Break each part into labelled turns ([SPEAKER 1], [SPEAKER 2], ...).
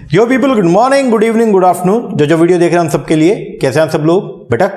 [SPEAKER 1] यो people, good morning, good evening, good afternoon. जो video देख रहे हैं हम सबके लिए, कैसे हैं सब लोग बेटा?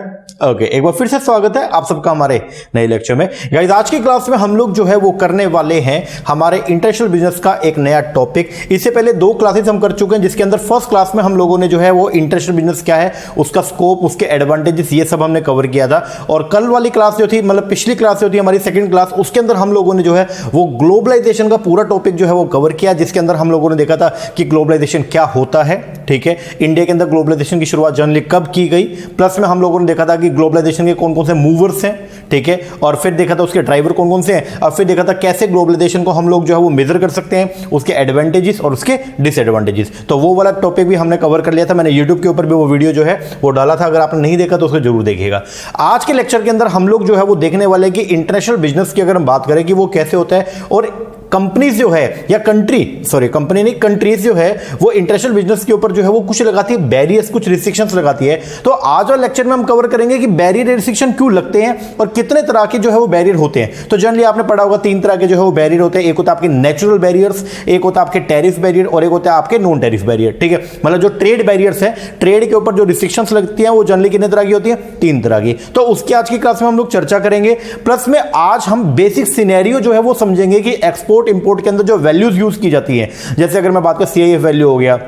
[SPEAKER 1] ओके, एक बार फिर से स्वागत है आप सबका हमारे नए लेक्चर में। गाइस, आज की क्लास में हम लोग जो है वो करने वाले हैं हमारे इंटरनेशनल बिजनेस का एक नया टॉपिक। इससे पहले 2 क्लासेस हम कर चुके हैं, जिसके अंदर फर्स्ट क्लास में हम लोगों ने जो है वो इंटरनेशनल बिजनेस क्या है, उसका स्कोप, उसके एडवांटेजेस, ये सब हमने कवर किया था। और कल वाली क्लास जो थी, मतलब पिछली क्लास जो थी हमारी सेकंड क्लास, उसके अंदर हम लोगों ने जो है वो ग्लोबलाइजेशन का पूरा टॉपिक जो है वो कवर किया, जिसके अंदर हम लोगों ने देखा था कि ग्लोबलाइजेशन क्या होता है। ठीक है, इंडिया के अंदर ग्लोबलाइजेशन की शुरुआत जनरली कब की गई, प्लस में हम लोगों ने देखा था कि ग्लोबलाइजेशन के कौन कौन से मूवर्स हैं। ठीक है, और फिर देखा था उसके ड्राइवर कौन कौन से हैं, और फिर देखा था कैसे ग्लोबलाइजेशन को हम लोग जो है वो मेजर कर सकते हैं, उसके एडवांटेजेस और उसके डिसएडवांटेजेस। तो वो वाला टॉपिक भी हमने कवर कर लिया था। मैंने यूट्यूब के ऊपर भी वो वीडियो जो है वो डाला था, अगर आपने नहीं देखा तो उसको जरूर देखिएगा। आज के लेक्चर के अंदर हम लोग जो है वो देखने वाले कि इंटरनेशनल बिजनेस की अगर हम बात करें कि वो कैसे होता है, और कंपनीज जो है या कंपनी नहीं, कंट्रीज जो है वो इंटरनेशनल बिजनेस के ऊपर जो है वो कुछ लगाती है बैरियर्स, कुछ रिस्ट्रिक्शंस लगाती है। तो आज वाले लेक्चर में हम कवर करेंगे कि बैरियर रिस्ट्रिक्शन क्यों लगते हैं और कितने तरह के जो है वो बैरियर होते हैं। तो जनरली आपने पढ़ा होगा 3 तरह के जो है वो बैरियर होते हैं। एक होता है आपके नेचुरल बैरियर्स, एक होता है आपके टैरिफ बैरियर, और एक होता है आपके नॉन टैरिफ बैरियर। ठीक है, मतलब जो ट्रेड बैरियर्स है, ट्रेड के ऊपर जो रिस्ट्रिक्शंस लगती हैं वो जनरली कितने तरह की होती है? 3 तरह की। तो उसकी आज की क्लास में हम लोग चर्चा करेंगे। प्लस में आज हम बेसिक सिनेरियो जो है वो समझेंगे कि एक्सपोर्ट इंपोर्ट के अंदर जो वैल्यूज यूज की जाती हैं, जैसे अगर मैं बात करूं सीआईएफ वैल्यू हो गया,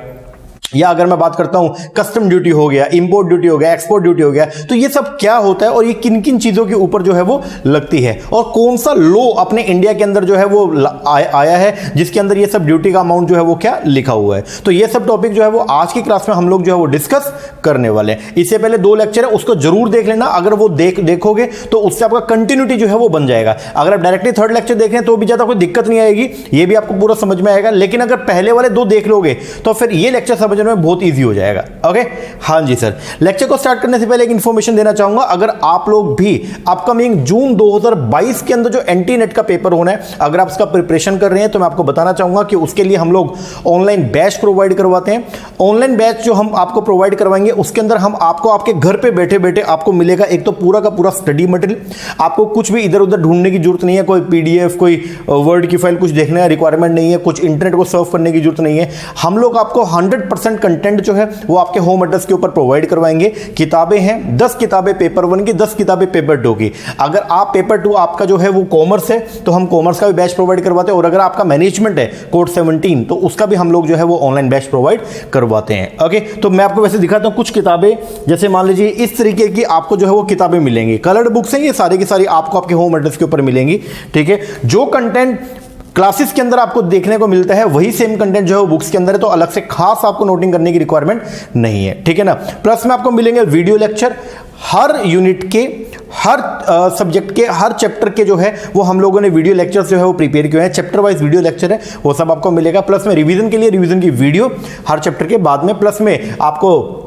[SPEAKER 1] या अगर मैं बात करता हूं कस्टम ड्यूटी हो गया, इंपोर्ट ड्यूटी हो गया, एक्सपोर्ट ड्यूटी हो गया, तो ये सब क्या होता है और ये किन किन चीजों के ऊपर जो है वो लगती है, और कौन सा लॉ अपने इंडिया के अंदर जो है वो आया है जिसके अंदर ये सब ड्यूटी का अमाउंट जो है वो क्या लिखा हुआ है। तो ये सब टॉपिक जो है वो आज की क्लास में हम लोग जो है वो डिस्कस करने वाले हैं। इससे पहले 2 लेक्चर है, उसको जरूर देख लेना। अगर वो देखोगे तो उससे आपका कंटिन्यूटी जो है वो बन जाएगा। अगर आप डायरेक्टली 3rd लेक्चर देख रहे हैं तो भी ज्यादा कोई दिक्कत नहीं आएगी, ये भी आपको पूरा समझ में आएगा। लेकिन अगर पहले वाले 2 देख लोगे तो फिर ये लेक्चर समझने में बहुत ईजी हो जाएगा। ओके, हाँ जी सर। लेक्चर को स्टार्ट करने से पहले एक इंफॉर्मेशन देना चाहूंगा। अगर आप लोग भी अपकमिंग जून 2022 के अंदर जो एंटी नेट का पेपर होना है, अगर आप उसका प्रिपरेशन कर रहे हैं, तो मैं आपको बताना चाहूंगा कि उसके लिए हम लोग ऑनलाइन बैच प्रोवाइड करवाते हैं। ऑनलाइन बैच जो हम आपको प्रोवाइड करवाएंगे, उसके अंदर हम आपको आपके घर पे बैठे बैठे आपको मिलेगा एक तो पूरा का पूरा स्टडी मटेरियल। आपको कुछ भी इधर उधर ढूंढने की जरूरत नहीं है, कोई पीडीएफ, कोई वर्ड की फाइल कुछ देखने का रिक्वायरमेंट नहीं है, कुछ इंटरनेट को सर्व करने की जरूरत नहीं है। हम लोग आपको 100% कंटेंट जो है वो आपके होम एड्रेस के ऊपर प्रोवाइड करवाएंगे। किताबें हैं 10 किताबें पेपर 1 की, 10 किताबें पेपर 2 की। अगर आप पेपर 2 आपका जो है वो कॉमर्स है तो हम कॉमर्स का भी बैच प्रोवाइड करवाते हैं, और अगर आपका मैनेजमेंट है कोड 17 तो उसका भी हम लोग जो है वो ऑनलाइन बैच प्रोवाइड करवाते हैं। ओके, तो मैं आपको वैसे दिखाता हूं कुछ किताबें। जैसे मान लीजिए इस तरीके की आपको जो है वो किताबें मिलेंगी, कलर्ड बुक्स हैं ये सारी की सारी, आपको आपके होम एड्रेस के ऊपर मिलेंगी। ठीक है, जो कंटेंट क्लासेस के अंदर आपको देखने को मिलता है वही सेम कंटेंट जो है बुक्स के अंदर है, तो अलग से खास आपको नोटिंग करने की रिक्वायरमेंट नहीं है। ठीक है ना। प्लस में आपको मिलेंगे वीडियो लेक्चर, हर यूनिट के, हर सब्जेक्ट के, हर चैप्टर के जो है वो हम लोगों ने वीडियो लेक्चर जो है वो प्रिपेयर किए हैं। चैप्टर वाइज वीडियो लेक्चर है, वो सब आपको मिलेगा। प्लस में रिवीजन के लिए रिवीजन की वीडियो हर चैप्टर के बाद में, प्लस में आपको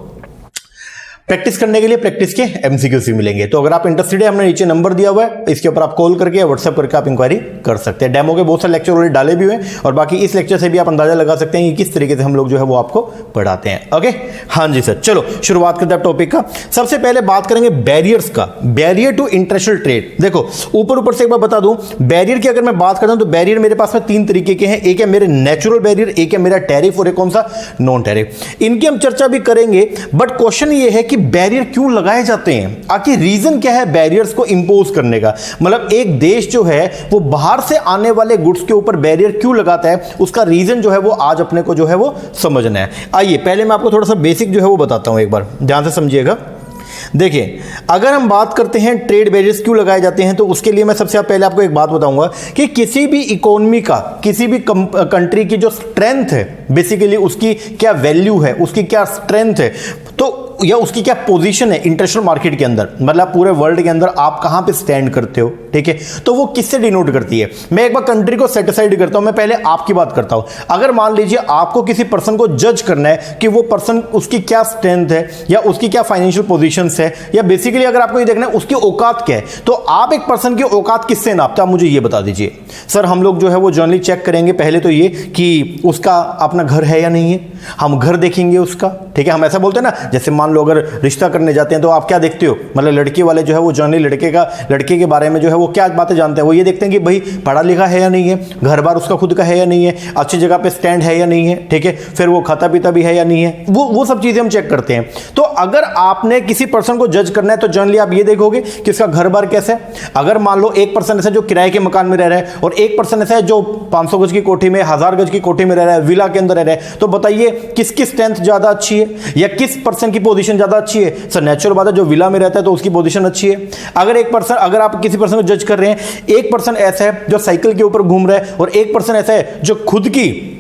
[SPEAKER 1] प्रैक्टिस करने के लिए प्रैक्टिस के एमसीक्यूज भी मिलेंगे। तो अगर आप इंटरेस्टेड है, हमने नीचे नंबर दिया हुआ है, इसके ऊपर आप कॉल करके या व्हाट्सएप करके आप इंक्वायरी कर सकते हैं। डेमो के बहुत सारे लेक्चर ऑलरेडी डाले भी हुए हैं, और बाकी इस लेक्चर से भी आप अंदाजा लगा सकते हैं कि किस तरीके से हम लोग जो है वो आपको पढ़ाते हैं। ओके, हाँ जी सर। चलो शुरुआत करते हैं टॉपिक का। सबसे पहले बात करेंगे बैरियर्स का, बैरियर टू इंटरनेशनल ट्रेड। देखो ऊपर से एक बार बता दूं, बैरियर की अगर मैं बात करता हूं तो बैरियर मेरे पास में 3 तरीके के हैं। एक है मेरे नेचुरल बैरियर, एक है मेरा टैरिफ, और एक कौन सा? Non tariff. इनकी हम चर्चा भी करेंगे। बट क्वेश्चन ये है कि बैरियर क्यों लगाए जाते हैं, आखिर रीजन क्या है बैरियर्स को इंपोज करने का? मतलब एक देश जो है वो बाहर से आने वाले गुड्स के ऊपर बैरियर क्यों लगाता है, उसका रीजन जो है वो आज अपने को जो है वो समझना है। आइए पहले मैं आपको थोड़ा सा बेसिक जो है वो बताता हूं, एक बार ध्यान से समझिएगा। देखिए, अगर हम बात करते हैं ट्रेड बैरियर्स क्यों लगाए जाते हैं, तो उसके लिए मैं सबसे पहले आपको एक बात बताऊंगा कि किसी भी इकोनॉमी का, किसी भी कंट्री की जो स्ट्रेंथ है, बेसिकली उसकी क्या वैल्यू है, उसकी क्या स्ट्रेंथ है, तो या उसकी क्या पोजीशन है इंटरनेशनल मार्केट के अंदर, मतलब पूरे वर्ल्ड के अंदर आप कहां पे स्टैंड करते हो। ठीक है, तो वो किससे डिनोट करती है? मैं एक बार कंट्री को सेटिसाइड करता हूं, मैं पहले आपकी बात करता हूं। अगर मान लीजिए आपको किसी पर्सन को जज करना है कि वो पर्सन, उसकी क्या स्ट्रेंथ है या उसकी क्या फाइनेंशियल पोजीशन है, या बेसिकली अगर आपको ये देखना है उसकी औकात क्या है, तो आप एक पर्सन की औकात किससे नापते हैं? आप मुझे ये बता दीजिए। सर हम लोग जो है वो जनरली चेक करेंगे पहले तो ये कि उसका अपना घर है या नहीं है, हम घर देखेंगे उसका, ठीक है। हम ऐसा बोलते हैं ना, जैसे मान लो अगर रिश्ता करने जाते हैं तो आप क्या देखते हो, मतलब लड़के वाले जो है वो जनरली लड़के के बारे में जो है वो क्या बातें जानते हैं, वो ये देखते हैं कि भाई पढ़ा लिखा है या नहीं है, घर बार उसका खुद का है या नहीं है, अच्छी जगह पे स्टैंड है या नहीं है, ठीक है, फिर वो खाता पीता भी है या नहीं है, वो सब चीजें हम चेक करते हैं। तो अगर आपने किसी पर्सन को जज करना है तो जनरली आप ये देखोगे कि उसका घर बार कैसा है। अगर मान लो एक पर्सन ऐसा जो किराए के मकान में रह रहा है और एक पर्सन ऐसा है जो 500 गज की कोठी में, 1000 गज की कोठी में रह रहा है, विला के अंदर रह रहा है, तो बताइए किसकी स्ट्रेंथ ज्यादा अच्छी है या किस पर्सन की पोजीशन ज्यादा अच्छी है। सर नेचुरल बात है, जो विला में रहता है तो उसकी पोजीशन अच्छी है। अगर आप किसी पर्सन को जज कर रहे हैं, एक पर्सन ऐसा है जो साइकिल के ऊपर घूम रहा है और एक पर्सन ऐसा है जो खुद की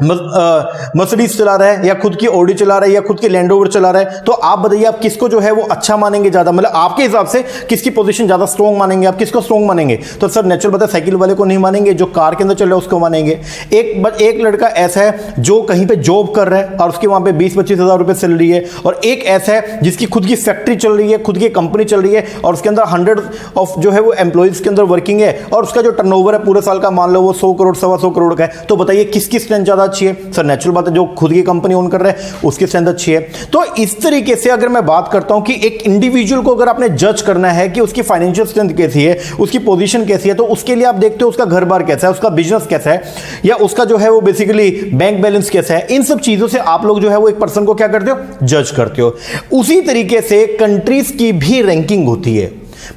[SPEAKER 1] मर्सिडीज चला रहा है या खुद की ऑडी चला रहा है या खुद की लैंड रोवर चला रहा है, तो आप बताइए आप किसको जो है वो अच्छा मानेंगे ज्यादा, मतलब आपके हिसाब से किसकी पोजीशन ज्यादा स्ट्रॉन्ग मानेंगे, आप किसको स्ट्रॉन्ग मानेंगे। तो सर नेचुरल बात है, साइकिल वाले को नहीं मानेंगे, जो कार के अंदर चल रहा है उसको मानेंगे। एक लड़का ऐसा है जो कहीं पे जॉब कर रहा है और उसके वहां पे 20-25 हज़ार रुपए सैलरी है, और एक ऐसा है जिसकी खुद की फैक्ट्री चल रही है, खुद की कंपनी चल रही है और उसके अंदर 100 ऑफ जो है वो एम्प्लॉइज के अंदर वर्किंग है और उसका जो टर्नओवर है पूरे साल का मान लो वो 100 करोड़ 125 करोड़ का है। तो बताइए किसकी स्ट्रेंथ ज्यादा अच्छी है। सर नेचुरल बात है, जो खुद की कंपनी ओन कर रहा है उसकी स्ट्रेंथ अच्छी है। तो इस तरीके से अगर मैं बात करता हूं कि एक इंडिविजुअल को अगर आपने जज करना है कि उसकी फाइनेंशियल स्ट्रेंथ कैसी है, उसकी पोजीशन कैसी है, तो उसके लिए आप देखते हो उसका घर बार कैसा है, उसका बिजनेस कैसा है, या उसका जो है वो बेसिकली बैंक बैलेंस कैसा है। इन सब चीजों से आप लोग जो है वो एक पर्सन को क्या करते हो, जज करते हो। उसी तरीके से कंट्रीज की भी रैंकिंग होती है,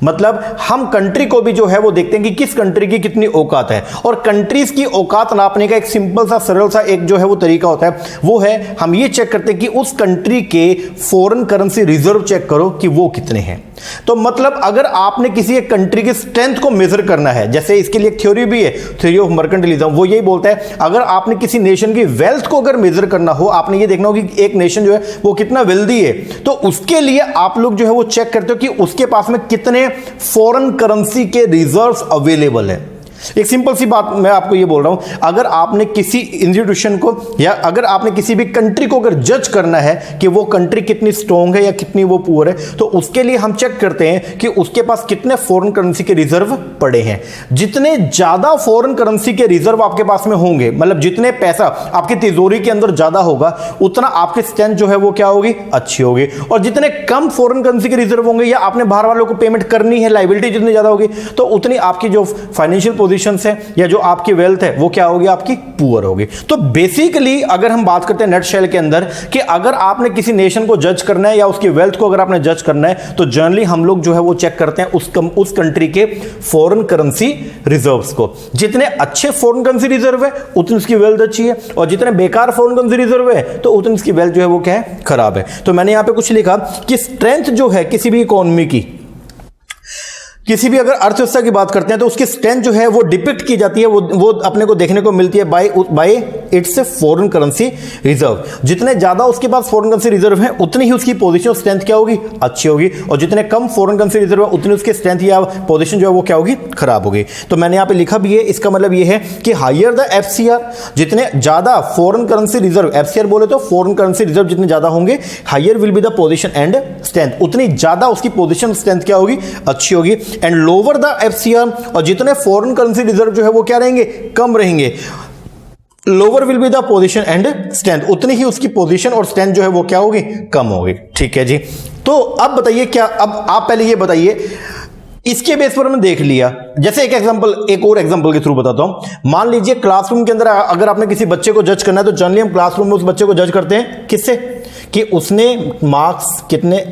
[SPEAKER 1] मतलब हम कंट्री को भी जो है वो देखते हैं कि किस कंट्री की कितनी औकात है, और कंट्रीज की औकात नापने का एक सिंपल सा सरल सा एक जो है वो तरीका होता है, वो है हम ये चेक करते हैं कि उस कंट्री के फॉरेन करेंसी रिजर्व चेक करो कि वो कितने हैं। तो मतलब अगर आपने किसी एक कंट्री की स्ट्रेंथ को मेजर करना है, जैसे इसके लिए एक थ्योरी भी है, थ्योरी ऑफ मर्केंटिलिज्म, वो यही बोलता है अगर आपने किसी नेशन की वेल्थ को अगर मेजर करना हो, आपने ये देखना हो कि एक नेशन जो है वो कितना वेल्दी है, तो उसके लिए आप लोग जो है वो चेक करते हो कि उसके पास में कितने फॉरेन करेंसी के रिजर्व्स अवेलेबल है। एक सिंपल सी बात मैं आपको ये बोल रहा हूं, अगर आपने किसी इंस्टीट्यूशन को या अगर आपने किसी भी कंट्री को अगर जज करना है कि वो कंट्री कितनी स्ट्रॉन्ग है या कितनी वो पुअर है, तो उसके लिए हम चेक करते हैं कि उसके पास कितने फॉरेन करेंसी के रिजर्व पड़े हैं। जितने ज्यादा फॉरेन करेंसी के रिजर्व आपके पास में होंगे, मतलब जितने पैसा आपकी तिजोरी के अंदर ज्यादा होगा, उतना आपकी स्ट्रेंथ जो है वो क्या होगी, अच्छी होगी। और जितने कम फॉरेन करेंसी के रिजर्व होंगे या आपने बाहर वालों को पेमेंट करनी है, लायबिलिटी जितनी ज्यादा होगी, तो उतनी आपकी जो फाइनेंशियल पोजीशन है या जो आपकी वेल्थ है वो क्या होगी, आपकी पुअर होगी। तो बेसिकली अगर हम बात करते हैं नेट शेल के अंदर कि अगर आपने किसी नेशन को जज करना है या उसकी वेल्थ को अगर आपने जज करना है, तो जनरली हम लोग जो है वो चेक करते हैं उस कंट्री के फॉरेन करेंसी रिजर्व्स को। जितने अच्छे फॉरेन करेंसी रिजर्व है उतनी उसकी वेल्थ अच्छी है, और जितने बेकार फॉरेन करेंसी रिजर्व है तो उतनी उसकी वेल्थ जो है वो क्या है, खराब है। तो मैंने यहां पे कुछ लिखा कि स्ट्रेंथ जो है किसी भी इकोनॉमी की, किसी भी अगर अर्थव्यवस्था की बात करते हैं तो उसकी स्ट्रेंथ जो है वो डिपिक्ट की जाती है, वो अपने को देखने को मिलती है bye it's foreign currency reserve. जितने ज्यादा उसके पास फॉरेन करेंसी रिजर्व है उतनी ही उसकी पोजीशन स्ट्रेंथ क्या होगी, अच्छी होगी, और जितने कम फॉरेन करेंसी रिजर्व है उतनी उसकी स्ट्रेंथ या पोजीशन जो है वो क्या होगी, खराब होगी। तो मैंने यहां पे लिखा भी है, इसका मतलब ये है कि हायर द एफसीआर, जितने ज्यादा फॉरेन करेंसी रिजर्व, एफसीआर बोले तो फॉरेन करेंसी रिजर्व जितने ज्यादा होंगे, higher will be the position and strength, उतनी ज्यादा उसकी पोजीशन स्ट्रेंथ क्या होगी, अच्छी होगी। एंड लोअर द एफसीआर, और जितने फॉरेन करेंसी रिजर्व जो है वो क्या रहेंगे, कम रहेंगे, lower will be the position and strength, उतनी ही उसकी पोजीशन और स्ट्रेंथ जो है वो क्या होगी, कम होगी। ठीक है जी। तो अब बताइए क्या, अब आप पहले ये बताइए, इसके बेस पर हमने देख लिया, जैसे एक और एग्जांपल के थ्रू बताता हूं। मान लीजिए क्लासरूम के अंदर अगर आपने किसी बच्चे को जज करना है, तो जनरली हम क्लासरूम में उस बच्चे को जज करते हैं किससे, कि उसने मार्क्स कितने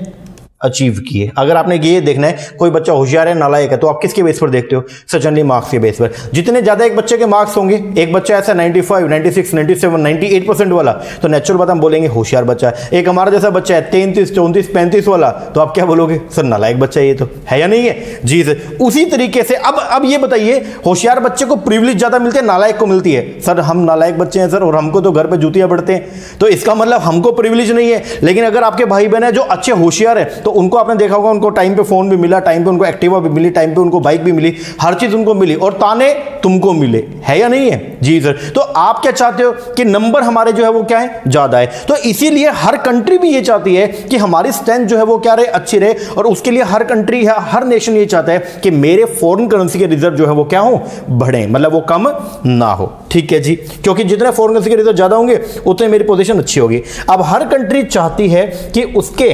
[SPEAKER 1] अचीव किए। अगर आपने ये देखना है कोई बच्चा होशियार है नालायक है, तो आप किसके बेस पर देखते हो, सडनली मार्क्स के बेस पर। जितने ज्यादा एक बच्चे के मार्क्स होंगे, एक बच्चा ऐसा 95, 96, 97, 98% वाला, तो नेचुरल बात हम बोलेंगे होशियार बच्चा है। एक हमारा जैसा बच्चा है 33, 34, 35 वाला, तो आप क्या बोलोगे, सर नालायक बच्चा ये तो है या नहीं है जी सर। उसी तरीके से अब ये बताइए, होशियार बच्चे को प्रिविलेज ज्यादा मिलते हैं, नालायक को मिलती है। सर हम नालायक बच्चे हैं सर, और हमको तो घर पे जूतियां पड़ते हैं, तो इसका मतलब हमको प्रिविलेज नहीं है। लेकिन अगर आपके भाई बहन है जो अच्छे होशियार है, तो उनको आपने देखा होगा, उनको टाइम पे फोन भी मिला, टाइम पे उनको एक्टिवा भी मिली, टाइम पे उनको बाइक भी मिली, हर चीज उनको मिली, और ताने तुमको मिले, है या नहीं है? जी सर। तो आप क्या चाहते हो कि नंबर हमारे जो है वो क्या है, ज्यादा है। तो इसीलिए हर कंट्री भी ये चाहती है कि हमारी स्ट्रेंथ जो है वो क्या रहे, अच्छी रहे, और उसके लिए हर कंट्री है, हर नेशन ये चाहता है कि मेरे फॉरेन करेंसी के रिजर्व जो है वो क्या हो, बढ़े, मतलब वो कम ना हो। ठीक है जी, क्योंकि जितने फॉरेन करेंसी के रिजर्व ज्यादा होंगे उतने मेरी पोजीशन अच्छी होगी। अब हर कंट्री चाहती है कि उसके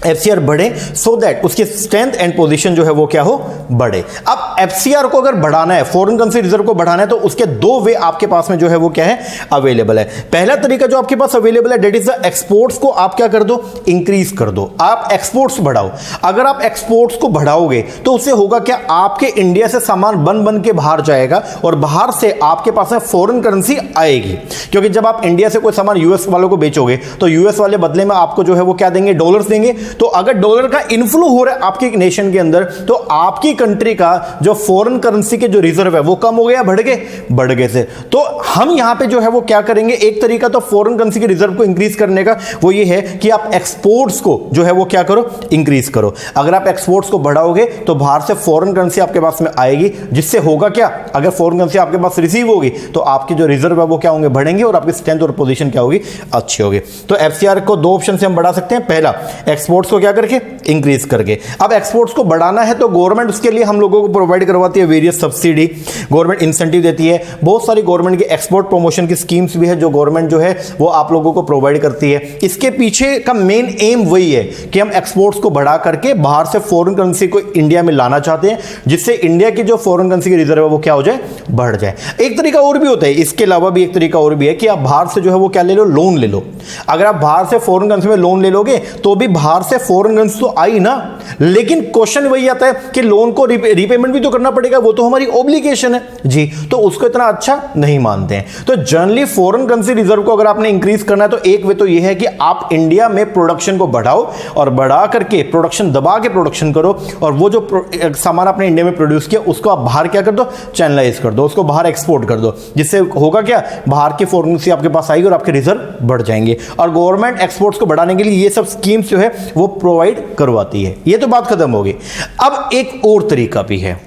[SPEAKER 1] एफसीआर बढ़े, सो दैट उसकी स्ट्रेंथ एंड पोजीशन जो है वो क्या हो, बढ़े। अब एफसीआर को अगर बढ़ाना है, फॉरेन करेंसी रिजर्व को बढ़ाना है, तो उसके दो वे आपके पास में जो है वो क्या है, अवेलेबल है। पहला तरीका जो आपके पास अवेलेबल है, दैट इज द एक्सपोर्ट्स को आप क्या कर दो, इंक्रीज कर दो, आप एक्सपोर्ट्स बढ़ाओ। अगर आप एक्सपोर्ट्स को बढ़ाओगे तो उससे होगा क्या, आपके इंडिया से सामान बन के बाहर जाएगा और बाहर से आपके पास में फॉरेन करेंसी आएगी। क्योंकि जब आप इंडिया से कोई सामान यूएस वालों को बेचोगे तो यूएस वाले बदले में आपको जो है वो क्या देंगे, डॉलर्स देंगे। तो अगर डॉलर का इनफ्लो हो रहा है आपके नेशन के अंदर, तो आपकी कंट्री का जो फॉरेन करेंसी के जो रिजर्व है वो कम हो गया, बढ़ गए, बढ़ गए से। तो हम यहां पे जो है वो क्या करेंगे, एक तरीका तो फॉरेन करेंसी के रिजर्व को इंक्रीज करने का वो ये है कि आप एक्सपोर्ट्स को जो है वो क्या करो, इंक्रीज करो। अगर आप एक्सपोर्ट्स को बढ़ाओगे तो बाहर से फॉरेन करेंसी आपके पास में आएगी, जिससे होगा क्या, अगर फॉरेन करेंसी आपके पास रिसीव होगी तो आपकी जो रिजर्व है वो क्या होंगे, बढ़ेंगे, और आपकी स्ट्रेंथ और पोजीशन क्या होगी, अच्छी होगी। तो एफसीआर को दो ऑप्शन से हम बढ़ा सकते हैं। पहला, एक्सपोर्ट्स को क्या करके, इंक्रीज करके। अब एक्सपोर्ट्स को बढ़ाना है तो गवर्नमेंट उसके लिए हम लोगों को प्रोवाइड करवाती है वेरियस सब्सिडी, गवर्नमेंट इंसेंटिव देती है। बहुत सारी गवर्नमेंट की एक्सपोर्ट प्रमोशन की स्कीम्स भी है जो गवर्नमेंट जो है वो आप लोगों को प्रोवाइड करती है। इसके पीछे का मेन एम वही है कि हम एक्सपोर्ट्स को बढ़ा करके बाहर से फॉरेन करेंसी को इंडिया में लाना चाहते हैं, जिससे इंडिया की जो फॉरेन करेंसी की रिजर्व है वो क्या हो जाए, बढ़ जाए। एक तरीका और भी होता है, इसके अलावा भी एक तरीका और भी है कि आप बाहर से जो है वो क्या ले लो, लोन ले लो। अगर आप बाहर से फॉरेन करेंसी में लोन ले लोगे तो भी बाहर से फॉरेन करेंसी तो आई ना, लेकिन क्वेश्चन वही आता है कि लोन को रीपेमेंट भी तो करना पड़ेगा, वो तो हमारी ऑब्लिगेशन है जी, तो उसको इतना अच्छा नहीं मानते हैं। तो जनरली फॉरेन करेंसी रिजर्व को अगर आपने इंक्रीज करना है तो एक वे तो ये है कि आप इंडिया में प्रोडक्शन को बढ़ाओ, और बढ़ा करके प्रोडक्शन दबा के प्रोडक्शन करो, और वो जो सामान आपने इंडिया में प्रोड्यूस किया उसको आप बाहर क्या कर दो, चैनलाइज कर दो, उसको बाहर एक्सपोर्ट कर दो, जिससे होगा क्या, बाहर की फॉरेन करेंसी आपके पास आएगी और आपके रिजर्व बढ़ जाएंगे। और गवर्नमेंट एक्सपोर्ट्स को बढ़ाने के लिए ये सब स्कीम्स जो है वो प्रोवाइड करवाती है। ये तो बात खत्म होगी। अब एक और तरीका भी है,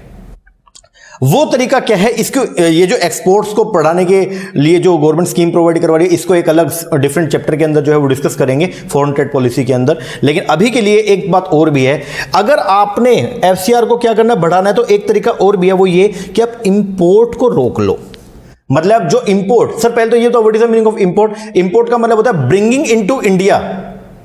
[SPEAKER 1] वो तरीका क्या है, इसको ये जो एक्सपोर्ट्स को बढ़ाने के लिए जो गवर्नमेंट स्कीम प्रोवाइड करवा रही है, इसको एक अलग डिफरेंट चैप्टर के अंदर जो है वो डिस्कस करेंगे फॉरेन ट्रेड पॉलिसी के अंदर। लेकिन अभी के लिए एक बात और भी है, अगर आपने एफसीआर को क्या करना है, बढ़ाना है, तो एक तरीका और भी है, वो ये कि आप इंपोर्ट को रोक लो। मतलब जो इंपोर्ट, सर पहले तो ये तो what is the meaning of import. Import का मतलब होता है bringing into India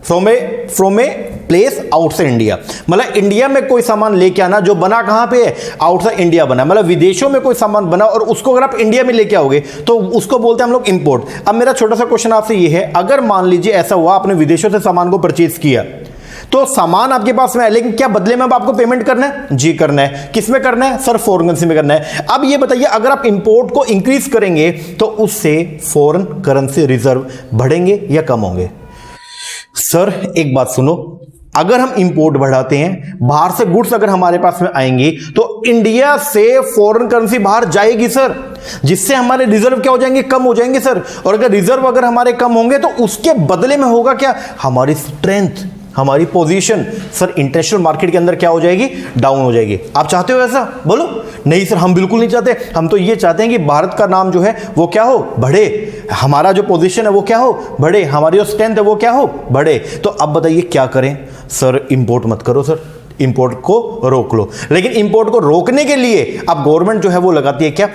[SPEAKER 1] from a place outside India. मतलब इंडिया में कोई सामान लेके आना जो बना कहां पे है, आउटसाइड इंडिया बना, मतलब विदेशों में कोई सामान बना और उसको अगर आप इंडिया में लेके आओगे तो उसको बोलते हैं हम लोग इंपोर्ट। अब मेरा छोटा सा क्वेश्चन आपसे ये है, अगर मान लीजिए ऐसा हुआ आपने विदेशों से सामान को परचेज किया, तो सामान आपके पास में है, लेकिन क्या बदले में अब आपको पेमेंट करना है? जी करना है। किस में करना है? सर फॉरेन करेंसी में करना है। अब ये बताइए, अगर आप इंपोर्ट को इंक्रीज करेंगे तो उससे फॉरेन करेंसी रिजर्व बढ़ेंगे या कम होंगे? सर एक बात सुनो, अगर हम इंपोर्ट बढ़ाते हैं, बाहर से गुड्स अगर हमारे पास में आएंगी तो इंडिया से फॉरेन करेंसी बाहर जाएगी सर, जिससे हमारे रिजर्व क्या हो जाएंगे, कम हो जाएंगे सर। और अगर रिजर्व अगर हमारे कम होंगे तो उसके बदले में होगा क्या, हमारी स्ट्रेंथ, हमारी पोजीशन सर इंटरनेशनल मार्केट के अंदर क्या हो जाएगी, डाउन हो जाएगी। आप चाहते हो ऐसा? बोलो नहीं सर, हम बिल्कुल नहीं चाहते। हम तो ये चाहते हैं कि भारत का नाम जो है वो क्या हो, बढ़े, हमारा जो पोजीशन है वो क्या हो, बढ़े, हमारी जो स्ट्रेंथ है वो क्या हो, बढ़े। तो अब बताइए क्या करें? सर इंपोर्ट मत करो सर, इंपोर्ट को रोक लो। लेकिन इंपोर्ट को रोकने के लिए अब गवर्नमेंट जो है वो लगाती है क्या,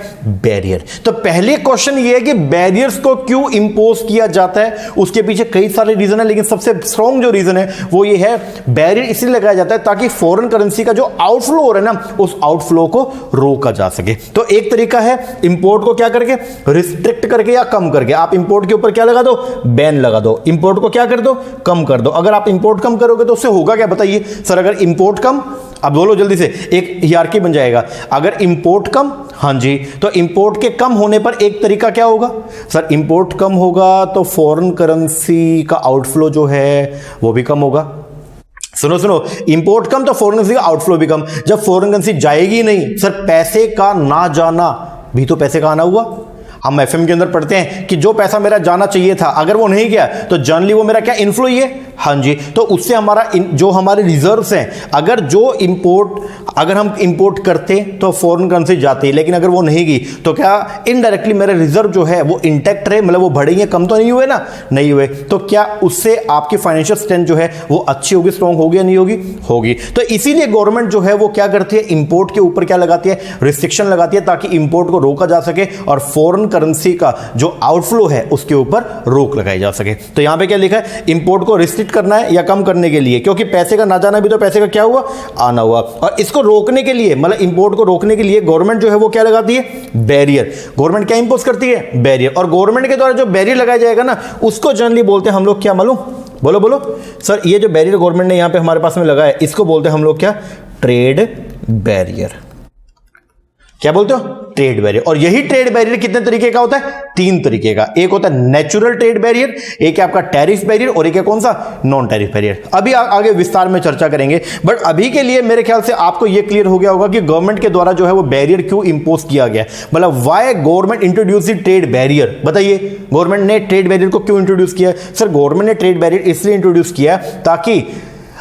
[SPEAKER 1] बैरियर। तो पहले क्वेश्चन ये है कि बैरियर्स को क्यों इंपोज किया जाता है, उसके पीछे कई सारे रीजन है, लेकिन सबसे स्ट्रॉन्ग जो रीजन है वो ये है, बैरियर इसलिए लगाया जाता है ताकि फॉरेन करेंसी का जो आउटफ्लो हो रहा है ना, उस आउटफ्लो को रोका जा सके। तो एक तरीका है इंपोर्ट को क्या करके, रिस्ट्रिक्ट करके या कम करके। आप इंपोर्ट के ऊपर क्या लगा दो, बैन लगा दो। इंपोर्ट को क्या कर दो, कम कर दो। अगर आप इंपोर्ट कम करोगे तो उससे होगा क्या बताइए सर? अगर इंपोर्ट कम, अब बोलो जल्दी से, एक हियरार्की बन जाएगा। अगर इंपोर्ट कम, हाँ जी, तो इंपोर्ट के कम होने पर एक तरीका क्या होगा सर, इंपोर्ट कम होगा तो फॉरेन करेंसी का आउटफ्लो जो है वो भी कम होगा। सुनो सुनो, इंपोर्ट कम तो फॉरेन करेंसी का आउटफ्लो भी कम। जब फॉरेन करेंसी जाएगी नहीं सर, पैसे का ना जाना भी तो पैसे का आना हुआ। हम एफएम के अंदर पढ़ते हैं कि जो पैसा मेरा जाना चाहिए था अगर वो नहीं गया तो जनरली वो मेरा क्या इनफ्लो ही है, हाँ जी, तो उससे हमारा जो हमारे रिजर्व्स हैं, अगर हम इंपोर्ट करते तो फॉरेन करेंसी जाती, लेकिन अगर वो नहीं गई तो क्या इनडायरेक्टली मेरे रिजर्व जो है वो इंटैक्ट रहे, मतलब वो बढ़ेंगे, कम तो नहीं हुए ना, नहीं हुए, तो क्या उससे आपकी फाइनेंशियल स्ट्रेंथ जो है वो अच्छी होगी, स्ट्रांग होगी या नहीं होगी, होगी। तो इसीलिए गवर्नमेंट जो है वो क्या करती है, इंपोर्ट के ऊपर क्या लगाती है, रिस्ट्रिक्शन लगाती है, ताकि इंपोर्ट को रोका जा सके और फॉरेन करेंसी का जो आउटफ्लो है उसके ऊपर रोक लगाई जा सके। तो यहां पे क्या लिखा है, इंपोर्ट को रिस्ट्रिक्ट करना है या कम करने के लिए, क्योंकि पैसे का ना जाना भी तो पैसे का क्या हुआ, आना हुआ। और इसको रोकने के लिए, मतलब इंपोर्ट को रोकने के लिए गवर्नमेंट जो है वो क्या लगाती है, बैरियर। गवर्नमेंट क्या इंपोज करती है, बैरियर। और गवर्नमेंट के द्वारा जो बैरियर लगाया जाएगा ना, उसको जनरली बोलते हैं हम लोग क्या, मालूम, बोलो बोलो सर, ये जो बैरियर गवर्नमेंट ने यहां पे हमारे पास में लगाया है, इसको बोलते हैं हम लोग क्या, ट्रेड बैरियर। क्या बोलते हो, ट्रेड बैरियर। और यही ट्रेड बैरियर कितने तरीके का होता है, 3 तरीके का। एक होता है नेचुरल ट्रेड बैरियर, एक है आपका टैरिफ बैरियर, और एक है कौन सा, नॉन टैरिफ बैरियर। अभी आगे विस्तार में चर्चा करेंगे, बट अभी के लिए मेरे ख्याल से आपको यह क्लियर हो गया होगा कि गवर्नमेंट के द्वारा जो है वो बैरियर क्यों इंपोज किया गया, मतलब why government introduce the trade barrier. बताइए, गवर्नमेंट ने ट्रेड बैरियर को क्यों इंट्रोड्यूस किया। सर, गवर्नमेंट ने ट्रेड बैरियर इसलिए इंट्रोड्यूस किया ताकि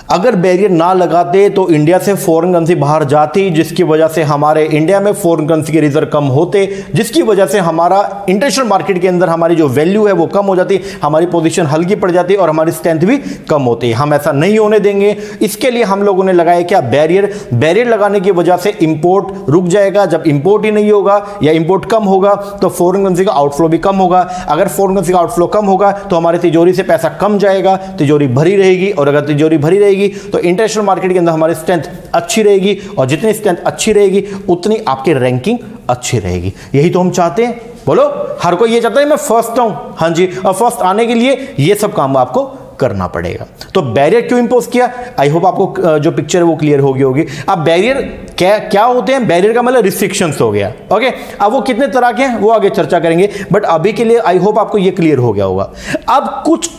[SPEAKER 1] अगर बैरियर ना लगाते तो इंडिया से फॉरेन करेंसी बाहर जाती, जिसकी वजह से हमारे इंडिया में फॉरेन करेंसी के रिजर्व कम होते, जिसकी वजह से हमारा इंटरनेशनल मार्केट के अंदर हमारी जो वैल्यू है वो कम हो जाती, हमारी पोजीशन हल्की पड़ जाती और हमारी स्ट्रेंथ भी कम होती। हम ऐसा नहीं होने देंगे, इसके लिए हम लोगों ने लगाया क्या, बैरियर। बैरियर लगाने की वजह से इंपोर्ट रुक जाएगा। जब इंपोर्ट ही नहीं होगा या इंपोर्ट कम होगा तो फॉरेन करेंसी का आउटफ्लो भी कम होगा। अगर फॉरेन करेंसी का आउटफ्लो कम होगा तो हमारी तिजोरी से पैसा कम जाएगा, तिजोरी भरी रहेगी, और अगर तिजोरी भरी रहेगी तो इंटरनेशनल मार्केट के अंदर हमारी स्ट्रेंथ अच्छी रहेगी, और जितनी स्ट्रेंथ अच्छी रहेगी उतनी आपकी रैंकिंग अच्छी रहेगी। यही तो हम चाहते हैं, बोलो, हर कोई ये चाहता है मैं फर्स्ट आऊं, हाँ जी, और फर्स्ट आने के लिए ये सब काम आपको करना पड़ेगा। तो बैरियर क्यों इंपोज किया, आई होप आपको जो पिक्चर है वो क्लियर होगी। अब बैरियर क्या होते हैं, बैरियर का मतलब रिस्ट्रिक्शंस हो गया, ओके। अब वो कितने तरह के हैं वो आगे चर्चा करेंगे, बट अभी के लिए आई होप आपको ये क्लियर हो गया होगा। अब कुछ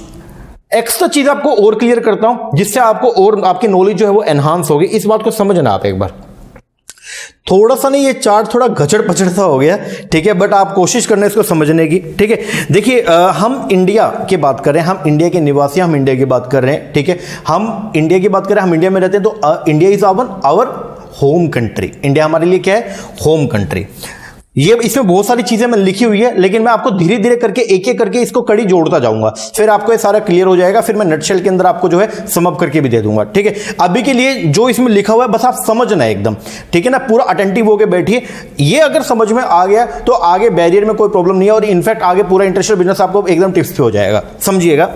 [SPEAKER 1] एक्स्ट्रा चीज आपको और क्लियर करता हूं, जिससे आपको और आपकी नॉलेज जो है वो एनहांस होगी। इस बात को समझना आप एक बार, थोड़ा सा नहीं, ये चार्ट थोड़ा घचड़ पचड़ सा हो गया, ठीक है, बट आप कोशिश करना इसको समझने की, ठीक है। देखिए, हम इंडिया की बात कर रहे हैं, हम इंडिया के निवासी, हम इंडिया की बात कर रहे हैं, ठीक है। हम इंडिया की बात करें, हम इंडिया में रहते हैं, तो India is our home country. India हमारे लिए क्या है, होम कंट्री। ये इसमें बहुत सारी चीजें मैंने लिखी हुई है, लेकिन मैं आपको धीरे धीरे करके एक एक करके इसको कड़ी जोड़ता जाऊंगा, फिर आपको ये सारा क्लियर हो जाएगा। फिर मैं नटशेल के अंदर आपको जो है समअप करके भी दे दूंगा, ठीक है। अभी के लिए जो इसमें लिखा हुआ है बस आप समझना है एकदम, ठीक है ना, पूरा अटेंटिव होकर बैठिए। ये अगर समझ में आ गया तो आगे बैरियर में कोई प्रॉब्लम नहीं है, और इनफैक्ट आगे पूरा इंटरनेशनल बिजनेस आपको एकदम टिप्स पे हो जाएगा, समझिएगा।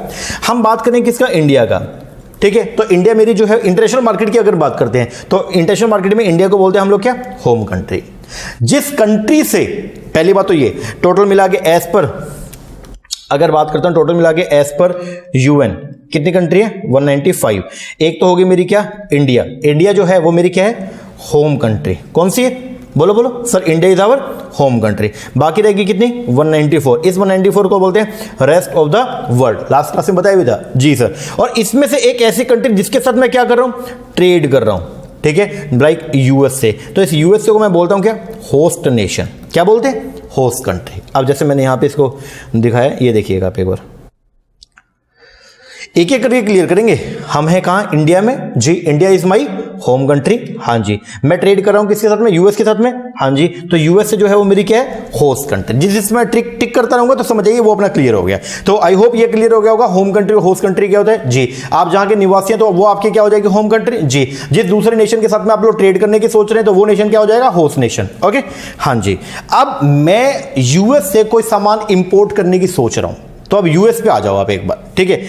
[SPEAKER 1] हम बात करें किसका, इंडिया का, ठीक है। तो इंडिया मेरी जो है इंटरनेशनल मार्केट की अगर बात करते हैं तो इंटरनेशनल मार्केट में इंडिया को बोलते हैं हम लोग क्या, होम कंट्री। जिस कंट्री से, पहली बात तो ये, टोटल मिला के एज पर, अगर बात करता हूं टोटल मिला के एज पर यूएन कितनी कंट्री है, 195। एक तो होगी मेरी क्या, इंडिया। इंडिया जो है वो मेरी क्या है, होम कंट्री। कौन सी है, बोलो बोलो sir, India is our home country. बाकी रहेगी कितनी, 194। इस 194 को बोलते हैं rest of the world. Last class में बताया भी था जी सर। और इसमें से एक ऐसी कंट्री जिसके साथ मैं क्या कर रहा हूं, ट्रेड कर रहा हूं, ठीक है, लाइक यूएसए। तो इस यूएसए को मैं बोलता हूं क्या, होस्ट नेशन। क्या बोलते हैं, होस्ट कंट्री। अब जैसे मैंने यहां पे इसको दिखाया, ये देखिएगा आप एक बार, एक एक करके क्लियर करेंगे। हम हैं कहां, इंडिया में जी, India is my home country, हाँ जी। मैं ट्रेड कर रहा हूं किसके साथ में, यूएस के साथ में, हाँ जी। तो यूएस से जो है वो मेरी क्या है, होस्ट कंट्री। जिसमें टिक करता रहूंगा तो समझ जाइए वो अपना क्लियर हो गया। तो आई होप ये क्लियर हो गया होगा, होम कंट्री और होस्ट कंट्री क्या होता है जी। आप जहां के निवासी हैं तो वो आपके क्या हो जाएगी, होम कंट्री जी। जिस दूसरे नेशन के साथ में आप लोग ट्रेड करने की सोच रहे हैं तो वो नेशन क्या हो जाएगा, होस्ट नेशन, ओके, हाँ जी। अब मैं यूएस से कोई सामान इंपोर्ट करने की सोच रहा हूं, तो अब यूएस पे आ जाओ आप एक बार, ठीक है।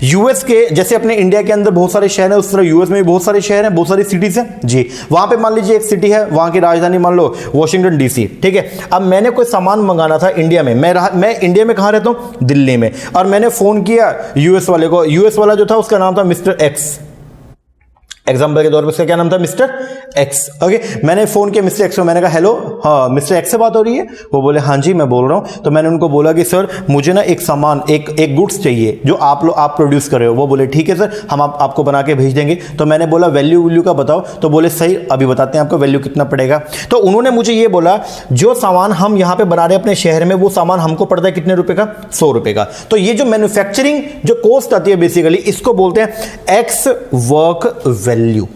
[SPEAKER 1] यूएस के जैसे अपने इंडिया के अंदर बहुत सारे शहर हैं, उस तरह यूएस में भी बहुत सारे शहर हैं, बहुत सारी सिटीज हैं जी। वहां पे मान लीजिए एक सिटी है, वहां की राजधानी मान लो वॉशिंगटन डीसी, ठीक है। अब मैंने कोई सामान मंगाना था इंडिया में, मैं इंडिया में कहां रहता हूं, दिल्ली में, और मैंने फोन किया यूएस वाले को। यूएस वाला जो था उसका नाम था मिस्टर एक्स, एग्जाम्पल के तौर पर उसका क्या नाम था, मिस्टर एक्स। ओके, मैंने फोन किया मिस्टर एक्स को, मैंने कहा हेलो, हाँ मिस्टर एक्स से बात हो रही है? वो बोले हाँ जी मैं बोल रहा हूँ। तो मैंने उनको बोला कि सर मुझे ना एक सामान, एक गुड्स चाहिए जो आप प्रोड्यूस कर रहे हो। वो बोले ठीक है सर, हम आपको बना के भेज देंगे। तो मैंने बोला वैल्यू का बताओ। तो बोले सही, अभी बताते हैं आपको वैल्यू कितना पड़ेगा। तो उन्होंने मुझे ये बोला जो सामान हम यहाँ पे बना रहे हैं अपने शहर में, वो सामान हमको पड़ता है कितने रुपए का? 100 रुपए का। तो ये जो मैन्युफैक्चरिंग जो कॉस्ट आती है बेसिकली, इसको बोलते हैं एक्स वर्क वैल्यू।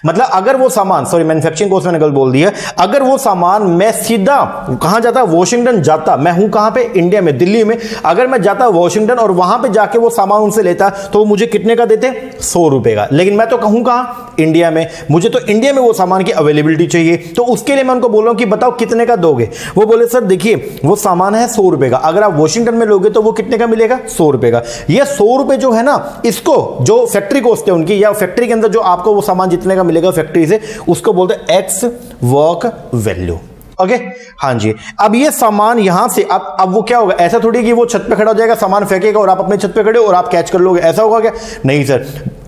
[SPEAKER 1] मतलब अगर वो सामान, सॉरी मैन्युफैक्चरिंग कॉस्ट मैंने गलत बोल दिया, अगर वो सामान मैं सीधा कहां जाता, वॉशिंगटन जाता, मैं हूं कहां पे, इंडिया में, दिल्ली में, अगर मैं जाता वॉशिंगटन और वहां पे जाके वो सामान उनसे लेता, तो वो मुझे कितने का देते? 100 रुपए का। लेकिन मैं तो कहूं कहां, इंडिया में, मुझे तो इंडिया में वो सामान की अवेलेबिलिटी चाहिए। तो उसके लिए मैं उनको बोल रहा हूं कि बताओ कितने का दोगे? वो बोले सर देखिए वो सामान है 100 रुपए का, अगर आप वॉशिंगटन में लोगे तो वो कितने का मिलेगा? 100 रुपए का। ये 100 रुपए जो है ना, इसको जो फैक्ट्री कॉस्ट है उनकी, या फैक्ट्री के अंदर जो आपको वो सामान जितने का मिलेगा फैक्ट्री से, उसको बोलते हैं एक्स वर्क वैल्यू। ओके, हाँ जी। अब ये सामान यहां से अब वो क्या होगा, ऐसा थोड़ी कि वो छत पे खड़ा हो जाएगा, सामान फेंकेगा और आप अपने छत पे खड़े हो और आप कैच कर लोगे, ऐसा होगा क्या? नहीं सर,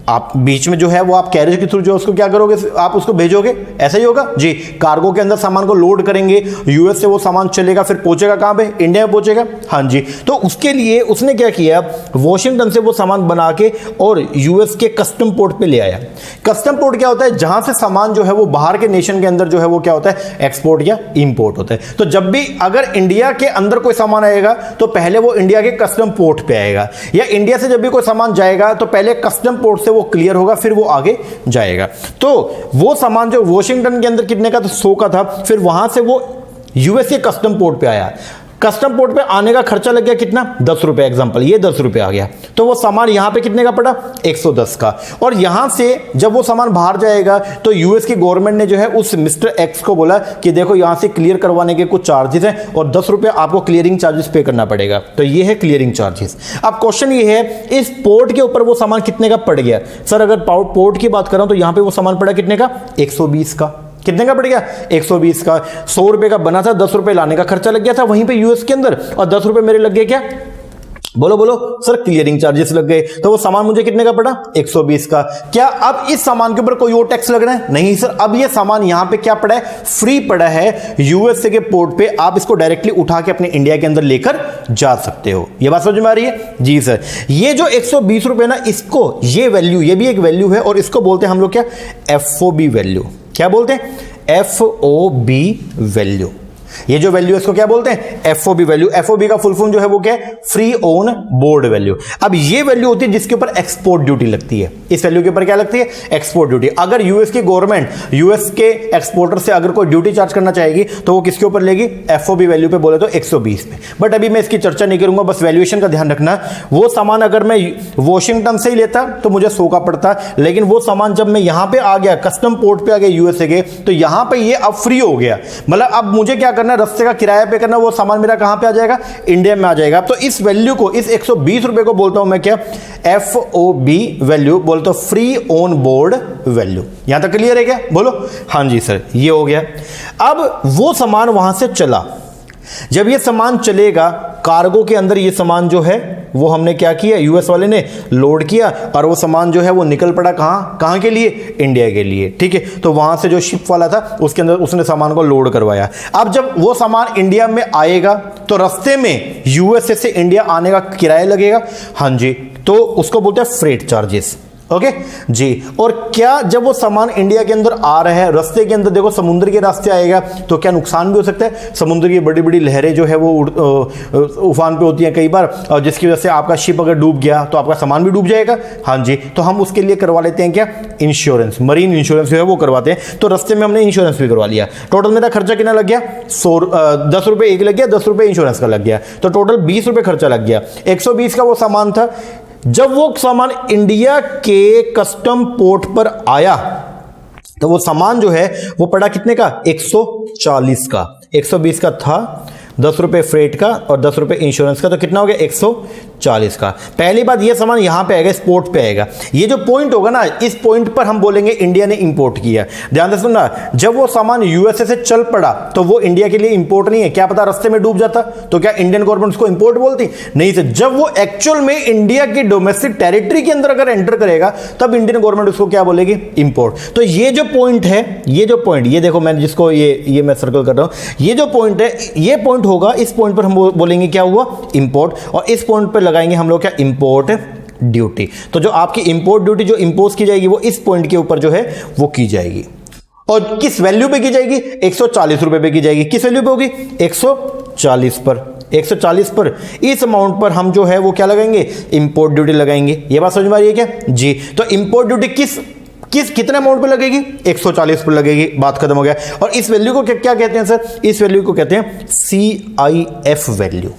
[SPEAKER 1] आप बीच में जो है वो आप कैरेज के थ्रू जो उसको क्या करोगे, आप उसको भेजोगे, ऐसा ही होगा जी। कार्गो के अंदर सामान को लोड करेंगे, यूएस से वो सामान चलेगा, फिर पहुंचेगा कहां पे? इंडिया में पहुंचेगा। हाँ जी। तो उसके लिए उसने क्या किया, वॉशिंगटन से वो सामान बना के और यूएस के कस्टम पोर्ट पे ले आया। कस्टम पोर्ट क्या होता है? जहां से सामान जो है वो बाहर के नेशन के अंदर जो है वो क्या होता है, एक्सपोर्ट या इंपोर्ट होता है। तो जब भी अगर इंडिया के अंदर कोई सामान आएगा तो पहले वो इंडिया के कस्टम पोर्ट पे आएगा, या इंडिया से जब भी कोई सामान जाएगा तो पहले कस्टम पोर्ट से वो क्लियर होगा, फिर वो आगे जाएगा। तो वो सामान जो वॉशिंगटन के अंदर कितने का था? 100 का था। फिर वहां से वो यूएस के कस्टम पोर्ट पे आया। कस्टम पोर्ट पे आने का खर्चा लग गया कितना? 10 रुपए। एग्जांपल, ये 10 रुपए आ गया। तो वो सामान यहां पे कितने का पड़ा? 110 का। और यहां से जब वो सामान बाहर जाएगा तो यूएस की गवर्नमेंट ने जो है उस मिस्टर एक्स को बोला कि देखो यहां से क्लियर करवाने के कुछ चार्जेस हैं और 10 रुपए आपको क्लियरिंग चार्जेस पे करना पड़ेगा। तो ये है क्लियरिंग चार्जेस। अब क्वेश्चन ये है, इस पोर्ट के ऊपर वो सामान कितने का पड़ गया? सर अगर पोर्ट की बात करूं तो यहां पे वो सामान पड़ा कितने का? 120 का। कितने का पड़ गया? 120 का। 100 रुपए का बना था, 10 रुपए लाने का खर्चा लग गया था वहीं पे यूएस के अंदर, और 10 रुपए मेरे लग गए क्या? बोलो बोलो सर, क्लियरिंग चार्जेस लग गए। तो वो सामान मुझे कितने का पड़ा? 120 का। क्या अब इस सामान के ऊपर कोई और टैक्स लग रहा है? नहीं सर, अब ये सामान यहां पे क्या पड़ा है? फ्री पड़ा है यूएसए के पोर्ट पे। आप इसको डायरेक्टली उठा के अपने इंडिया के अंदर लेकर जा सकते हो। ये बात समझ में आ रही है? जी सर। ये जो 120 रुपए ना, इसको, ये वैल्यू, ये भी एक वैल्यू है और इसको बोलते हैं हम लोग क्या? FOB value. क्या बोलते हैं? FOB value. ये जो वैल्यू है इसको क्या बोलते हैं? FOB value. एफओबी का फुल फॉर्म जो है वो क्या है? Free on board value. अब ये वैल्यू होती है जिसके ऊपर एक्सपोर्ट ड्यूटी लगती है। इस वैल्यू के ऊपर क्या लगती है? Export duty. अगर यूएस की गवर्नमेंट यूएस के एक्सपोर्टर से अगर कोई ड्यूटी चार्ज करना चाहेगी तो वो किसके ऊपर लेगी? एफओबी वैल्यू पे बोले तो 120 पे। बट अभी मैं इसकी चर्चा नहीं करूंगा, बस वैल्यूएशन का ध्यान रखना। वो सामान अगर मैं वॉशिंगटन से ही लेता तो मुझे 100 का पड़ता, लेकिन वो सामान जब मैं यहां पे आ गया, कस्टम पोर्ट पे आ गया यूएसए के, तो यहां पे ये अब फ्री हो गया। मतलब अब मुझे क्या करना है? रस्ते का किराया पे करना, वो सामान मेरा कहां पे आ जाएगा? इंडिया में आ जाएगा। तो इस वैल्यू को, इस 120 रुपए को बोलता हूं मैं क्या? एफओबी वैल्यू, बोलता हूं फ्री ऑन बोर्ड वैल्यू। यहां तक क्लियर है क्या? बोलो हाँ जी सर, ये हो गया। अब वो सामान वहां से चला, जब ये सामान चलेगा कार्गो के अंदर, ये सामान जो है वो हमने क्या किया? यूएस वाले ने लोड किया और वो सामान जो है वो निकल पड़ा कहां के लिए? इंडिया के लिए। ठीक है, तो वहां से जो शिप वाला था उसके अंदर उसने सामान को लोड करवाया। अब जब वो सामान इंडिया में आएगा तो रास्ते में यूएसए से इंडिया आने का किराया लगेगा। हाँ जी, तो उसको बोलते हैं फ्रेट चार्जेस। ओके जी। और क्या जब वो सामान इंडिया के अंदर आ रहा है, रास्ते के अंदर देखो समुद्र के रास्ते आएगा तो क्या नुकसान भी हो सकता है? समुद्र की बड़ी बड़ी लहरें जो है वो उफान पे होती हैं कई बार, और जिसकी वजह से आपका शिप अगर डूब गया तो आपका सामान भी डूब जाएगा। हाँ जी, तो हम उसके लिए करवा लेते हैं क्या? इंश्योरेंस, मरीन इंश्योरेंस जो है वो करवाते हैं। तो रास्ते में हमने इंश्योरेंस भी करवा लिया। टोटल मेरा खर्चा कितना लग गया? 10 रुपए एक लग गया, 10 रुपए इंश्योरेंस का लग गया, तो टोटल 20 रुपए खर्चा लग गया। 120 का वो सामान था। जब वो सामान इंडिया के कस्टम पोर्ट पर आया तो वो सामान जो है वो पड़ा कितने का? 140 का। 120 का था, 10 रुपए फ्रेट का और 10 रुपए इंश्योरेंस का, तो कितना हो गया? 140 का। पहली बात, ये सामान यहां पे आएगा, स्पोर्ट पे आएगा। ये जो पॉइंट होगा ना, इस पॉइंट पर हम बोलेंगे इंडिया ने इंपोर्ट किया। ध्यान से सुनना, जब वो सामान यूएसए से चल पड़ा तो वो इंडिया के लिए इंपोर्ट नहीं है। क्या पता रास्ते में डूब जाता तो क्या इंडियन गवर्नमेंट उसको इंपोर्ट बोलती? नहीं सर, जब वो एक्चुअल में इंडिया की डोमेस्टिक टेरिटरी के अंदर अगर एंटर करेगा तब इंडियन गवर्नमेंट उसको क्या बोलेगी? इंपोर्ट। तो ये जो पॉइंट है, ये जो पॉइंट, ये देखो मैंने जिसको ये मैं सर्कल कर रहा हूं, ये जो पॉइंट है, ये पॉइंट होगा, इस पॉइंट पर हम बोलेंगे क्या हुआ? इंपोर्ट। और इस पॉइंट पर लगाएंगे हम लोग क्या? Import duty. तो जो आपकी इंपोर्ट ड्यूटी जो इंपोज की जाएगी वो इस पॉइंट के ऊपर जो है वो की जाएगी। और किस वैल्यू पे की जाएगी? 140 रुपए पे की जाएगी। किस वैल्यू पे होगी? 140 पर। 140 पर इस अमाउंट पर हम जो है वो क्या लगाएंगे? इंपोर्ट ड्यूटी लगाएंगे। ये बात समझ में आ रही है क्या जी? तो इंपोर्ट ड्यूटी कितने अमाउंट पे लगेगी? 140 पर लगेगी। बात खत्म हो गया। और इस वैल्यू को क्या कहते हैं सर? इस वैल्यू को कहते हैं CIF वैल्यू।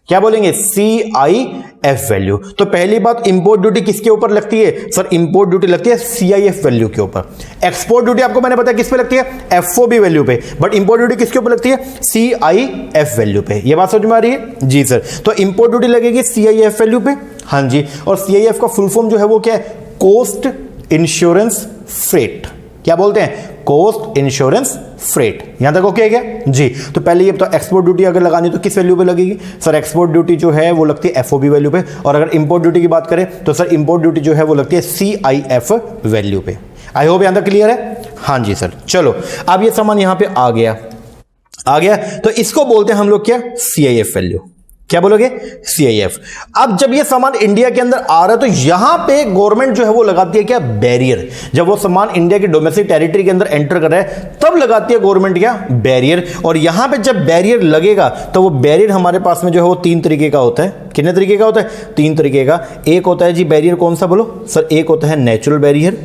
[SPEAKER 1] क्या बोलेंगे? CIF value. तो पहली बात, इंपोर्ट ड्यूटी किसके ऊपर लगती है सर? इंपोर्ट ड्यूटी लगती है CIF वैल्यू के ऊपर। एक्सपोर्ट ड्यूटी आपको मैंने बताया किस पे लगती है? FOB वैल्यू पे। बट इंपोर्ट ड्यूटी किसके ऊपर लगती है? CIF वैल्यू पे। ये बात समझ में आ रही है जी सर? तो इंपोर्ट ड्यूटी लगेगी CIF वैल्यू पे। हाँ जी। और CIF का फुल फॉर्म जो है वो क्या है? Cost insurance freight. क्या बोलते हैं? Cost insurance freight. यहां तक ओके है क्या जी? तो पहले ये तो एक्सपोर्ट ड्यूटी अगर लगानी तो किस वैल्यू पे लगेगी सर? एक्सपोर्ट ड्यूटी जो है वो लगती है FOB वैल्यू पे। और अगर इंपोर्ट ड्यूटी की बात करें तो सर इंपोर्ट ड्यूटी जो है वो लगती है CIF वैल्यू पे। आई होप यहां तक क्लियर है? हाँ जी सर। चलो, अब ये सामान यहां पे आ गया तो इसको बोलते हैं हम लोग क्या? CIF value. क्या बोलोगे? CIF। अब जब ये सामान इंडिया के अंदर आ रहा है तो यहां पे गवर्नमेंट जो है वो लगाती है क्या? बैरियर। जब वो सामान इंडिया की डोमेस्टिक टेरिटरी के अंदर एंटर कर रहा है तब लगाती है गवर्नमेंट क्या? बैरियर। और यहां पे जब बैरियर लगेगा तो वो बैरियर हमारे पास में जो है वो 3 तरीके का होता है। कितने तरीके का होता है? 3 तरीके का। एक होता है जी बैरियर, कौन सा बोलो सर? एक होता है नेचुरल बैरियर,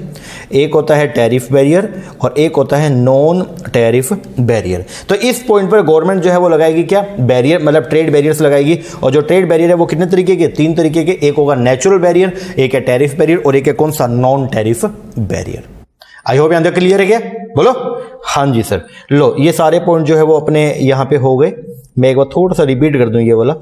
[SPEAKER 1] एक होता है टैरिफ बैरियर, और एक होता है नॉन टैरिफ बैरियर। तो इस पॉइंट पर गवर्नमेंट जो है वो लगाएगी क्या? बैरियर, मतलब ट्रेड बैरियर्स लगाएगी। और जो ट्रेड बैरियर है वो कितने तरीके के? 3 तरीके के। एक होगा नेचुरल बैरियर, एक है टैरिफ बैरियर, और एक है कौन सा? Non tariff barrier. I hope यहां क्लियर है क्या? बोलो। हाँ जी सर। लो, ये सारे पॉइंट जो है वो अपने यहां पे हो गए। मैं एक बार थोड़ा सा रिपीट कर दूं ये वाला।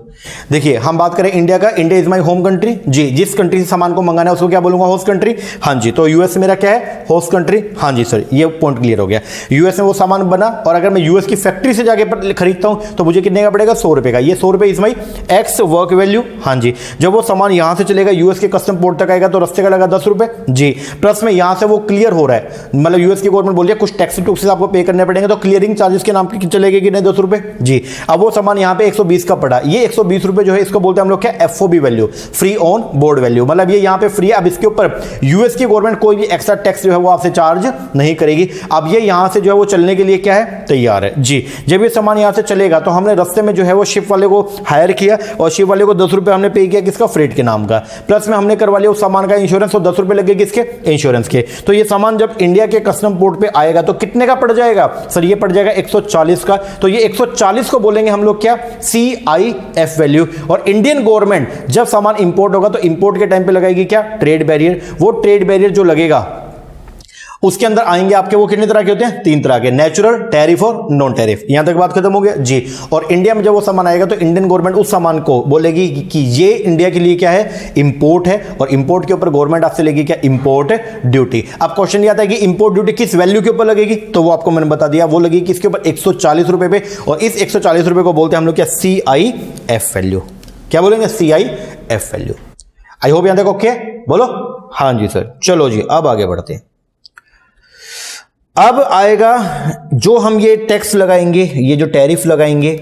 [SPEAKER 1] देखिए, हम बात करें इंडिया का। India is my home country जी। जिस कंट्री से सामान को मंगाना है उसको क्या बोलूंगा? Host country. हाँ जी। तो यूएस मेरा क्या है? Host country. हाँ जी सर, ये पॉइंट क्लियर हो गया। यूएस में वो सामान बना और अगर मैं यूएस की फैक्ट्री से जाके खरीदता हूं तो मुझे कितने का पड़ेगा? 100 रुपए का। ये 100 रुपए is my x work value. हाँ जी। जब वो सामान यहां से चलेगा यूएस के कस्टम पोर्ट तक आएगा तो रस्ते का लगा 10 रुपए जी। प्लस में यहां से वो क्लियर हो रहा है, मतलब यूएस की गवर्नमेंट बोल रही है कुछ टैक्सेस आपको पे करने पड़ेंगे, तो क्लियरिंग चार्जेस के नाम पे चलेगी कि नहीं? 10 रुपए जी। अब वो सामान यहां पे 120 का पड़ा। ये 120 रुपए जो है इसको बोलते हैं हम लोग क्या? FOB value, free on board value. मतलब ये यहां पे फ्री है। अब इसके ऊपर यूएस की गवर्नमेंट कोई भी एक्स्ट्रा टैक्स जो है वो आपसे चार्ज नहीं करेगी। अब ये यहां से जो है वो चलने के लिए क्या है? तैयार है जी। जब ये सामान यहां से चलेगा तो हमने रास्ते में जो है वो शिप वाले को हायर किया और शिप वाले को 10 रुपए हमने पे किया किसका? फ्रेट के नाम का। प्लस में हमने करवा लिया उस सामान का इंश्योरेंस, और 10 रुपए लगे किसके? इंश्योरेंस के। तो ये सामान जब इंडिया के कस्टम पोर्ट पे आएगा तो कितने का पड़ जाएगा सर? ये पड़ जाएगा 140 का। तो ये 140 को बोलेंगे हम लोग क्या? CIF value. और इंडियन गवर्नमेंट जब सामान इंपोर्ट होगा तो इंपोर्ट के टाइम पे लगाएगी क्या? Trade barrier. वो ट्रेड बैरियर जो लगेगा उसके अंदर आएंगे आपके वो कितने तरह के होते हैं? 3 तरह के, नेचुरल, टैरिफ और नॉन टैरिफ। यहां तक बात खत्म हो गया जी। और इंडिया में जब वो सामान आएगा तो इंडियन गवर्नमेंट उस सामान को बोलेगी कि ये इंडिया के लिए क्या है? इंपोर्ट है। और इंपोर्ट के ऊपर गवर्नमेंट आपसे लेगी क्या? Import duty. अब क्वेश्चन ये आता है कि इंपोर्ट ड्यूटी किस वैल्यू के ऊपर लगेगी? तो वो आपको मैंने बता दिया, वो लगेगी किसके ऊपर? 140 रुपए पे। और इस 140 रुपए को बोलते हैं हम लोग क्या? CIF value. क्या बोलेंगे? CIF value. आई होप यहां तक ओके बोलो। हाँ जी सर। चलो जी, अब आगे बढ़ते हैं। अब आएगा जो हम ये टैक्स लगाएंगे, ये जो टैरिफ लगाएंगे,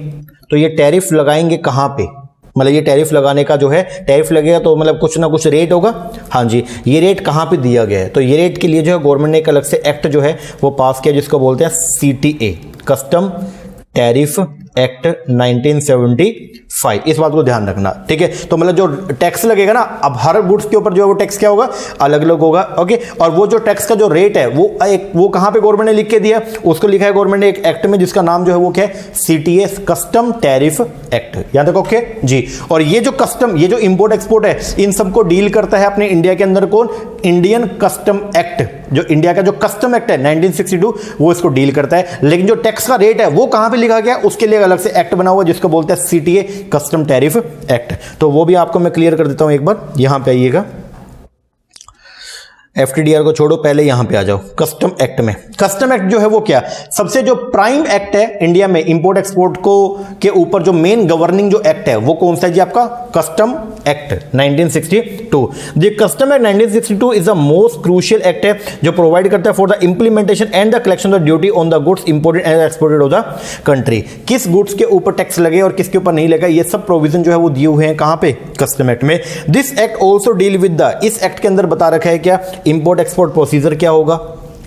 [SPEAKER 1] तो ये टैरिफ लगाएंगे कहां पे? मतलब ये टैरिफ लगाने का जो है, टैरिफ लगेगा तो मतलब कुछ ना कुछ रेट होगा। हाँ जी। ये रेट कहां पे दिया गया है? तो ये रेट के लिए जो है गवर्नमेंट ने एक अलग से एक्ट जो है वो पास किया जिसको बोलते हैं CTA, कस्टम टैरिफ एक्ट 1975। इस बात को ध्यान रखना, ठीक है? तो मतलब जो टैक्स लगेगा ना, अब हर गुड्स के ऊपर जो है वो टैक्स क्या होगा? अलग अलग होगा। ओके। और वो जो टैक्स का जो रेट है वो कहां पे गवर्नमेंट ने लिख के दिया? उसको लिखा है गवर्नमेंट ने एक एक्ट में जिसका नाम जो है वो क्या है? CTA, custom tariff act. यहां तक ओके जी। और ये जो कस्टम, ये जो इंपोर्ट एक्सपोर्ट है, इन सबको डील करता है अपने इंडिया के अंदर कौन? इंडियन कस्टम एक्ट जो इंडिया का जो कस्टम एक्ट है 1962 वो इसको डील करता है, लेकिन जो टैक्स का रेट है वो कहां पे लिखा गया उसके लिए अलग से एक्ट बना हुआ जिसको बोलते हैं सीटीए, कस्टम टैरिफ एक्ट। तो वो भी आपको मैं क्लियर कर देता हूं एक बार, यहां पे आइएगा, एफटीडीआर को छोड़ो, पहले यहां पे आ जाओ कस्टम एक्ट में। कस्टम एक्ट जो है वो क्या, सबसे जो प्राइम एक्ट है इंडिया में इंपोर्ट एक्सपोर्ट को के ऊपर जो मेन गवर्निंग जो एक्ट है वो कौन सा है जी, आपका custom act 1962। The custom act 1962 is the most crucial act है जो प्रोवाइड करता है for the implementation and the collection of duty on the goods imported and exported of the country. किस गुड्स के ऊपर टैक्स लगे और किसके ऊपर नहीं लगा, ये सब प्रोविजन जो है वो दिए हुए हैं कहां पे, कस्टम एक्ट में। This act also deal with the, इस एक्ट के अंदर बता रखा है क्या, इंपोर्ट एक्सपोर्ट प्रोसीजर क्या होगा।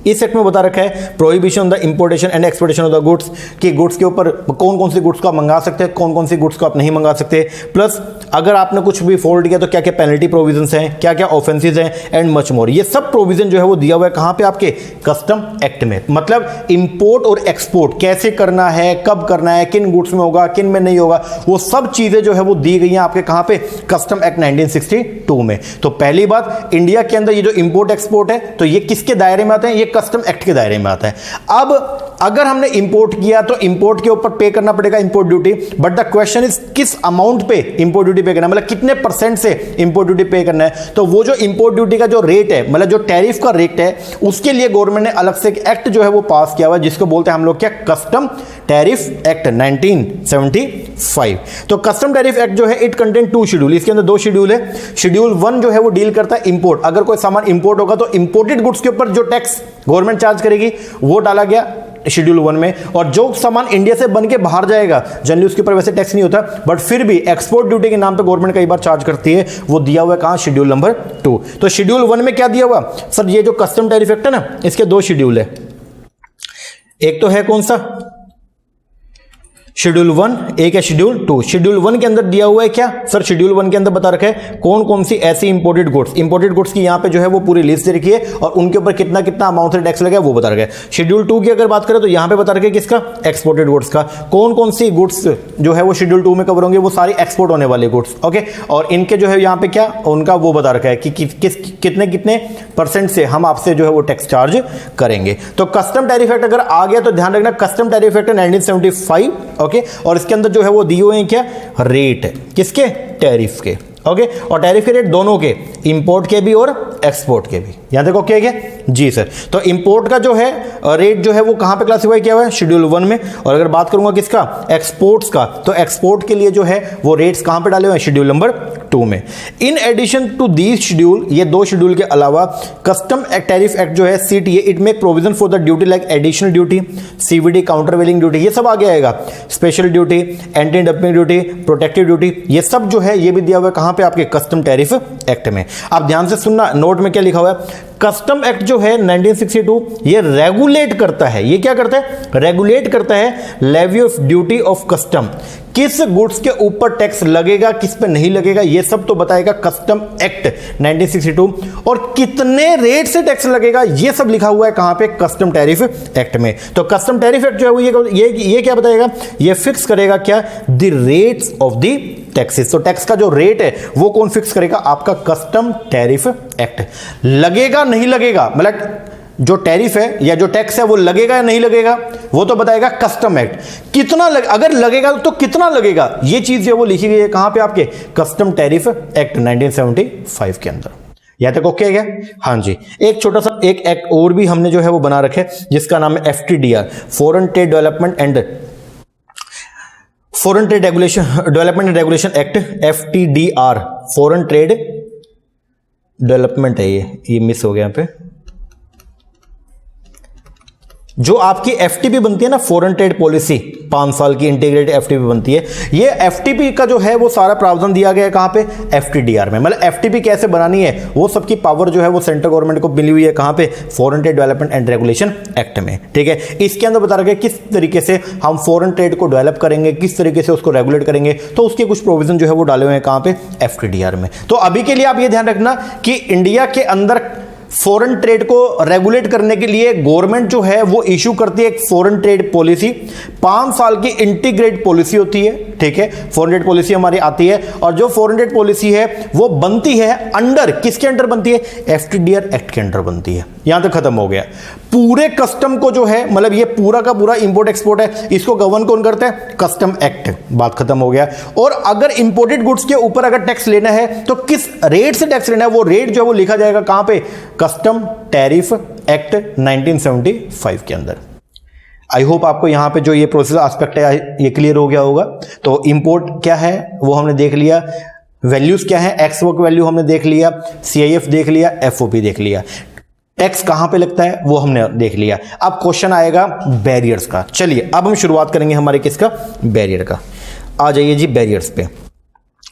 [SPEAKER 1] इस एक्ट में बता रखा है prohibition on the importation and exportation of the goods, कि गुड्स के ऊपर कौन कौन सी गुड्स को आप मंगा सकते हैं, कौन कौन सी गुड्स को आप नहीं मंगा सकते, प्लस अगर आपने कुछ भी फॉल्ट किया तो क्या क्या पेनल्टी प्रोविजंस हैं, क्या क्या ऑफेंसेस हैं एंड मच मोर। ये सब प्रोविजन जो है वो दिया हुआ है कहां पे, आपके कस्टम एक्ट में। मतलब इंपोर्ट और एक्सपोर्ट कैसे करना है, कब करना है, किन गुड्स में होगा, किन में नहीं होगा, वो सब चीजें जो है वो दी गई हैं आपके कहां पे, कस्टम एक्ट 1962 में। तो पहली बात, इंडिया के अंदर ये जो इंपोर्ट एक्सपोर्ट है तो ये किसके दायरे में आते हैं, ये कस्टम एक्ट के दायरे में आता है। अब अगर हमने इंपोर्ट किया तो इंपोर्ट के ऊपर पे करना पड़ेगा import duty, but the question is किस अमाउंट पे इंपोर्ट ड्यूटी पे करना है, मतलब कितने परसेंट से इंपोर्ट ड्यूटी पे करना है। तो वो जो इंपोर्ट ड्यूटी का जो रेट है, मतलब जो टैरिफ का रेट है, उसके लिए गवर्नमेंट ने अलग से एक एक्ट जो है वो पास किया हुआ है जिसको बोलते हैं हम लोग क्या, कस्टम टैरिफ एक्ट 1975। तो कस्टम टैरिफ एक्ट जो है इट कंटेन 2 शेड्यूल, इसके अंदर 2 शेड्यूल है। शेड्यूल 1 जो है वो डील करता है इंपोर्ट, अगर कोई सामान इंपोर्ट होगा तो इंपोर्टेड गुड्स के ऊपर जो टैक्स गवर्नमेंट चार्ज करेगी वो डाला गया शेड्यूल 1 में। और जो सामान इंडिया से बन के बाहर जाएगा जनरली उसके ऊपर वैसे टैक्स नहीं होता, बट फिर भी एक्सपोर्ट ड्यूटी के नाम पे गवर्नमेंट कई बार चार्ज करती है, वो दिया हुआ है कहां, शेड्यूल नंबर 2। तो शेड्यूल 1 में क्या दिया हुआ सर, ये जो कस्टम टैरिफ एक्ट है ना, इसके 2 शेड्यूल है। एक तो है कौन सा, शेड्यूल 1, एक है शेड्यूल 2। शेड्यूल 1 के अंदर दिया हुआ है क्या सर, शेड्यूल 1 के अंदर बता रखा है कौन कौन सी ऐसी इंपोर्टेड गुड्स की यहां पे जो है वो पूरी लिस्ट दे रखी है और उनके ऊपर कितना कितना अमाउंट से टैक्स लगा वो बता रखा है। शेड्यूल 2 की अगर बात करें तो यहां पे बता रखा है किसका, एक्सपोर्टेड गुड्स का, कौन कौन सी गुड्स जो है वो शेड्यूल 2 में कवर होंगे, वो सारी एक्सपोर्ट होने वाले गुड्स, ओके। और इनके जो है यहां पे क्या, उनका वो बता रखा है कि कितने कितने परसेंट से हम आपसे जो है वो टैक्स चार्ज करेंगे। तो कस्टम टैरिफ एक्ट अगर आ गया तो ध्यान रखना, कस्टम टैरिफ एक्ट 1975, ओके। और इसके अंदर जो है वो दिए हुए हैं क्या, रेट किसके, टैरिफ के, ओके। और टैरिफ के रेट दोनों के, इंपोर्ट के भी और एक्सपोर्ट के भी। यहां देखो क्या है जी सर। तो इंपोर्ट का जो है रेट जो है वो कहां पे क्लासिफाई किया हुआ है, शेड्यूल 1 में। और अगर बात करूंगा किसका, एक्सपोर्ट्स का, तो एक्सपोर्ट के लिए जो है वो रेट्स कहां पे डाले हुए हैं, शेड्यूल नंबर 2 में। In addition to these schedule, ये 2 शेड्यूल के अलावा कस्टम टैरिफ एक्ट जो है CTA, it make provision for the duty like additional duty, CVD, countervailing duty, ये सब आगे आएगा, special duty, anti dumping duty, protective duty, ये सब जो है ये भी दिया हुआ है कहां पे, आपके कस्टम टैरिफ एक्ट में। आप ध्यान से सुनना, नोट में क्या लिखा हुआ है, कस्टम एक्ट जो है 1962 ये रेगुलेट करता है, ये क्या करता है, रेगुलेट करता है levy of duty of custom, किस गुड्स के ऊपर टैक्स लगेगा, किस पे नहीं लगेगा, ये सब तो बताएगा कस्टम एक्ट 1962। और कितने रेट से टैक्स लगेगा ये सब लिखा हुआ है कहां पे, कस्टम टैरिफ एक्ट में। तो कस्टम टैरिफ एक्ट जो है वो ये क्या बताएगा, ये फिक्स करेगा क्या, the rates of the taxes. तो टैक्स का जो रेट है वो कौन फिक्स करेगा, आपका कस्टम टैरिफ एक्ट। लगेगा नहीं लगेगा, मतलब जो टैरिफ है या जो टैक्स है वो लगेगा या नहीं लगेगा, वो तो बताएगा कस्टम एक्ट। कितना अगर लगेगा तो कितना लगेगा, ये चीज है वो लिखी गई है कहां पे, आपके कस्टम टैरिफ एक्ट 1975 के अंदर। यहां तक ओके है? हाँ जी। एक छोटा सा एक एक्ट और भी हमने जो है वो बना रखे जिसका नाम है FTDR, foreign trade development and development and regulation act, FTDR, foreign trade development है, ये मिस हो गया यहां पे। जो आपकी एफटीपी बनती है ना, फॉरेन ट्रेड पॉलिसी, 5 साल की इंटीग्रेटेड एफटीपी बनती है, ये एफटीपी का जो है वो सारा प्रावधान दिया गया है कहां पे, FTDR में। मतलब एफटीपी कैसे बनानी है वो सबकी पावर जो है वो सेंट्रल गवर्नमेंट को मिली हुई है कहां पे, foreign trade development and regulation act में। ठीक है, इसके अंदर बता रखा है किस तरीके से हम फॉरेन ट्रेड को डेवलप करेंगे, किस तरीके से उसको रेगुलेट करेंगे, तो उसके कुछ प्रोविजन जो है वो डाले हुए हैं कहां पे, FTDR में। तो अभी के लिए आप ये ध्यान रखना कि इंडिया के अंदर फॉरेन ट्रेड को रेगुलेट करने के लिए गवर्नमेंट जो है वो इशू करती है एक फॉरेन ट्रेड पॉलिसी, 5 साल की इंटीग्रेटेड पॉलिसी होती है। ठीक है, फॉरेन ट्रेड पॉलिसी हमारी आती है, और जो फॉरेन ट्रेड पॉलिसी है वो बनती है अंडर, किसके अंडर बनती है? एफटीडीआर एक्ट के अंडर बनती है। यहां तक खत्म हो गया। पूरे कस्टम को जो है, मतलब ये पूरा का पूरा इंपोर्ट एक्सपोर्ट है, इसको गवर्न कौन करता है? Custom act. बात खत्म हो गया। और अगर इंपोर्टेड गुड्स के ऊपर अगर टैक्स लेना है तो किस रेट से टैक्स लेना है, वो रेट जो है वो लिखा जाएगा कहां पे? कस्टम टैरिफ एक्ट 1975 के अंदर। आई होप आपको यहां पे जो ये प्रोसेस एस्पेक्ट है ये क्लियर हो गया होगा। तो इंपोर्ट क्या है वो हमने देख लिया, वैल्यूज क्या है, एक्स वर्क वैल्यू हमने देख लिया, सीआईएफ देख लिया, एफओपी देख लिया, टैक्स कहां पे लगता है वो हमने देख लिया। अब क्वेश्चन आएगा बैरियर्स का। चलिए अब हम शुरुआत करेंगे हमारे किसका? बैरियर का। आ जाइए जी बैरियर्स पे।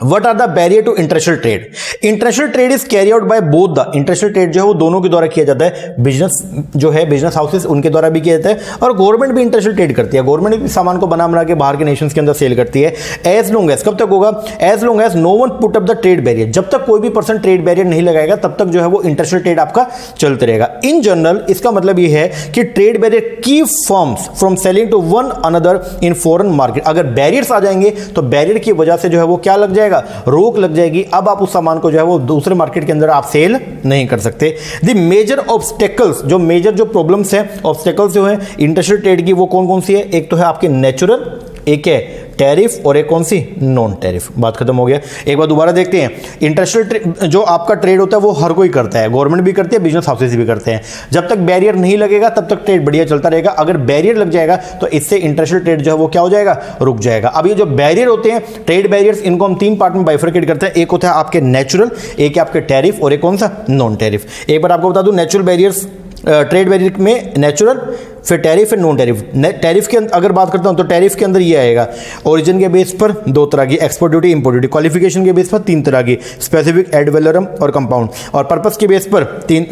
[SPEAKER 1] What are the barrier to international trade? International trade is carried out by both the, international trade जो है वो दोनों के द्वारा किया जाता है, बिजनेस जो है बिजनेस हाउसेस उनके द्वारा भी किया जाता है, और गवर्नमेंट भी इंटरनेशनल ट्रेड करती है। गवर्नमेंट भी सामान को बना के बाहर के नेशंस के अंदर सेल करती है। एज लॉन्ग एज, कब तक होगा? As long as no one put up the trade barrier, जब तक कोई भी पर्सन ट्रेड बैरियर नहीं लगाएगा तब तक जो है वो इंटरनेशनल ट्रेड आपका चलते रहेगा। इन जनरल इसका मतलब ये है कि trade barrier keep firms from selling to one another in foreign market. अगर बैरियर्स आ जाएंगे तो बैरियर की वजह से जो है वो क्या लग जाएगा? रोक लग जाएगी। अब आप उस सामान को जो है वो दूसरे मार्केट के अंदर आप सेल नहीं कर सकते। द मेजर ऑब्स्टेकल्स, जो मेजर जो प्रॉब्लम्स है, ऑब्स्टेकल्स जो है इंटरनेशनल ट्रेड की, वो कौन कौन सी है? एक तो है आपके नेचुरल, एक है टैरिफ, और एक कौन सी? Non tariff. बात खत्म हो गया। एक बार दोबारा देखते हैं। इंटरनेशनल जो आपका ट्रेड होता है वो हर कोई करता है, गवर्नमेंट भी करती है, बिजनेस हाउसेस भी करते हैं। जब तक बैरियर नहीं लगेगा तब तक ट्रेड बढ़िया चलता रहेगा। अगर बैरियर लग जाएगा तो इससे इंटरनेशनल ट्रेड जो है वो क्या हो जाएगा? रुक जाएगा। अब ये जो बैरियर होते हैं, ट्रेड बैरियर्स, इनको हम तीन पार्ट में बाइफरकेट करते हैं। एक होता है आपके नेचुरल, एक है आपके टैरिफ, और एक कौन सा? Non tariff. एक बार आपको बता दूं, नेचुरल बैरियर्स, ट्रेड बैरियर में नेचुरल, फिर टैरिफ, फिर नॉन टैरिफ। टैरिफ के अगर बात करता हूं तो टैरिफ के अंदर ये आएगा, ओरिजिन के बेस पर दो तरह की, export duty, import duty, qualification के बेस पर तीन तरह की, स्पेसिफिक, एड वैलोरम और कंपाउंड, और पर्पस के बेस पर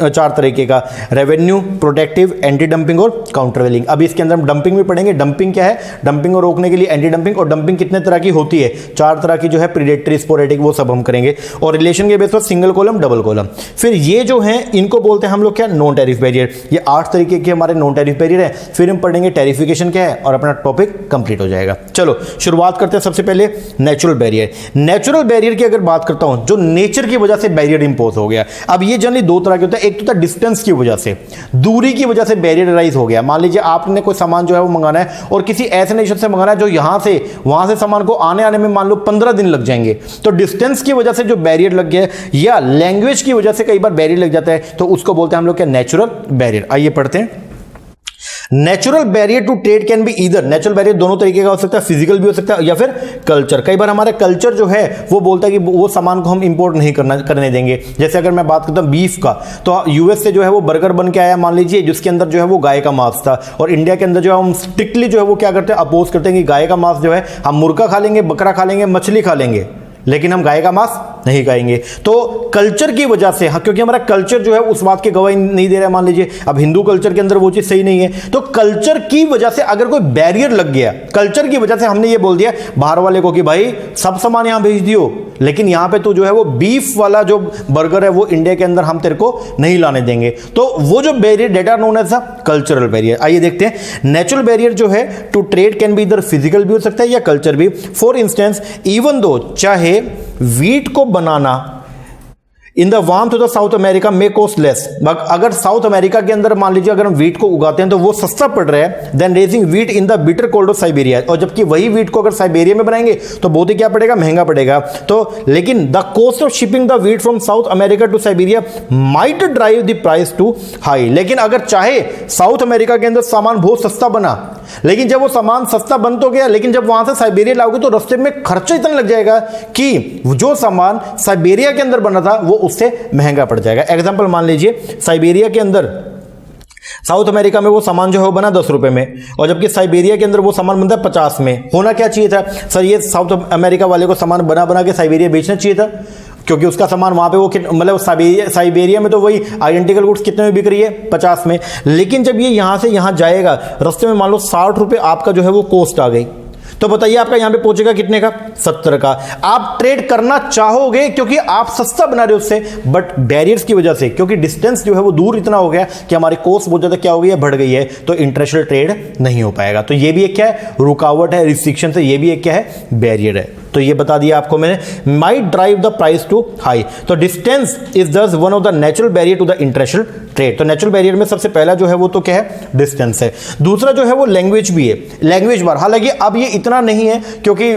[SPEAKER 1] चार तरीके का, रेवेन्यू, प्रोटेक्टिव, एंटी डंपिंग और काउंटर वेलिंग। अब इसके अंदर हम डंपिंग भी पढ़ेंगे। डंपिंग क्या है? डंपिंग को रोकने के लिए एंटी डंपिंग, और डंपिंग कितने तरह की होती है? चार तरह की जो है, प्रीडेटरी, स्पोरेटिक, वो सब हम करेंगे। और रिलेशन के बेस पर सिंगल कॉलम, डबल कॉलम। फिर ये जो है इनको बोलते हैं हम लोग क्या? Non tariff barrier. ये 8 तरीके के हमारे नॉन टैरिफ बैरियर है। फिर हम पढ़ेंगे टैरिफिकेशन क्या है, और अपना टॉपिक कंप्लीट हो जाएगा। चलो शुरुआत करते हैं सबसे पहले नेचुरल बैरियर। नेचुरल बैरियर की अगर बात करता हूं, जो नेचर की वजह से बैरियर इंपोज हो गया। अब ये जनरली दो तरह के होता है। एक तो था डिस्टेंस की वजह से, दूरी की वजह से बैरियर राइज हो गया। मान लीजिए आपने कोई सामान जो है वो मंगाना है, और किसी ऐसे नेशन से मंगाना है जो यहां से वहां से सामान को आने में मान लो 15 दिन लग जाएंगे, तो डिस्टेंस की वजह से जो बैरियर लग गया, या लैंग्वेज की वजह से कई बार बैरियर लग जाता है, तो उसको बोलते हैं हम लोग क्या? Natural barrier. आइए पढ़ते हैं। Natural barrier to trade can be either, natural barrier दोनों तरीके का हो सकता है, फिजिकल भी हो सकता है या फिर कल्चर। कई बार हमारे कल्चर जो है वो बोलता है कि वो सामान को हम इंपोर्ट नहीं करने देंगे। जैसे अगर मैं बात करता हूं बीफ का, तो यूएस से जो है वो बर्गर बन के आया मान लीजिए, जिसके अंदर जो है वो गाय का मांस था, और इंडिया के अंदर जो है हम स्ट्रिक्टली जो है वो क्या करते हैं? अपोज करते हैं कि गाय का मांस जो है हम मुर्गा खा लेंगे, बकरा खा लेंगे, मछली खा लेंगे, लेकिन हम गाय का मांस नहीं खाएंगे। तो कल्चर की वजह से, क्योंकि हमारा कल्चर जो है उस बात की गवाही नहीं दे रहा है। मान लीजिए अब हिंदू कल्चर के अंदर वो चीज सही नहीं है, तो कल्चर की वजह से अगर कोई बैरियर लग गया, कल्चर की वजह से हमने ये बोल दिया बाहर वाले को कि भाई सब सामान यहां भेज दियो, लेकिन यहां पे तो जो है वो बीफ वाला जो बर्गर है वो इंडिया के अंदर हम तेरे को नहीं लाने देंगे, तो वो जो बैरियर डेटा नोन एज कल्चरल बैरियर। आइए देखते हैं। नेचुरल बैरियर जो है to trade can be either physical भी हो सकता है या कल्चर भी। फॉर इंस्टेंस, इवन दो चाहे वीट को banana in the warm to the South America may cost less, अगर साउथ अमेरिका के अंदर मान लीजिए अगर हम वीट को उगाते हैं तो वो सस्ता पड़ रहा है than raising wheat in the bitter cold of Siberia, और जबकि वही वीट को अगर साइबेरिया में बनाएंगे तो बहुत ही क्या पड़ेगा? महंगा पड़ेगा। तो लेकिन the cost of shipping the wheat from South America to Siberia might drive the price too high. लेकिन अगर चाहे साउथ अमेरिका के अंदर सामान बहुत सस्ता बना, लेकिन जब वो सामान सस्ता बन तो गया, लेकिन जब वहां से साइबेरिया लाओगे तो रास्ते में खर्चा इतना लग जाएगा कि जो सामान साइबेरिया के अंदर बना था वो उससे महंगा पड़ जाएगा। एग्जांपल मान लीजिए साइबेरिया के अंदर, साउथ अमेरिका में वो सामान जो है वो बना 10 रुपए में, और जबकि साइबेरिया के अंदर वो सामान बनता है 50 में। होना क्या चाहिए था सर? ये साउथ अमेरिका वाले को सामान बना के साइबेरिया बेचना चाहिए था, क्योंकि उसका सामान वहां पे वो मतलब साइबेरिया में तो वही आइडेंटिकल गुड्स कितने में बिक रही है? 50 में। लेकिन जब ये यहां से यहां जाएगा, रास्ते में मान लो 60 रुपए आपका जो है वो कॉस्ट आ गई, तो बताइए आपका यहां पे पहुंचेगा कितने का, 70 का। आप ट्रेड करना चाहोगे क्योंकि आप सस्ता बना रहे हो उससे, बट बैरियर्स की वजह से, क्योंकि डिस्टेंस जो है वो दूर इतना हो गया कि हमारी कॉस्ट बहुत ज्यादा क्या हो गई है, बढ़ गई है, तो इंटरनेशनल ट्रेड नहीं हो पाएगा। तो ये भी एक क्या है, रुकावट है, रिस्ट्रिक्शन है, ये भी एक क्या है, बैरियर है। तो ये बता दिया आपको मैंने, might drive the price too high. तो distance is this one of the natural barrier to the international trade. तो नेचुरल बैरियर में सबसे पहला जो है वो तो क्या है, डिस्टेंस है। दूसरा जो है वो लैंग्वेज भी है, लैंग्वेज बार। हालांकि अब ये इतना नहीं है क्योंकि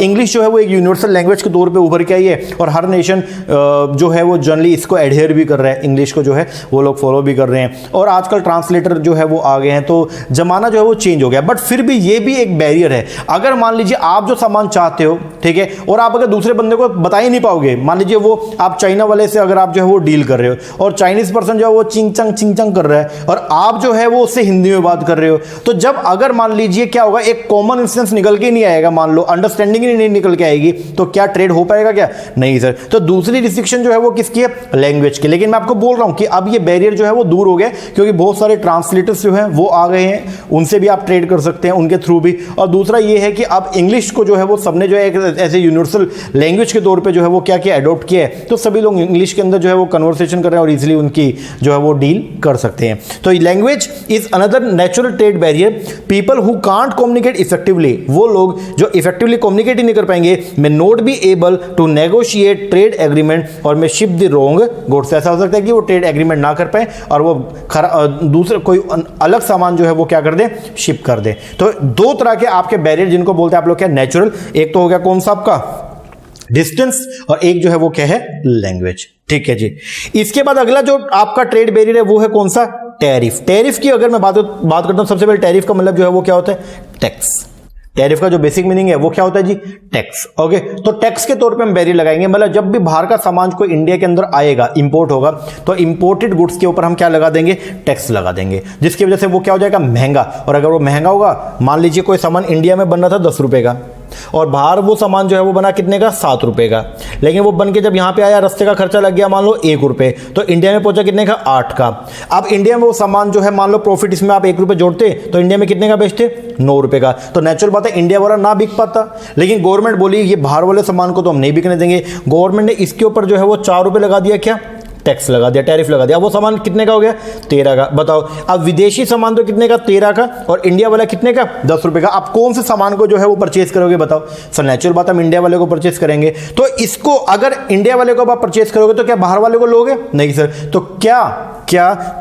[SPEAKER 1] इंग्लिश जो है वो एक यूनिवर्सल लैंग्वेज के तौर पे उभर के आई है और हर नेशन जो है वो जनरली इसको एडहेयर भी कर रहा है, इंग्लिश को जो है वो लोग फॉलो भी कर रहे हैं, और आजकल ट्रांसलेटर जो है वो आ गए हैं, तो जमाना जो है वो चेंज हो गया। बट फिर भी ये भी एक बैरियर है। अगर मान लीजिए आप जो सामान चाहते हो, ठीक है, और आप अगर दूसरे बंदे को बता ही नहीं पाओगे, मान लीजिए वो आप चाइना वाले से अगर आप जो है वो डील कर रहे हो और चाइनीज पर्सन जो है वो चिंग चंग कर रहा है और आप जो है वो उससे हिंदी में बात कर रहे हो, तो जब अगर मान लीजिए क्या होगा, एक कॉमन इंस्टेंस निकल के नहीं आएगा, मान लो अंडरस्टैंडिंग ही नहीं निकल के आएगी, तो क्या ट्रेड हो पाएगा, क्या नहीं सर। तो दूसरी रिस्ट्रिक्शन जो है वो किसकी है, लैंग्वेज की। लेकिन मैं आपको बोल रहा हूं कि अब ये बैरियर जो है वो दूर हो गया क्योंकि बहुत सारे ट्रांसलेटर्स जो है वो आ गए हैं, उनसे भी आप ट्रेड कर सकते हैं, उनके थ्रू भी। और दूसरा ये है कि अब इंग्लिश को जो है वो सबने जो है एक ऐसे यूनिवर्सल लैंग्वेज के तौर पे जो है वो क्या किया, अडॉप्ट किया है, तो सभी लोग इंग्लिश के अंदर जो है वो कन्वर्सेशन कर रहे हैं और इजीली उनकी जो है वो डील कर सकते हैं। तो language is another natural trade barrier. People who can't communicate effectively, वो लोग जो इफेक्टिवली कम्युनिकेट ही नहीं कर पाएंगे, may not be able to negotiate trade agreement और may ship the wrong goods. ऐसा हो सकता है कि वो ट्रेड एग्रीमेंट ना कर पाए और वो दूसरे कोई अलग सामान जो है वो क्या कर दे, शिप कर दे। तो दो तरह के आपके बैरियर जिनको बोलते हैं आप लोग क्या, नेचुरल। एक तो हो गया कौन सा आपका, डिस्टेंस, और एक जो है वो क्या है, लैंग्वेज। ठीक है जी। इसके बाद अगला जो आपका ट्रेड बैरियर है वो है कौन सा, टैरिफ। टैरिफ की अगर मैं बात करता हूं, सबसे पहले टैरिफ का मतलब जो है वो क्या होता है, टैक्स। टैरिफ का जो बेसिक मीनिंग है वो क्या होता है जी, टैक्स। ओके, तो टैक्स के तौर पे हम बैरियर लगाएंगे, मतलब जब भी बाहर का सामान कोई इंडिया के अंदर आएगा, इंपोर्ट होगा, तो इंपोर्टेड गुड्स के ऊपर हम क्या लगा देंगे, टैक्स लगा देंगे, जिसकी वजह से वो क्या हो जाएगा, महंगा। और अगर वो महंगा होगा, मान लीजिए कोई सामान इंडिया में बन रहा था 10 रुपए का और बाहर वो सामान जो है वो बना कितने का, 7 रुपए का, लेकिन वो बन के जब यहां पे आया, रस्ते का खर्चा लग गया मान लो 1 रुपए, तो इंडिया में पहुंचा कितने का, 8 का। अब इंडिया में वो सामान जो है मान लो प्रॉफिट इसमें आप 1 रुपए जोड़ते तो इंडिया में कितने का बेचते, 9 रुपए का। तो नेचुरल बात है इंडिया वाला ना बिक पाता, लेकिन गवर्नमेंट बोली ये बाहर वाले सामान को तो हम नहीं बिकने देंगे। गवर्नमेंट ने इसके ऊपर जो है वो 4 रुपए लगा दिया, क्या, टैक्स लगा दिया, टैरिफ लगा दिया। वो सामान कितने का हो गया, 13 का। बताओ, अब विदेशी सामान तो कितने का, 13 का, और इंडिया वाला कितने का, 10 रुपए का। आप कौन से सामान को जो है वो परचेज करोगे, बताओ सर। नेचुरल बात हम इंडिया वाले को परचेज करेंगे। तो इसको अगर इंडिया वाले को आप परचेज करोगे तो क्या बाहर वाले को लोगे, नहीं सर। तो क्या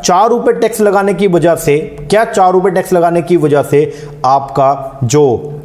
[SPEAKER 1] 4 रुपए टैक्स लगाने की वजह से, क्या 4 रुपए टैक्स लगाने की वजह से आपका जो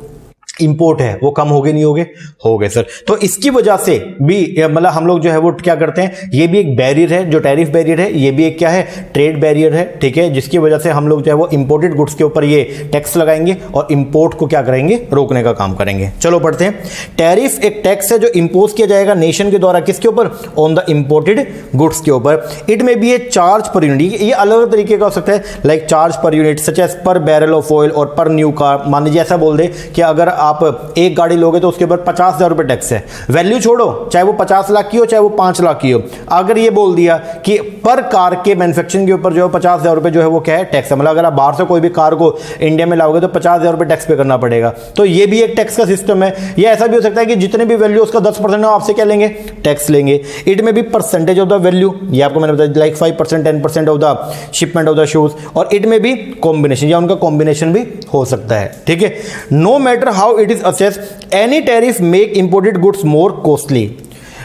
[SPEAKER 1] इंपोर्ट है वो कम हो गए, नहीं हो गए सर। तो इसकी वजह से भी मतलब हम लोग जो है वो क्या करते हैं, ये भी एक बैरियर है, जो टैरिफ बैरियर है, ये भी एक क्या है, ट्रेड बैरियर है। ठीक है, जिसकी वजह से हम लोग जो है वो इंपोर्टेड गुड्स के ऊपर ये टैक्स लगाएंगे और इंपोर्ट को क्या करेंगे, रोकने का काम करेंगे। चलो पढ़ते हैं। टैरिफ एक टैक्स है जो इंपोज किया जाएगा नेशन के द्वारा, किसके ऊपर, ऑन द इंपोर्टेड गुड्स के ऊपर। इट में भी ए चार्ज पर यूनिट, ये अलग अलग तरीके का हो सकता है, like charge per unit such as per barrel of oil और पर न्यू कार। मान लीजिए ऐसा बोल दे कि अगर आप एक गाड़ी लोगे तो उसके ऊपर 50,000 रुपए टैक्स है। वैल्यू छोड़ो, चाहे वो 50 लाख की हो चाहे वो 5 लाख की हो, अगर ये बोल दिया कि पर कार के मैन्युफैक्चरिंग के ऊपर जो है 50,000 रुपए जो है वो क्या है, टैक्स है। मतलब अगर आप बाहर से कोई भी कार को इंडिया में लाओगे तो 50,000 रुपए टैक्स पे करना पड़ेगा। तो ये भी एक टैक्स का सिस्टम है। ये ऐसा भी हो सकता है कि जितने भी वैल्यू उसका 10% आपसे क्या लेंगे, टैक्स लेंगे। इट में भी परसेंटेज ऑफ द वैल्यू, ये आपको मैंने बताया, like 5%, 10% of the shipment of the shoes. और इट में भी कॉम्बिनेशन, या उनका कॉम्बिनेशन भी हो सकता है। ठीक है, no matter how it is assessed, any tariff make imported goods more costly.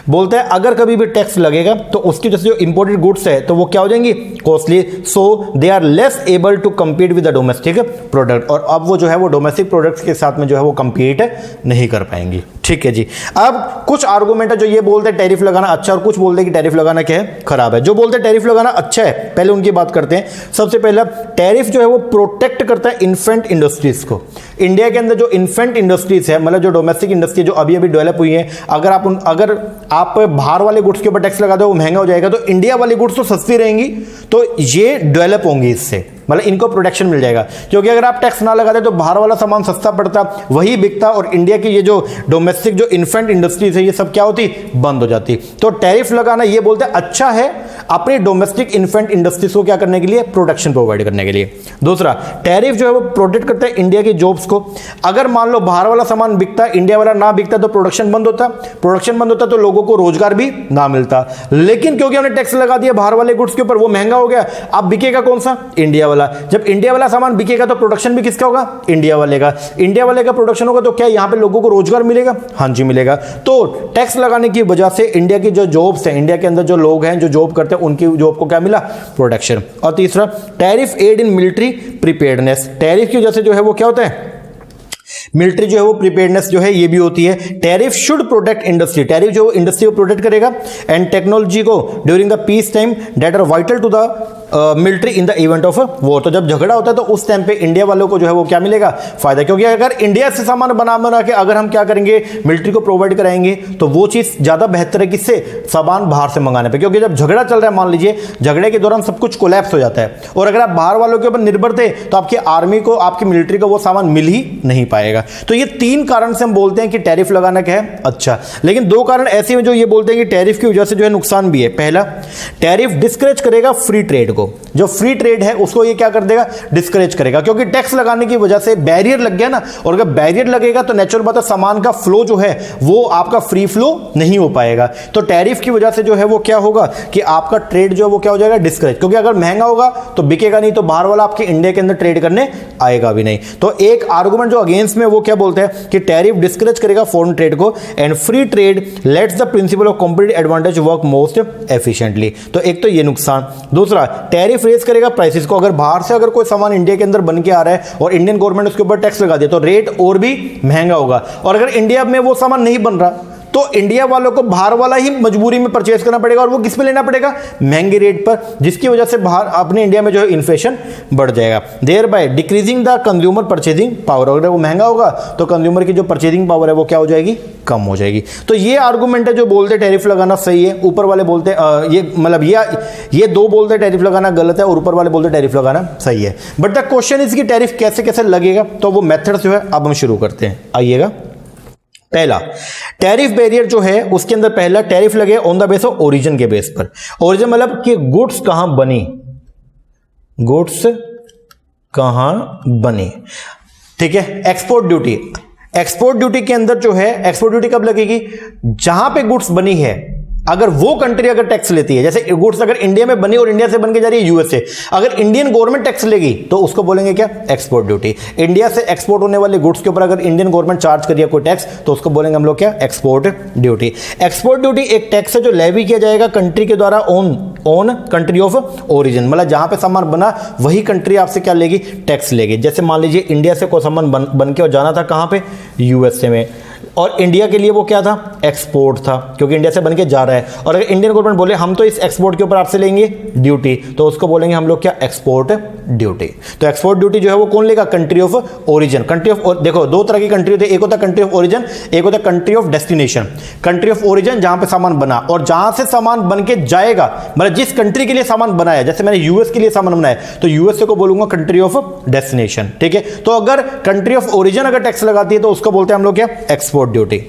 [SPEAKER 1] बोलते हैं अगर कभी भी टैक्स लगेगा तो उसकी वजह से जो इंपोर्टेड गुड्स है तो वो क्या हो जाएंगी, costly. So they are less able to compete with the domestic product, और अब वो जो है वो डोमेस्टिक प्रोडक्ट्स के साथ में जो है वो compete नहीं कर पाएंगी। ठीक है जी। अब कुछ आर्गुमेंट है जो ये बोलते हैं टैरिफ लगाना अच्छा, और कुछ बोलते हैं कि टैरिफ लगाना क्या है, खराब है। जो बोलते हैं टैरिफ लगाना अच्छा है, पहले उनकी बात करते हैं। सबसे पहला, टैरिफ जो है वो प्रोटेक्ट करता है इन्फेंट इंडस्ट्रीज को। इंडिया के अंदर जो इन्फेंट इंडस्ट्रीज है, मतलब जो डोमेस्टिक इंडस्ट्री जो अभी अभी डेवलप हुई है, अगर आप बाहर वाले गुड्स के ऊपर टैक्स लगा दो वो महंगा हो जाएगा, तो इंडिया वाली गुड्स तो सस्ती रहेंगी, तो ये डेवलप होंगी इससे, मतलब इनको प्रोटेक्शन मिल जाएगा। क्योंकि अगर आप टैक्स ना लगाते तो बाहर वाला सामान सस्ता पड़ता, वही बिकता, और इंडिया की ये जो डोमेस्टिक जो इन्फेंट इंडस्ट्रीज है ये सब क्या होती, बंद हो जाती। तो टैरिफ लगाना ये बोलते हैं अच्छा है अपनी डोमेस्टिक इन्फेंट इंडस्ट्रीज को क्या करने के लिए, प्रोटेक्शन प्रोवाइड करने के लिए। दूसरा, टैरिफ जो है वो प्रोटेक्ट करता है इंडिया की जॉब्स को। अगर मान लो बाहर वाला सामान बिकता है, इंडिया वाला ना बिकता, तो प्रोडक्शन बंद होता, प्रोडक्शन बंद होता तो लोगों को रोजगार भी ना मिलता। लेकिन क्योंकि हमने टैक्स लगा दिया बाहर वाले गुड्स के ऊपर, वो महंगा हो गया। अब बिकेगा कौन सा, इंडिया वाला। जब इंडिया वाला सामान बिकेगा तो प्रोडक्शन भी किसका होगा, इंडिया वाले का। इंडिया वाले का प्रोडक्शन होगा तो क्या यहां पे लोगों को रोजगार मिलेगा, हाँ जी मिलेगा। तो टैक्स लगाने की वजह से इंडिया की जो जॉब्स हैं, इंडिया के अंदर जो लोग हैं जो जॉब करते हैं, उनकी जॉब को क्या मिला, प्रोटेक्शन। और तीसरा, tariff aid in military preparedness. Tariff की वजह से जो है वो क्या होता है, मिलिट्री जो है वो प्रिपेयर्डनेस जो है ये भी होती है। Tariff should protect industry, tariff जो इंडस्ट्री को प्रोटेक्ट करेगा एंड टेक्नोलॉजी को during the peace time that are vital to the military in the event of war. तो जब झगड़ा होता है तो उस टाइम पे इंडिया वालों को जो है वो क्या मिलेगा, फायदा। क्योंकि अगर इंडिया से सामान बना के अगर हम क्या करेंगे, मिलिट्री को प्रोवाइड कराएंगे, तो वो चीज ज्यादा बेहतर है किससे, सामान बाहर से मंगाने पे। क्योंकि जब झगड़ा चल रहा है, मान लीजिए झगड़े के दौरान सब कुछ कोलैप्स हो जाता है, और अगर आप बाहर वालों के ऊपर निर्भर थे तो आपकी आर्मी को, आपकी मिलिट्री को वो सामान मिल ही नहीं पाएगा। तो ये 3 कारण से हम बोलते हैं कि टैरिफ लगाना क्या है, अच्छा। लेकिन 2 कारण ऐसे हैं जो ये बोलते हैं कि टैरिफ की वजह से जो है नुकसान भी है। पहला, टैरिफ डिस्करेज करेगा फ्री ट्रेड को। जो फ्री ट्रेड है उसको ये क्या कर देगा, डिस्करेज करेगा। क्योंकि टैक्स लगाने की वजह से बैरियर लग गया ना, और अगर बैरियर लगेगा तो नेचुरल बात है सामान का फ्लो जो है वो आपका फ्री फ्लो नहीं हो पाएगा। तो टैरिफ की वजह से जो है वो क्या होगा कि आपका ट्रेड जो है वो क्या हो जाएगा, डिस्करेज। क्योंकि अगर महंगा होगा तो बिकेगा नहीं, तो बाहर वाला आपके इंडिया के अंदर ट्रेड करने आएगा भी नहीं। तो एक आर्गुमेंट जो अगेंस्ट में वो क्या बोलते हैं कि टैरिफ डिस्करेज करेगा फॉरेन ट्रेड को, and free trade let's the principle of competitive advantage work most efficiently. तो एक तो ये नुकसान। दूसरा, टैरिफ रेज करेगा प्राइसेस को। अगर बाहर से अगर कोई सामान इंडिया के अंदर बन के आ रहा है और इंडियन गवर्नमेंट उसके ऊपर टैक्स लगा दिया तो रेट और भी महंगा होगा। और अगर इंडिया में वो सामान नहीं बन रहा तो इंडिया वालों को बाहर वाला ही मजबूरी में परचेज करना पड़ेगा, और वो किस पे लेना पड़ेगा, महंगे रेट पर, जिसकी वजह से बाहर अपने इंडिया में जो है इन्फ्लेशन बढ़ जाएगा, thereby decreasing the consumer purchasing power. अगर वो महंगा होगा तो कंज्यूमर की जो परचेजिंग पावर है वो क्या हो जाएगी, कम हो जाएगी। तो ये आर्गुमेंट है जो बोलते टैरिफ लगाना सही है, ऊपर वाले बोलते ये मतलब ये 2 बोलते टैरिफ लगाना गलत है, और ऊपर वाले बोलते टैरिफ लगाना सही है। बट द क्वेश्चन इज कि टैरिफ कैसे कैसे लगेगा, तो वो मेथड जो है अब हम शुरू करते हैं, आइएगा। पहला, टैरिफ बैरियर जो है उसके अंदर पहला टैरिफ लगे on the base of origin के बेस पर। ओरिजिन मतलब कि गुड्स कहां बनी, गुड्स कहां बनी, ठीक है। एक्सपोर्ट ड्यूटी, एक्सपोर्ट ड्यूटी के अंदर जो है एक्सपोर्ट ड्यूटी कब लगेगी, जहां पे गुड्स बनी है अगर वो कंट्री अगर टैक्स लेती है, जैसे गुड्स अगर इंडिया में बनी और इंडिया से बन के जा रही है यूएसए, अगर इंडियन गवर्नमेंट टैक्स लेगी तो उसको बोलेंगे क्या, एक्सपोर्ट ड्यूटी। इंडिया से एक्सपोर्ट होने वाले गुड्स के ऊपर अगर इंडियन गवर्नमेंट चार्ज करिए कोई टैक्स तो उसको बोलेंगे हम लोग क्या, एक्सपोर्ट ड्यूटी। एक्सपोर्ट ड्यूटी एक टैक्स है जो लेवी किया जाएगा कंट्री के द्वारा ऑन कंट्री ऑफ ओरिजिन, मतलब जहां पे सामान बना वही कंट्री आपसे क्या लेगी, टैक्स लेगी। जैसे मान लीजिए इंडिया से कोई सामान बन के और जाना था कहां पे, यूएसए में, और इंडिया के लिए वो क्या था, एक्सपोर्ट था, क्योंकि इंडिया से बनके जा रहा है। और अगर इंडियन गवर्नमेंट बोले हम तो इस एक्सपोर्ट के ऊपर आपसे लेंगे ड्यूटी, तो उसको बोलेंगे हम लोग क्या, एक्सपोर्ट ड्यूटी। तो एक्सपोर्ट ड्यूटी जो है वो कौन लेगा, country of origin. Country of, देखो 2 तरह की कंट्री होती है, एक होता है कंट्री ऑफ ओरिजिन, एक होता है country of destination. Country of origin जहां पे सामान बना, और जहां से सामान बन के जाएगा, मतलब जिस कंट्री के लिए सामान बनाया, जैसे मैंने यूएस के लिए सामान बनाया तो यूएसए को बोलूंगा कंट्री ऑफ डेस्टिनेशन, ठीक है। तो अगर कंट्री ऑफ ओरिजिन अगर टैक्स लगाती है तो उसको बोलते हैं हम लोग क्या, export duty.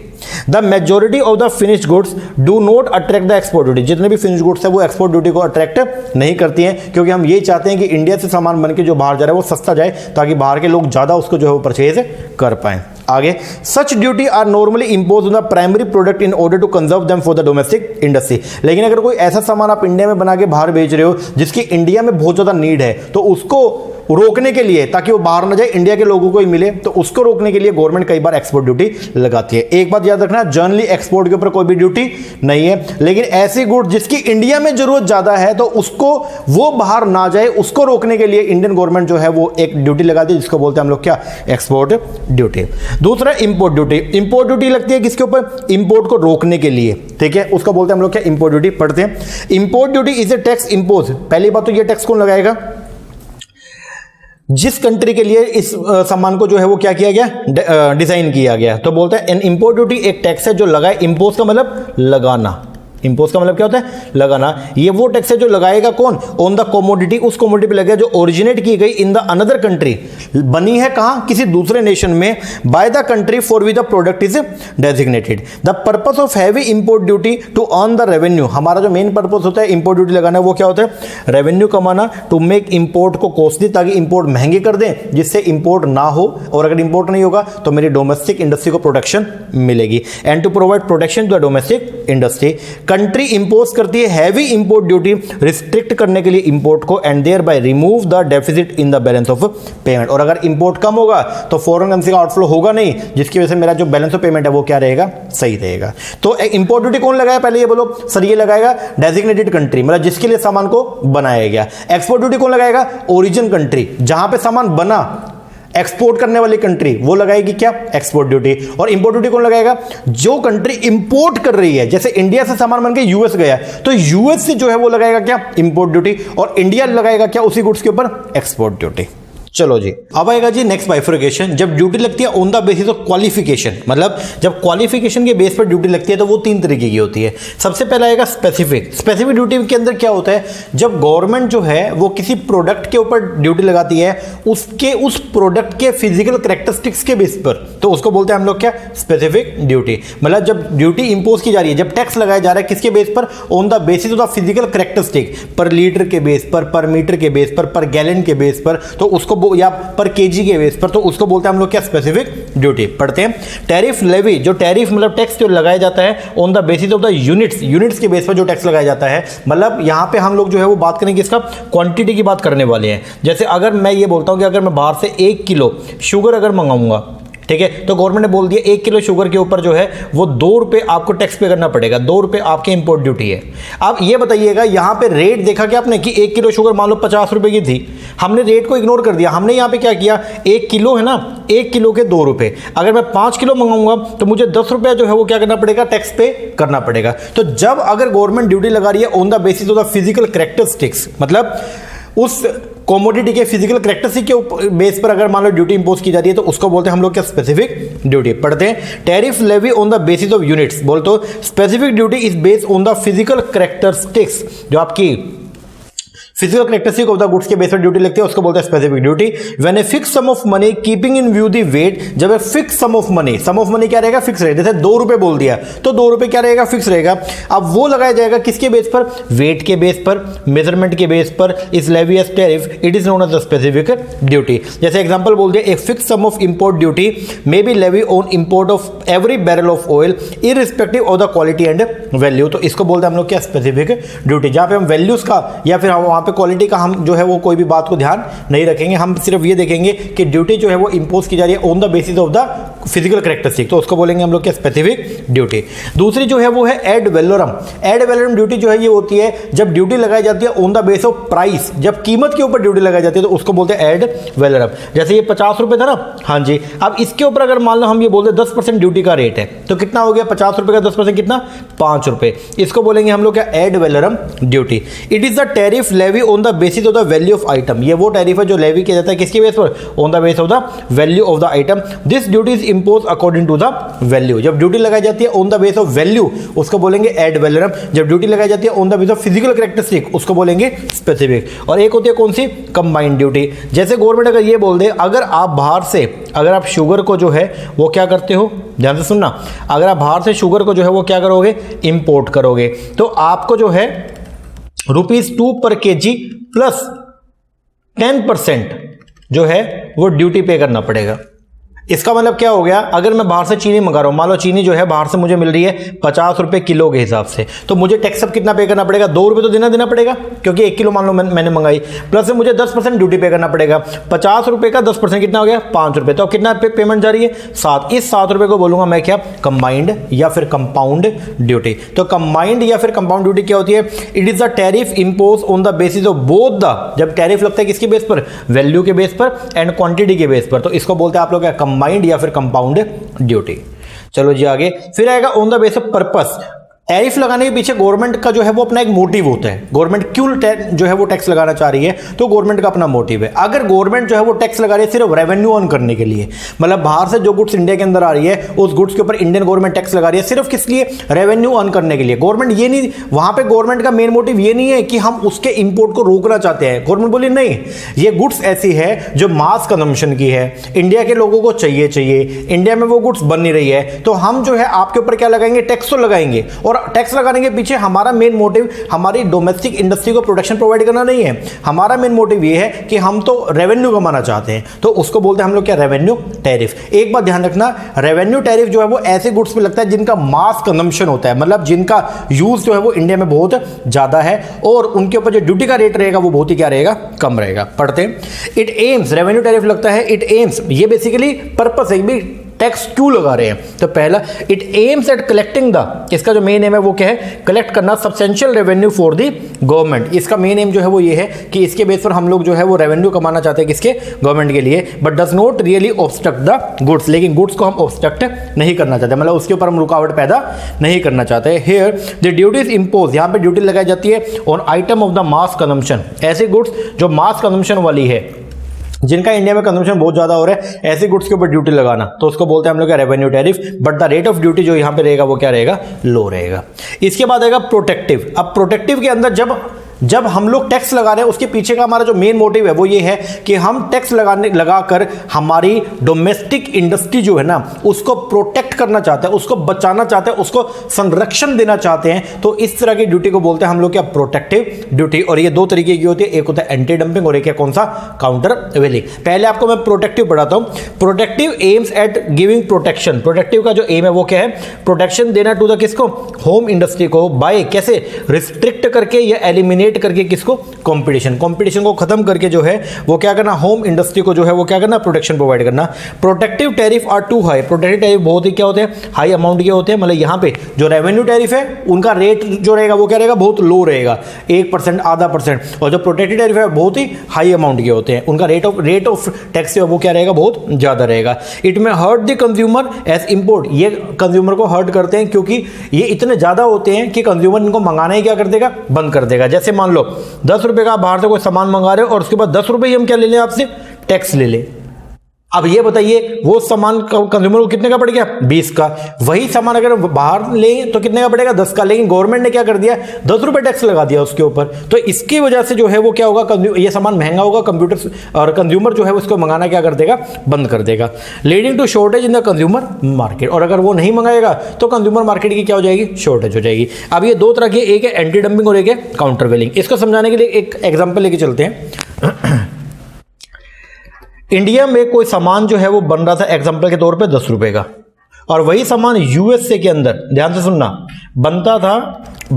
[SPEAKER 1] The majority of the finished goods do not attract the export duty. जितने भी फिनिश्ड गुड्स है वो एक्सपोर्ट ड्यूटी को अट्रैक्ट नहीं करती हैं, क्योंकि हम ये चाहते हैं कि इंडिया से सामान बनके जो बाहर जा रहा है वो सस्ता जाए, ताकि बाहर के लोग ज्यादा उसको जो है वो परचेज कर पाए। आगे, such duty are normally impose on the primary product in order to conserve them for the domestic industry. लेकिन अगर कोई ऐसा सामान आप इंडिया में बना के बाहर बेच रहे हो जिसकी इंडिया में बहुत ज्यादा नीड है, तो उसको रोकने के लिए, ताकि वो बाहर ना जाए, इंडिया के लोगों को ही मिले, तो उसको रोकने के लिए गवर्नमेंट कई बार एक्सपोर्ट ड्यूटी लगाती है। एक बात याद रखना, जनरली एक्सपोर्ट के ऊपर कोई भी ड्यूटी नहीं है, लेकिन ऐसी गुड जिसकी इंडिया में जरूरत ज्यादा है तो उसको वो बाहर ना जाए, उसको रोकने के लिए इंडियन गवर्नमेंट जो है वो एक ड्यूटी लगाती है, जिसको बोलते हैं हम लोग क्या, एक्सपोर्ट ड्यूटी। दूसरा, इंपोर्ट ड्यूटी। इंपोर्ट ड्यूटी लगती है किसके ऊपर, इंपोर्ट को रोकने के लिए, ठीक है, उसको बोलते हैं हम लोग क्या, इंपोर्ट ड्यूटी। पढ़ते हैं, import duty is a tax impose. पहली बात तो ये टैक्स कौन लगाएगा, जिस कंट्री के लिए इस सामान को जो है वो क्या किया गया, डिजाइन किया गया। तो बोलते हैं एन इंपोर्ट ड्यूटी एक टैक्स है जो लगाए, इंपोज का मतलब लगाना, इंपोज का मतलब क्या होता है? लगाना। ये वो टैक्स है जो लगाएगा कौन? ऑन द कमोडिटी, उस कमोडिटी पे लगेगा जो ओरिजिनेट की गई इन द अनदर कंट्री, बनी है कहां? किसी दूसरे नेशन में, by the country for which the product is designated. The purpose of heavy import duty to earn the revenue, हमारा जो मेन पर्पस होता है इंपोर्ट ड्यूटी लगाना, वो क्या होता है? रेवेन्यू कमाना। टू मेक इंपोर्ट को कॉस्टली, ताकि इंपोर्ट महंगे कर दें, जिससे इंपोर्ट ना हो, और अगर इंपोर्ट नहीं होगा तो मेरी डोमेस्टिक इंडस्ट्री को प्रोटेक्शन मिलेगी। And to provide protection to the domestic industry. Country impose करती है हैवी इंपोर्ट ड्यूटी रिस्ट्रिक्ट करने के लिए इंपोर्ट को, and thereby remove the deficit in the balance of payment. और अगर इंपोर्ट कम होगा तो फॉरेन करेंसी का आउटफ्लो होगा नहीं, जिसकी वजह से मेरा जो बैलेंस ऑफ पेमेंट है वो क्या रहेगा? सही रहेगा। तो इंपोर्ट ड्यूटी कौन लगाया? पहले ये बोलो सर, ये लगाएगा डेजिग्नेटेड कंट्री, मतलब जिसके लिए सामान को बनाया गया। एक्सपोर्ट ड्यूटी कौन लगाएगा? ओरिजिन कंट्री, जहां पे सामान बना, एक्सपोर्ट करने वाली कंट्री, वो लगाएगी क्या? Export duty. और इंपोर्ट ड्यूटी कौन लगाएगा? जो कंट्री इंपोर्ट कर रही है, जैसे इंडिया से सामान बन के यूएस गया तो यूएस से जो है वो लगाएगा क्या? Import duty. और इंडिया लगाएगा क्या उसी गुड्स के ऊपर? Export duty. चलो जी, अब आएगा जी नेक्स्ट बाइफर्केशन। जब ड्यूटी लगती है on the basis of qualification, मतलब जब क्वालिफिकेशन के बेस पर ड्यूटी लगती है तो वो 3 तरीके की होती है। सबसे पहला आएगा स्पेसिफिक। स्पेसिफिक ड्यूटी के अंदर क्या होता है? जब गवर्नमेंट जो है वो किसी प्रोडक्ट के ऊपर ड्यूटी लगाती है, उसके उस प्रोडक्ट के फिजिकल कैरेक्टरिस्टिक्स के बेस पर, तो उसको बोलते हैं हम लोग क्या? Specific duty. मतलब जब ड्यूटी इंपोज की जा रही है, जब टैक्स लगाया जा रहा है, किसके बेस पर? On the basis of the physical characteristic, पर लीटर के बेस पर मीटर के बेस पर गैलन के बेस पर, तो उसको या पर केजी के बेस पर, तो उसको बोलते हैं हम लोग क्या? Specific duty. पढ़ते हैं टैरिफ लेवी। जो टैरिफ मतलब टैक्स जो लगाया जाता है on the basis of the units, units के बेस पर जो टैक्स लगाया जाता है, मतलब यहां पे हम लोग जो है वो बात करेंगे इसका क्वांटिटी की बात करने वाले हैं। जैसे अगर मैं ये बोलता हूं कि अगर मैं बाहर से 1 किलो शुगर अगर मंगाऊंगा, ठीक है, तो गवर्नमेंट ने बोल दिया 1 किलो शुगर के ऊपर जो है वो 2 रुपए आपको टैक्स पे करना पड़ेगा, 2 रुपए आपके इंपोर्ट ड्यूटी है। अब ये बताइएगा, यहां पे रेट देखा क्या आपने कि 1 किलो शुगर मान लो 50 रुपए की थी, हमने रेट को इग्नोर कर दिया। हमने यहां पे क्या किया? 1 किलो है ना, 1 किलो के 2 रुपए। अगर मैं 5 किलो मंगाऊंगा तो मुझे 10 रुपया जो है वो क्या करना पड़ेगा? टैक्स पे करना पड़ेगा। तो जब अगर गवर्नमेंट ड्यूटी लगा रही है on the basis of the physical characteristics, मतलब उस कमोडिटी के फिजिकल कैरेक्टरिस्टिक के बेस पर अगर मान लो ड्यूटी इंपोज की जाती है, तो उसको बोलते हैं हम लोग क्या? Specific duty. पढ़ते हैं tariff levy on the basis of units. बोलते हो specific duty is based on the physical characteristics, जो आपकी physical characteristic of the goods के बेस पर ड्यूटी लगती है, उसको बोलते हैं specific duty. When a fix sum of money keeping in view the weight, जब a fix sum of money क्या रहेगा? फिक्स रहेगा। जैसे 2 रुपए बोल दिया तो 2 रुपए क्या रहेगा? फिक्स रहेगा। अब वो लगाया जाएगा किसके बेस पर? वेट के बेस पर, मेजरमेंट के बेस पर। इस levy as tariff, it is known as the specific duty. जैसे एग्जांपल बोल दिया, a fix sum of import duty may be levy on import of every barrel of oil irrespective of the quality and value. तो इसको बोलते हैं हम लोग क्या? Specific duty. जहां पे हम वैल्यूज का या फिर वहां पे क्वालिटी का हम जो है वो कोई भी बात को ध्यान नहीं रखेंगे, हम सिर्फ ये देखेंगे कि ड्यूटी जो है वो इंपोज की जा रही है on the basis of the physical characteristic, तो उसको बोलेंगे हम लोग क्या? Specific duty. दूसरी जो है वो है ad valorem. Add valorem duty जो है ये होती है जब ड्यूटी लगाई जाती है on the base of price, जब कीमत के ऊपर ड्यूटी लगाई जाती है तो उसको बोलते हैं एड वैलोरम। जैसे ये 50 रुपए था ना, हाँ जी, अब इसके ऊपर अगर मान लो हम ये बोलते 10% ड्यूटी का रेट है, तो कितना हो गया? 50 रुपए का 10% कितना? 5 रुपए। इसको बोलेंगे हम लोग क्या? Ad valorem duty. It is the tariff levy on the basis of the value of item. ये वो टैरिफ है जो लेवी किया जाता है किसके बेस पर? On the base of the value of the item. This duty is impose according to the value. जब ड्यूटी लगाई जाती है on the base of value, उसको बोलेंगे एड वैलोरम। जब ड्यूटी लगाई जाती है on the base of physical characteristic, उसको बोलेंगे स्पेसिफिक। और एक होती है कौन सी? Combined duty. जैसे गवर्नमेंट अगर ये बोल दे, अगर आप बाहर से अगर आप शुगर को जो है वो क्या करते हो, ध्यान से सुनना, अगर आप बाहर से शुगर को जो है वो क्या करोगे? इंपोर्ट करोगे, तो आपको जो है ₹2 पर केजी प्लस 10% जो है वो ड्यूटी पे करना पड़ेगा। इसका मतलब क्या हो गया? अगर मैं बाहर से चीनी मंगा रहा हूं, मान लो चीनी जो है बाहर से मुझे मिल रही है 50 रुपए किलो के हिसाब से, तो मुझे टैक्स अब कितना पे करना पड़ेगा? 2 रुपए तो देना पड़ेगा, क्योंकि 1 किलो मान लो मैंने मंगाई, प्लस से मुझे 10% ड्यूटी पे करना पड़ेगा। 50 रुपए का 10% कितना हो गया? 5 रुपए। तो कितना पेमेंट जा रही है? 7। इस 7 रुपए को बोलूंगा मैं क्या? कंबाइंड या फिर कंपाउंड ड्यूटी। तो कंबाइंड या फिर कंपाउंड ड्यूटी क्या होती है? It is the tariff impose on the basis of both the, जब टैरिफ लगता है किसके बेस पर? वैल्यू के बेस पर एंड क्वांटिटी के बेस पर, तो इसको बोलते हैं आप लोग क्या? कंबाइंड या फिर कंपाउंड ड्यूटी। चलो जी आगे, फिर आएगा on the base of purpose. Tariff लगाने के पीछे गवर्नमेंट का जो है वो अपना एक मोटिव होता है। गवर्नमेंट क्यों जो है वो टैक्स लगाना चाह रही है, तो गवर्नमेंट का अपना मोटिव है। अगर गवर्नमेंट जो है वो टैक्स लगा रही है सिर्फ रेवेन्यू अर्न करने के लिए, मतलब बाहर से जो गुड्स इंडिया के अंदर आ रही है उस गुड्स के ऊपर इंडियन गवर्नमेंट टैक्स लगा रही है सिर्फ किस लिए, रेवेन्यू अर्न करने के लिए। गवर्नमेंट ये नहीं, वहां पे गवर्नमेंट का मेन मोटिव ये नहीं है कि हम उसके इंपोर्ट को रोकना चाहते हैं। गवर्नमेंट बोली नहीं, ये गुड्स ऐसी है जो मास कंजम्पशन की है, इंडिया के लोगों को चाहिए, इंडिया में वो गुड्स बन नहीं रही है, तो हम जो है आपके ऊपर क्या लगाएंगे, टैक्स तो लगाएंगे। और टैक्स लगाने के पीछे हमारा मेन मोटिव हमारी डोमेस्टिक इंडस्ट्री को प्रोटेक्शन प्रोवाइड करना नहीं है, हमारा मेन मोटिव ये है कि हम तो रेवेन्यू कमाना चाहते हैं, तो उसको बोलते हैं हम लोग क्या, रेवेन्यू टैरिफ। एक बात ध्यान रखना, रेवेन्यू टैरिफ जो है वो ऐसे गुड्स पे लगता है जिनका मास कंजम्पशन होता है, मतलब जिनका यूज जो है वो इंडिया में बहुत ज्यादा है और उनके ऊपर जो ड्यूटी का रेट रहेगा वो बहुत ही क्या रहेगा, कम रहेगा। पढ़ते हैं, इट एम्स, रेवेन्यू टैरिफ लगता है, इट एम्स, ये बेसिकली पर्पस है भी टैक्स क्यों लगा रहे हैं। तो पहला, it aims at collecting the, इसका जो मेन एम है वो क्या है, कलेक्ट करना substantial revenue for the government. इसका मेन एम जो है वो ये है कि इसके बेस पर हम लोग जो है वो रेवेन्यू कमाना चाहते हैं किसके, गवर्नमेंट के लिए, but does not really obstruct the goods, लेकिन गुड्स को हम ऑब्स्ट्रक्ट नहीं करना चाहते, मतलब उसके ऊपर हम रुकावट पैदा नहीं करना चाहते। हियर द ड्यूटीज इंपोज, यहाँ पे ड्यूटी लगाई जाती है on item of the mass consumption, ऐसे गुड्स जो मास कंजम्पशन वाली है, जिनका इंडिया में कंजम्पशन बहुत ज्यादा हो रहा है, ऐसे गुड्स के ऊपर ड्यूटी लगाना, तो उसको बोलते हैं हम लोग क्या, revenue tariff. But the rate of duty जो यहाँ पे रहेगा वो क्या रहेगा, लो रहेगा। इसके बाद आएगा प्रोटेक्टिव। अब प्रोटेक्टिव के अंदर जब हम लोग टैक्स लगा रहे हैं उसके पीछे का हमारा जो मेन मोटिव है वो ये है कि हम टैक्स लगाकर हमारी डोमेस्टिक इंडस्ट्री जो है ना उसको प्रोटेक्ट करना चाहते हैं, उसको बचाना चाहते हैं, उसको संरक्षण देना चाहते हैं। तो इस तरह की ड्यूटी को बोलते हैं हम लोग क्या, प्रोटेक्टिव ड्यूटी। और ये दो तरीके की होती है, एक होता है एंटी डंपिंग और एक है कौन सा, काउंटर वेलिंग। पहले आपको मैं प्रोटेक्टिव पढ़ाता हूं। Protective aims at giving protection, protective का जो एम है वो क्या है, प्रोटेक्शन देना टू द किसको, होम इंडस्ट्री को, बाय कैसे, रिस्ट्रिक्ट करके या एलिमिनेट करके किसको, कंपटीशन को खत्म करके जो है वो क्या करना, होम इंडस्ट्री को जो है वो क्या करना, प्रोटेक्शन प्रोवाइड करना। Protective tariff are too high, protective tariff बहुत ही क्या होते हैं, हाई अमाउंट के होते हैं, मतलब यहाँ पे जो रेवेन्यू टैरिफ है उनका रेट जो रहेगा वो क्या रहेगा, बहुत लो रहेगा, 1%, आधा %। और जो प्रोटेक्टिव टैरिफ है बहुत ही हाई अमाउंट के होते हैं, उनका रेट ऑफ टैक्स वो क्या रहेगा, बहुत ज्यादा रहेगा। It may hurt the consumer as import, ये कंज्यूमर को हर्ट करते हैं क्योंकि ये इतने ज्यादा होते हैं कि कंज्यूमर इनको मंगाना ही क्या कर देगा, बंद कर देगा। जैसे मान लो 10 रुपए का आप बाहर से कोई सामान मंगा रहे हो और उसके बाद 10 रुपए ही हम क्या ले लें आपसे, टैक्स ले लें। अब ये बताइए वो सामान कंज्यूमर को कितने का पड़ गया, 20 का। वही सामान अगर बाहर लें तो कितने का पड़ेगा, 10 का। लेकिन गवर्नमेंट ने क्या कर दिया, 10 रुपए टैक्स लगा दिया उसके ऊपर। तो इसकी वजह से जो है वो क्या होगा, ये सामान महंगा होगा, कंप्यूटर और कंज्यूमर जो है उसको मंगाना क्या कर देगा, बंद कर देगा, leading to shortage in the consumer market. और अगर वो नहीं मंगाएगा तो कंज्यूमर मार्केट की क्या हो जाएगी, शॉर्टेज हो जाएगी। अब ये दो तरह की, एक है एंटी डंपिंग और एक है काउंटर वेलिंग। इसको समझाने के लिए एक एग्जाम्पल लेके चलते हैं। इंडिया में कोई सामान जो है वो बन रहा था एग्जांपल के तौर पे 10 रुपए का, और वही सामान यूएसए के अंदर, ध्यान से सुनना, बनता था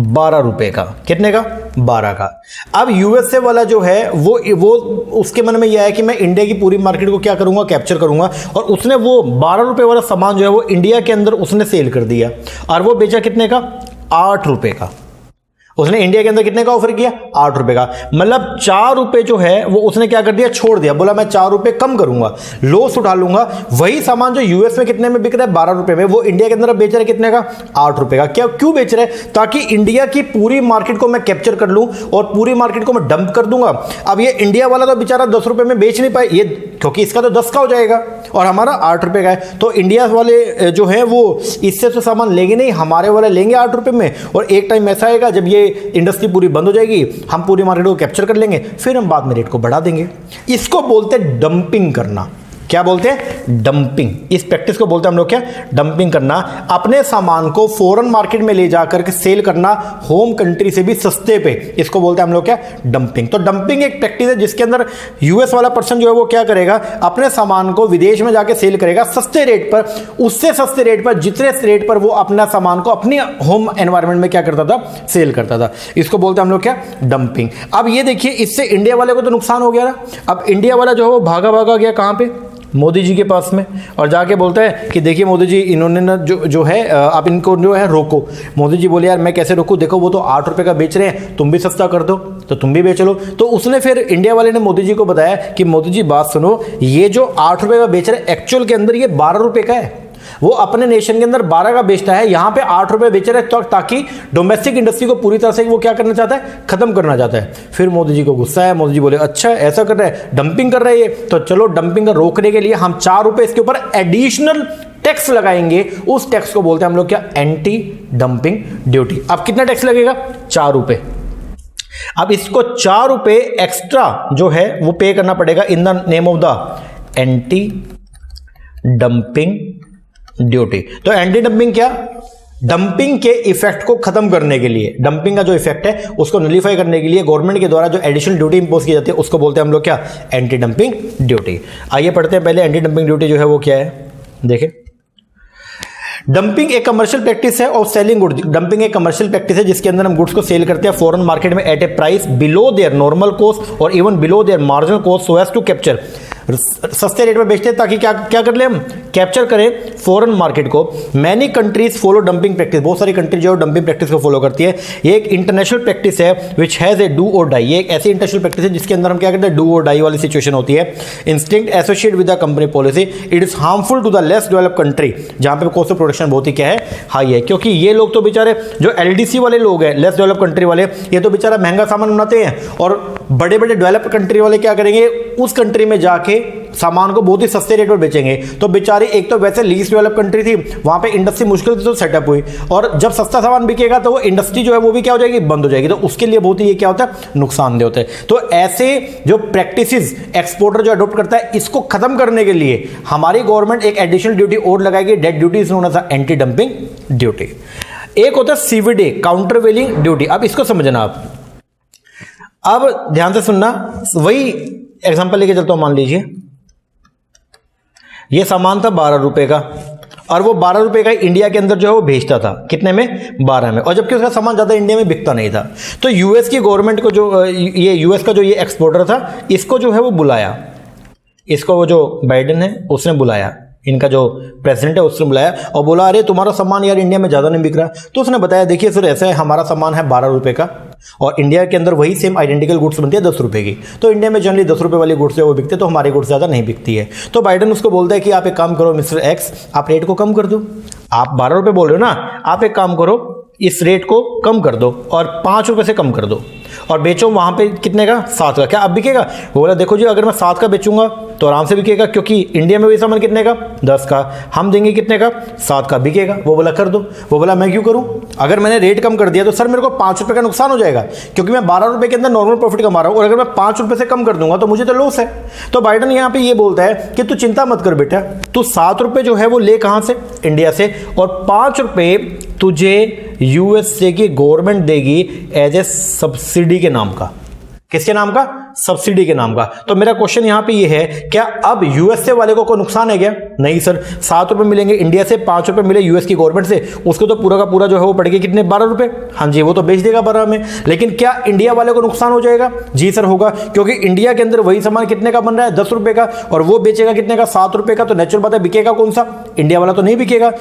[SPEAKER 1] 12 रुपए का। कितने का, 12 का। अब यूएसए वाला जो है वो उसके मन में यह है कि मैं इंडिया की पूरी मार्केट को क्या करूंगा, कैप्चर करूंगा, और उसने वो 12 रुपए वाला सामान जो है वो इंडिया के अंदर उसने सेल कर दिया, और वो बेचा कितने का, 8 रुपए का। उसने इंडिया के अंदर कितने का ऑफर किया, 8 रुपए का। मतलब 4 रुपए जो है वो उसने क्या कर दिया, छोड़ दिया, बोला मैं 4 रुपए कम करूंगा, लॉस उठा लूंगा। वही सामान जो यूएस में कितने में बिक रहा है, 12 रुपए में, वो इंडिया के अंदर बेच रहा है कितने का, 8 रुपए का। क्या, क्यों बेच रहे हैं, ताकि इंडिया की पूरी मार्केट को मैं कैप्चर कर लूं और पूरी मार्केट को मैं डंप कर दूंगा। अब ये इंडिया वाला तो बेचारा 10 रुपए में बेच नहीं पाए, ये क्योंकि इसका तो 10 का हो जाएगा और हमारा 8 रुपए का है। तो इंडिया वाले जो है वो इससे तो सामान लेंगे नहीं, हमारे वाले लेंगे 8 रुपए में। और एक टाइम ऐसा आएगा जब ये इंडस्ट्री पूरी बंद हो जाएगी, हम पूरी मार्केट को कैप्चर कर लेंगे, फिर हम बाद में रेट को बढ़ा देंगे। इसको बोलते हैं डंपिंग करना। क्या बोलते हैं, डंपिंग। इस प्रैक्टिस को बोलते हैं हम लोग क्या, डंपिंग करना। अपने सामान को फॉरेन मार्केट में ले जाकर के सेल करना होम कंट्री से भी सस्ते पे, इसको बोलते हैं हम लोग क्या, डंपिंग। तो डंपिंग एक प्रैक्टिस है जिसके अंदर यूएस वाला पर्सन जो है वो क्या करेगा, अपने सामान को विदेश में जाके सेल करेगा सस्ते रेट पर, उससे सस्ते रेट पर, जितने रेट पर वो अपना सामान को अपनी होम एनवायरमेंट में क्या करता था, सेल करता था। इसको बोलते हैं हम लोग क्या, डंपिंग। अब ये देखिए, इससे इंडिया वाले को तो नुकसान हो गया ना। अब इंडिया वाला जो है वो भागा भागा गया कहां पे, मोदी जी के पास में, और जाके बोलता है कि देखिए मोदी जी, इन्होंने ना जो है आप इनको जो है रोको। मोदी जी बोले यार मैं कैसे रोकूं, देखो वो तो 8 रुपए का बेच रहे हैं, तुम भी सस्ता कर दो तो तुम भी बेच लो। तो उसने फिर इंडिया वाले ने मोदी जी को बताया कि मोदी जी बात सुनो, ये जो 8 रुपए का बेच रहे हैं एक्चुअल के अंदर ये 12 रुपए का है, वो अपने नेशन के अंदर 12 का बेचता है, यहां पे 8 रुपए बेच रहा है, तो ताकि डोमेस्टिक इंडस्ट्री को पूरी तरह से वो क्या करना चाहता है, खत्म करना चाहता है। फिर मोदी जी को गुस्सा है, मोदी जी बोले अच्छा ऐसा कर रहा है, डंपिंग कर रहा है ये, तो चलो डंपिंग रोकने के लिए हम 4 रुपए इसके ऊपर एडिशनल टैक्स लगाएंगे। उस टैक्स को बोलते हैं हम लोग क्या, एंटी डंपिंग ड्यूटी। अब कितना टैक्स लगेगा, 4 रुपए। अब इसको 4 रुपए एक्स्ट्रा जो है वो पे करना पड़ेगा in the name of the anti dumping duty. तो एंटी डंपिंग क्या, डंपिंग के इफेक्ट को खत्म करने के लिए, डंपिंग का जो इफेक्ट है उसको नलीफाई करने के लिए गवर्नमेंट के द्वारा जो एडिशनल ड्यूटी इंपोज की जाती है उसको बोलते हैं हम लोग क्या, एंटी डंपिंग ड्यूटी। आइए पढ़ते हैं पहले एंटी डंपिंग ड्यूटी जो है वो क्या है, देखें। डंपिंग एक कमर्शियल प्रैक्टिस है ऑफ सेलिंग गुड्स। डंपिंग एक कमर्शियल प्रैक्टिस है जिसके अंदर हम गुड्स को सेल करते हैं फॉरेन मार्केट में at a price below their normal cost और even below their marginal cost so as to capture, सस्ते रेट में बेचते हैं ताकि क्या क्या कर ले हम, कैप्चर करें फॉरेन मार्केट को। Many countries follow dumping practice, बहुत सारी कंट्री जो डंपिंग प्रैक्टिस को फॉलो करती है। ये एक इंटरनेशनल प्रैक्टिस है विच हैज ए डू और डाई। ये एक ऐसी इंटरनेशनल प्रैक्टिस है जिसके अंदर हम क्या करते हैं, डू और डाई वाली सिचुएशन होती है। Instinct associate with the company policy, it is harmful to the less developed country, जहां पे कॉस्ट ऑफ प्रोडक्शन बहुत ही क्या है, हाई है। क्योंकि ये लोग तो बेचारे जो एलडीसी वाले लोग हैं, लेस डेवलप्ड कंट्री वाले, ये तो बेचारा महंगा सामान बनाते हैं और बड़े बड़े डेवलप्ड कंट्री वाले क्या करेंगे, उस कंट्री में जाके सामान को बहुत ही सस्ते रेट पर बेचेंगे। तो बेचारी एक तो वैसे लीस्ट डेवलप कंट्री थी, वहां पे इंडस्ट्री मुश्किल से तो सेटअप हुई, और जब सस्ता सामान बिकेगा तो वो इंडस्ट्री जो है वो भी क्या हो जाएगी, बंद हो जाएगी। तो उसके लिए बहुत ही ये क्या होता है, नुकसानदेह होता है। तो ऐसे जो प्रैक्टिसेस एक्सपोर्टर जो अडॉप्ट करता है, इसको खत्म करने के लिए हमारी गवर्नमेंट एक एडिशनल ड्यूटी और लगाएगी, that duty is known as anti dumping duty. एक होता है सीवीडी, काउंटरवेलिंग ड्यूटी। अब इसको समझना आप, अब ध्यान से सुनना, वही एग्जांपल लेके चलता हूं। मान लीजिए ये सामान था 12 रुपए का, और वो 12 रुपए का इंडिया के अंदर जो है वो भेजता था, कितने में, 12 में, और जबकि उसका सामान ज्यादा इंडिया में बिकता नहीं था। तो यूएस की गवर्नमेंट को जो ये यूएस का जो ये एक्सपोर्टर था, इसको जो है वो बुलाया, इसको वो जो बाइडेन है उसने बुलाया, इनका जो प्रेसिडेंट है उसने बुलाया और बोला अरे तुम्हारा सामान यार इंडिया में ज़्यादा नहीं बिक रहा। तो उसने बताया देखिए सर ऐसा है, हमारा सामान है 12 रुपए का और इंडिया के अंदर वही सेम आइडेंटिकल गुड्स बनती है 10 रुपए की। तो इंडिया में जनरली 10 रुपए वाली गुड्स जो वो बिकते हैं, तो हमारी गुड्स ज़्यादा नहीं बिकती है। तो बाइडेन उसको बोलता है कि आप एक काम करो मिस्टर एक्स, आप रेट को कम कर दो, आप 12 रुपए बोल रहे हो ना, आप एक काम करो इस रेट को कम कर दो और 5 रुपए से कम कर दो और बेचो वहां पे कितने का, 7 का। क्या अब बिकेगा? वो बोला देखो जी अगर मैं 7 का बेचूंगा तो आराम से बिकेगा, क्योंकि इंडिया में वही सामान कितने का, 10 का, हम देंगे कितने का, 7 का, बिकेगा। वो बोला कर दो। वो बोला मैं क्यों करूं, अगर मैंने रेट कम कर दिया तो सर मेरे को 5 रुपए का नुकसान हो जाएगा, क्योंकि मैं 12 रुपए के अंदर नॉर्मल प्रॉफिट कमा रहा हूं, और अगर मैं 5 रुपए से कम कर दूंगा तो मुझे तो लॉस है। तो बाइडेन यहां पे ये बोलता है कि तू चिंता मत कर बेटा, तू 7 रुपए जो है वो ले कहां से, इंडिया से, और 5 रुपए तुझे यूएसए की गवर्नमेंट देगी एज ए सब्सिडी के नाम का। किसके नाम का? सब्सिडी के नाम का। तो मेरा क्वेश्चन यहां पे ये है, क्या अब यूएसए वाले को कोई नुकसान है क्या? नहीं सर, 7 रुपए मिलेंगे इंडिया से, 5 रुपए मिले यूएस की गवर्नमेंट से, उसको तो पूरा का पूरा जो है वो पड़ेगा कितने, 12 रुपए। हाँ जी, वो तो बेच देगा 12 में। लेकिन क्या इंडिया वाले को नुकसान हो जाएगा? जी सर होगा, क्योंकि इंडिया के अंदर वही सामान कितने का बन रहा है, 10 रुपए का, और वो बेचेगा कितने का, 7 रुपए का। तो नेचुरल बात है बिकेगा कौन सा, इंडिया वाला तो नहीं बिकेगा।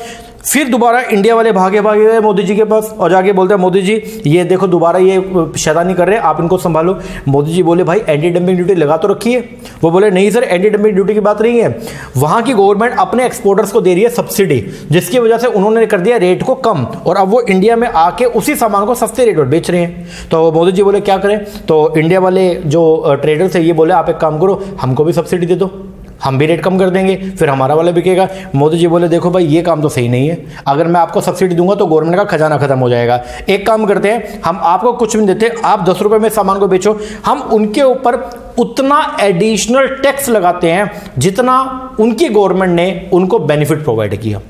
[SPEAKER 1] फिर दोबारा इंडिया वाले भागे गए मोदी जी के पास और जाके बोलते हैं मोदी जी ये देखो दोबारा ये शैतानी कर रहे हैं, आप इनको संभालो। मोदी जी बोले भाई एंटी डंपिंग ड्यूटी लगा तो रखी है। वो बोले नहीं सर, एंटी डंपिंग ड्यूटी की बात नहीं है, वहां की गवर्नमेंट अपने एक्सपोर्टर्स को दे रही है सब्सिडी, जिसकी वजह से उन्होंने कर दिया रेट को कम, और अब वो इंडिया में आके उसी सामान को सस्ते रेट पर बेच रहे हैं। तो मोदी जी बोले क्या करें? तो इंडिया वाले जो ट्रेडर्स है ये बोले आप एक काम करो, हमको भी सब्सिडी दे दो, हम भी रेट कम कर देंगे, फिर हमारा वाला बिकेगा। मोदी जी बोले देखो भाई ये काम तो सही नहीं है, अगर मैं आपको सब्सिडी दूंगा तो गवर्नमेंट का खजाना खत्म हो जाएगा। एक काम करते हैं, हम आपको कुछ भी नहीं देते, आप 10 रुपए में सामान को बेचो, हम उनके ऊपर उतना एडिशनल टैक्स लगाते हैं जितना उनकी गवर्नमेंट ने उनको बेनिफिट प्रोवाइड किया।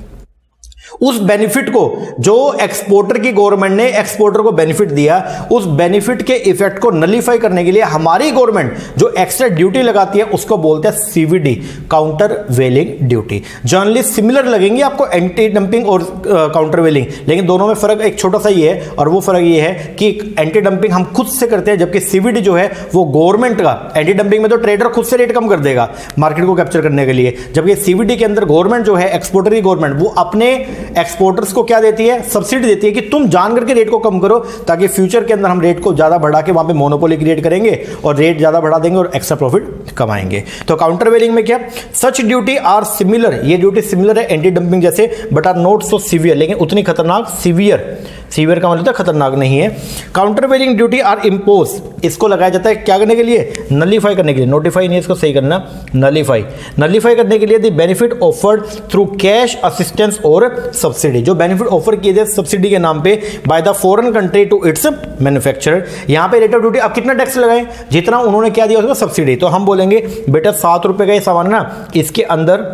[SPEAKER 1] उस बेनिफिट को जो एक्सपोर्टर की गवर्नमेंट ने एक्सपोर्टर को बेनिफिट दिया, उस बेनिफिट के इफेक्ट को नलीफाई करने के लिए हमारी गवर्नमेंट जो एक्स्ट्रा ड्यूटी लगाती है उसको बोलते हैं सीवीडी, काउंटर वेलिंग ड्यूटी। जनरली सिमिलर लगेंगे आपको एंटी डंपिंग और काउंटर वेलिंग, लेकिन दोनों में फर्क एक छोटा सा ही है, और वो फर्क ये है कि एंटी डंपिंग हम खुद से करते हैं, जबकि सीवीडी जो है वो गवर्नमेंट का। एंटी डंपिंग में तो ट्रेडर खुद से रेट कम कर देगा मार्केट को कैप्चर करने के लिए, जबकि सीवीडी के अंदर गवर्नमेंट जो है एक्सपोर्टर की गवर्नमेंट वो अपने एक्सपोर्टर्स को क्या देती है, सब्सिडी देती है कि तुम जान करके रेट को कम करो, ताकि फ्यूचर के अंदर हम रेट को ज्यादा बढ़ा के वहां पे मोनोपोली क्रिएट करेंगे और रेट ज्यादा बढ़ा देंगे और एक्स्ट्रा प्रॉफिट कमाएंगे। तो काउंटर वेलिंग में क्या, सच ड्यूटी आर सिमिलर, ये ड्यूटी सिमिलर है एंटी डंपिंग जैसे, but are not so severe, लेकिन उतनी खतरनाक, सीवियर का मतलब खतरनाक नहीं है। Countervailing duty are impose, इसको लगाया जाता है क्या करने के लिए, नलीफाई करने के लिए, नोटिफाई नहीं, इसको सही करना, नलीफाई करने के लिए the benefit offered through cash assistance और सब्सिडी, जो बेनिफिट ऑफर किए थे सब्सिडी के नाम पे by the foreign country to its manufacturer. यहां पे रेट ऑफ ड्यूटी अब कितना टैक्स लगाए, जितना उन्होंने क्या दिया उसको सब्सिडी, तो हम बोलेंगे बेटा 7 रुपए का ये सामान है ना, इसके अंदर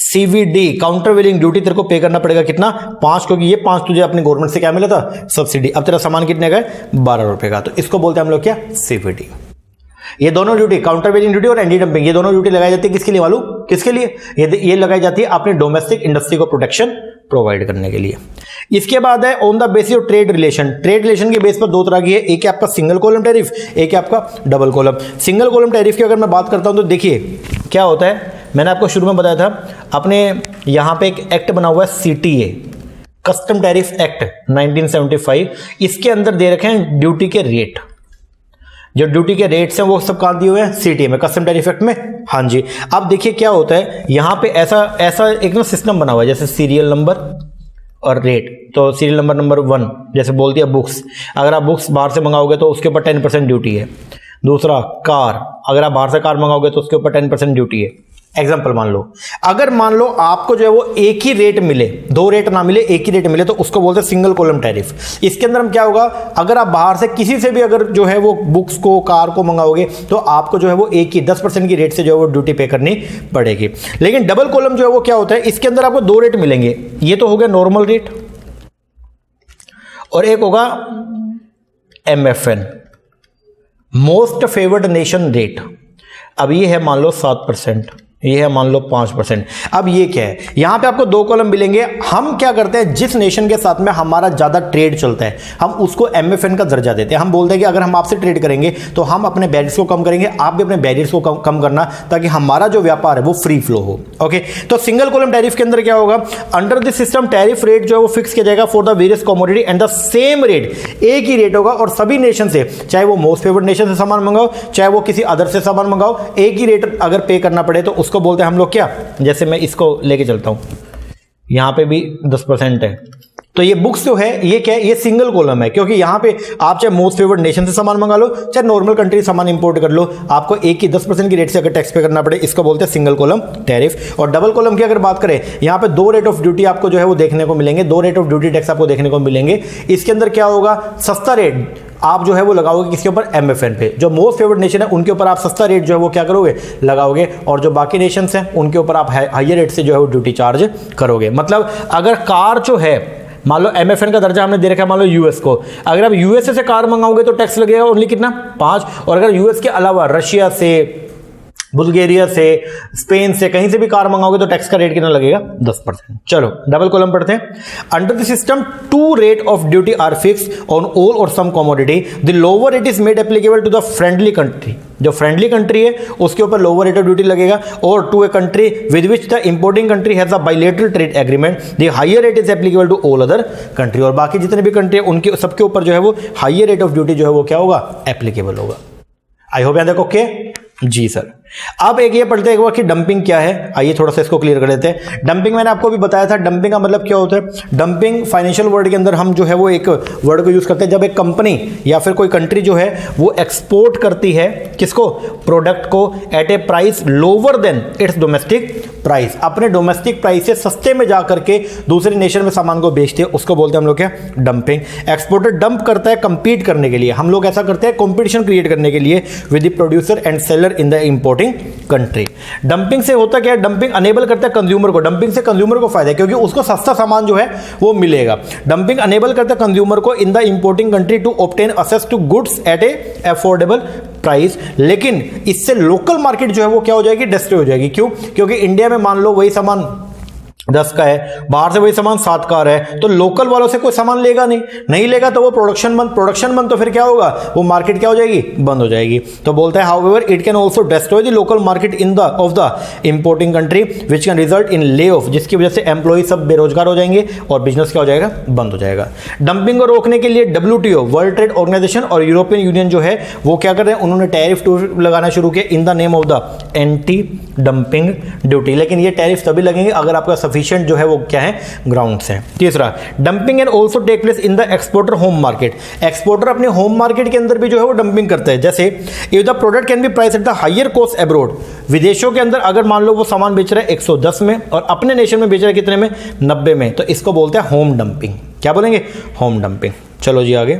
[SPEAKER 1] CVD काउंटर वेलिंग ड्यूटी तेरे को पे करना पड़ेगा कितना, 5, क्योंकि ये 5 तुझे अपने गवर्नमेंट से क्या मिला था, सब्सिडी। अब तेरा सामान कितने का है, 12 रुपए का, तो इसको बोलते हैं हम लोग क्या, CVD। ये दोनों ड्यूटी, काउंटर वेलिंग ड्यूटी और एंटी डंपिंग, ये दोनों ड्यूटी लगाई जाती है किसके लिए मालूम, किसके लिए, ये लगाई जाती है अपने डोमेस्टिक इंडस्ट्री को प्रोटेक्शन प्रोवाइड करने के लिए। इसके बाद है on the basis of trade relation, trade relation के बेस पर दो तरह की है, एक है आपका सिंगल कॉलम टैरिफ, एक है आपका double column. Single column tariff की अगर मैं बात करता हूं तो देखिए क्या होता है, मैंने आपको शुरू में बताया था, अपने यहां पे एक एक्ट बना हुआ है CTA, कस्टम टैरिफ एक्ट 1975, इसके अंदर दे रखे हैं ड्यूटी के रेट, जो ड्यूटी के रेट्स हैं वो सब कहां दिए हुए हैं, CTA में, कस्टम टैरिफ एक्ट में। हाँ जी, अब देखिए क्या होता है, यहां पे ऐसा एक ना सिस्टम बना हुआ है, जैसे सीरियल नंबर और रेट, तो सीरियल नंबर 1 जैसे बोल दिया बुक्स, अगर आप बुक्स बाहर से मंगाओगे तो उसके ऊपर 10% ड्यूटी है। दूसरा कार, अगर आप बाहर से कार मंगाओगे तो उसके ऊपर 10% ड्यूटी है। एग्जाम्पल मान लो, अगर मान लो आपको जो है वो एक ही रेट मिले, 2 रेट ना मिले, एक ही रेट मिले, तो उसको बोलते हैं सिंगल कॉलम टैरिफ। इसके अंदर हम क्या होगा, अगर आप बाहर से किसी से भी अगर जो है वो बुक्स को, कार को मंगाओगे तो आपको जो है वो एक ही 10% की रेट से जो है वो ड्यूटी पे करनी पड़ेगी। लेकिन डबल कॉलम जो है वो क्या होता है, इसके अंदर आपको 2 रेट मिलेंगे, ये तो हो गया नॉर्मल रेट, और एक होगा MFN, most favoured nation rate. अब ये है मान लो 7%, ये है मान लो 5%। अब ये क्या है, यहां पे आपको 2 कॉलम मिलेंगे। हम क्या करते हैं, जिस नेशन के साथ में हमारा ज्यादा ट्रेड चलता है हम उसको MFN का दर्जा देते हैं। हम बोलते हैं कि अगर हम आपसे ट्रेड करेंगे तो हम अपने बैरियर्स को कम करेंगे, आप भी अपने बैरियर्स को कम करना, ताकि हमारा जो व्यापार है वो फ्री फ्लो हो। ओके, तो सिंगल कॉलम टैरिफ के अंदर क्या होगा, under this system tariff rate जो है वो फिक्स किया जाएगा for the various commodity and the same rate, एक ही रेट होगा और सभी नेशन से, चाहे वो मोस्ट फेवर्ड नेशन से सामान मंगाओ, चाहे वो किसी अदर से सामान मंगाओ, एक ही रेट अगर पे करना पड़े तो उसको बोलते हैं हम लोग क्या, जैसे मैं इसको लेके चलता हूं, यहां पे भी 10% है, तो ये बुक्स जो है ये क्या है, ये सिंगल कॉलम है, क्योंकि यहां पे आप चाहे मोस्ट फेवर्ड नेशन से सामान मंगा लो, चाहे नॉर्मल कंट्री सामान इंपोर्ट कर लो, आपको एक ही 10% की रेट से अगर टैक्स पे करना पड़े, इसको बोलते हैं सिंगल कॉलम टैरिफ। और डबल कॉलम की अगर बात करें, यहां पे 2 रेट ऑफ ड्यूटी आपको जो है वो देखने को मिलेंगे, 2 रेट ऑफ ड्यूटी टैक्स आपको देखने को मिलेंगे। इसके अंदर क्या होगा, सस्ता रेट आप जो है वो लगाओगे किसके ऊपर, MFN पे। जो मोस्ट फेवर्ड नेशन है उनके ऊपर आप सस्ता रेट जो है वो क्या करोगे, लगाओगे, और जो बाकी नेशंस हैं उनके ऊपर आप हायर रेट से जो है वो ड्यूटी चार्ज करोगे। मतलब अगर कार जो है, मान लो MFN का दर्जा हमने दे रखा है मान लो US को, अगर आप USA से कार मंगाओगे तो टैक्स लगेगा ओनली कितना, 5, और अगर US के अलावा रशिया से, बुल्गारिया से, स्पेन से, कहीं से भी कार मंगाओगे तो टैक्स का रेट कितना लगेगा, 10%। चलो डबल कॉलम पढ़ते हैं। Under the system 2 rate of duty are fix on all or some commodity, the lower rate is made applicable to the friendly country, जो फ्रेंडली कंट्री है उसके ऊपर लोअर रेट ऑफ ड्यूटी लगेगा, और to a country with which the importing country has a bilateral trade agreement the higher rate is applicable to all other country, और बाकी जितने भी कंट्री है उनके सबके ऊपर जो है वो हायर रेट ऑफ ड्यूटी जो है वो क्या होगा, एप्लीकेबल होगा। आई होप यहां तक ओके जी सर। अब एक ये पढ़ते हैं कि डंपिंग क्या है, आइए थोड़ा सा इसको क्लियर कर लेते हैं। डंपिंग मैंने आपको भी बताया था, डंपिंग का मतलब क्या होता है। डंपिंग फाइनेंशियल वर्ड के अंदर हम जो है वो एक वर्ड को यूज करते हैं जब एक कंपनी या फिर कोई कंट्री जो है वो एक्सपोर्ट करती है किसको, प्रोडक्ट को, at a price lower than its domestic price, अपने डोमेस्टिक प्राइस से सस्ते में जाकर के दूसरे नेशन में सामान को बेचते हैं, उसको बोलते हैं हम लोग क्या, डंपिंग। एक्सपोर्टर डंप करता है कंपीट करने के लिए, हम लोग ऐसा करते हैं कंपटीशन क्रिएट करने के लिए with the producer and seller in the importing country. Dumping से होता क्या है, डंपिंग अनेबल करता है कंज्यूमर को, डंपिंग से कंज्यूमर को फायदा है क्योंकि उसको सस्ता सामान जो है वो मिलेगा। डंपिंग अनेबल करता है कंज्यूमर को in the importing country to obtain access to goods at a affordable price, लेकिन इससे लोकल मार्केट जो है वो क्या हो जाएगी, डिस्ट्रॉय हो जाएगी। क्यों, क्योंकि इंडिया में मान लो वही सामान 10 का है, बाहर से वही सामान 7 का आ रहा है, तो लोकल वालों से कोई सामान लेगा नहीं लेगा तो वो प्रोडक्शन बंद, तो फिर क्या होगा, वो मार्केट क्या हो जाएगी, बंद हो जाएगी। तो बोलता है however it can also destroy the local market in the of the importing country which can result in lay off, जिसकी वजह से एम्प्लॉय सब बेरोजगार हो जाएंगे और बिजनेस क्या हो जाएगा, बंद हो जाएगा। डंपिंग को रोकने के लिए WTO वर्ल्ड ट्रेड ऑर्गेनाइजेशन और यूरोपियन यूनियन जो है वो क्या कर रहे हैं, उन्होंने टैरिफ लगाना शुरू किया in the name of the anti dumping duty. लेकिन ये टैरिफ तभी लगेंगे अगर आपका सफिशिएंट जो है वो क्या है, ग्राउंड्स है। तीसरा, dumping can also take place in the exporter home market. Exporter अपने होम मार्केट के अंदर भी जो है वो डंपिंग करते हैं। जैसे if the product can be price at the higher cost abroad, विदेशों के अंदर अगर मान लो वो सामान बेच रहा है 110 में और अपने नेशन में बेच रहा है कितने में, 90 में, तो इसको बोलते हैं होम डंपिंग। क्या बोलेंगे, होम डंपिंग। चलो जी आगे।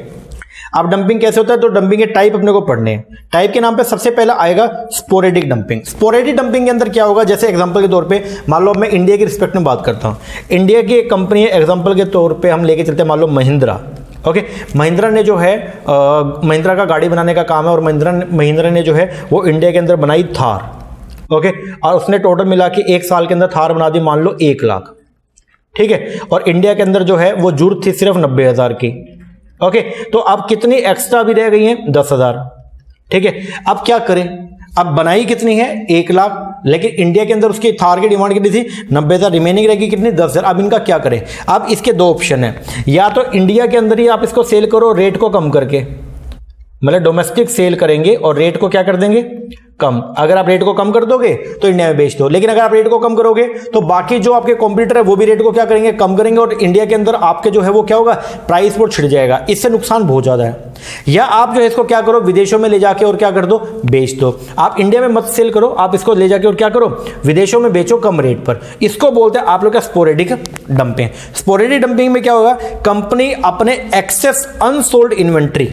[SPEAKER 1] अब डंपिंग कैसे होता है, तो डंपिंग के टाइप अपने को पढ़ने हैं। टाइप के नाम पे सबसे पहला आएगा स्पोरेडिक डंपिंग। स्पोरेडिक डंपिंग के अंदर क्या होगा, जैसे एग्जांपल के तौर पे मान लो मैं इंडिया की रिस्पेक्ट में बात करता हूं, इंडिया की एक कंपनी है, एग्जांपल के तौर पे हम लेके चलते हैं मान लो महिंद्रा। ओके, महिंद्रा ने जो है महिंद्रा का गाड़ी बनाने का काम है और महिंद्रा ने जो है वो इंडिया के अंदर बनाई थार। ओके, और उसने टोटल मिला के एक साल के अंदर थार बना दी मान लो 1 लाख, ठीक है, और इंडिया के अंदर जो है वो जरूरत थी सिर्फ 90,000 की। ओके, तो अब कितनी एक्स्ट्रा भी रह गई हैं, 10,000, ठीक है। अब क्या करें, अब बनाई कितनी है, 1 लाख, लेकिन इंडिया के अंदर उसकी थार की डिमांड कितनी थी, 90,000, रिमेनिंग रहेगी कितनी, 10,000। अब इनका क्या करें, अब इसके 2 ऑप्शन है, या तो इंडिया के अंदर ही आप इसको सेल करो रेट को कम करके, मतलब डोमेस्टिक सेल करेंगे और रेट को क्या कर देंगे, कम। अगर आप रेट को कम कर दोगे तो इंडिया में बेच दो, लेकिन अगर आप रेट को कम करोगे तो बाकी जो आपके कॉम्पिटिटर है वो भी रेट को क्या करेंगे, कम करेंगे, और इंडिया के अंदर आपके जो है वो क्या होगा, प्राइस वो छिड़ जाएगा। इससे नुकसान बहुत ज्यादा है। या आप जो है इसको क्या करो, विदेशों में ले जाके और क्या कर दो, बेच दो। आप इंडिया में मत सेल करो, आप इसको ले जाके और क्या करो, विदेशों में बेचो कम रेट पर। इसको बोलते हैं आप लोग का स्पोरेडिक डंपिंग। स्पोरेडिक डंपिंग में क्या होगा, कंपनी अपने एक्सेस अनसोल्ड इन्वेंट्री,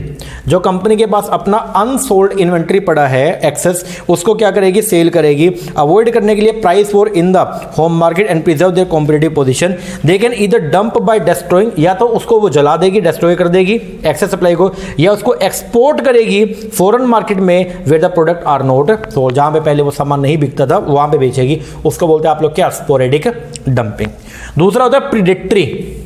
[SPEAKER 1] जो कंपनी के पास अपना अनसोल्ड इन्वेंट्री पड़ा है एक्सेस, उसको क्या करेगी, सेल करेगी। अवॉइड करने के लिए price war in the home market and preserve their competitive position, they can either dump by destroying, या तो उसको वो जला देगी, डिस्ट्रॉय कर देगी एक्सेस सप्लाई को, या उसको एक्सपोर्ट करेगी फॉरेन मार्केट में where the product are not sold, जहां पे पहले वो सामान नहीं बिकता था वहां पे बेचेगी। उसको बोलते हैं आप लोग क्या, स्पोरेडिक डंपिंग। दूसरा होता है प्रीडेटरी।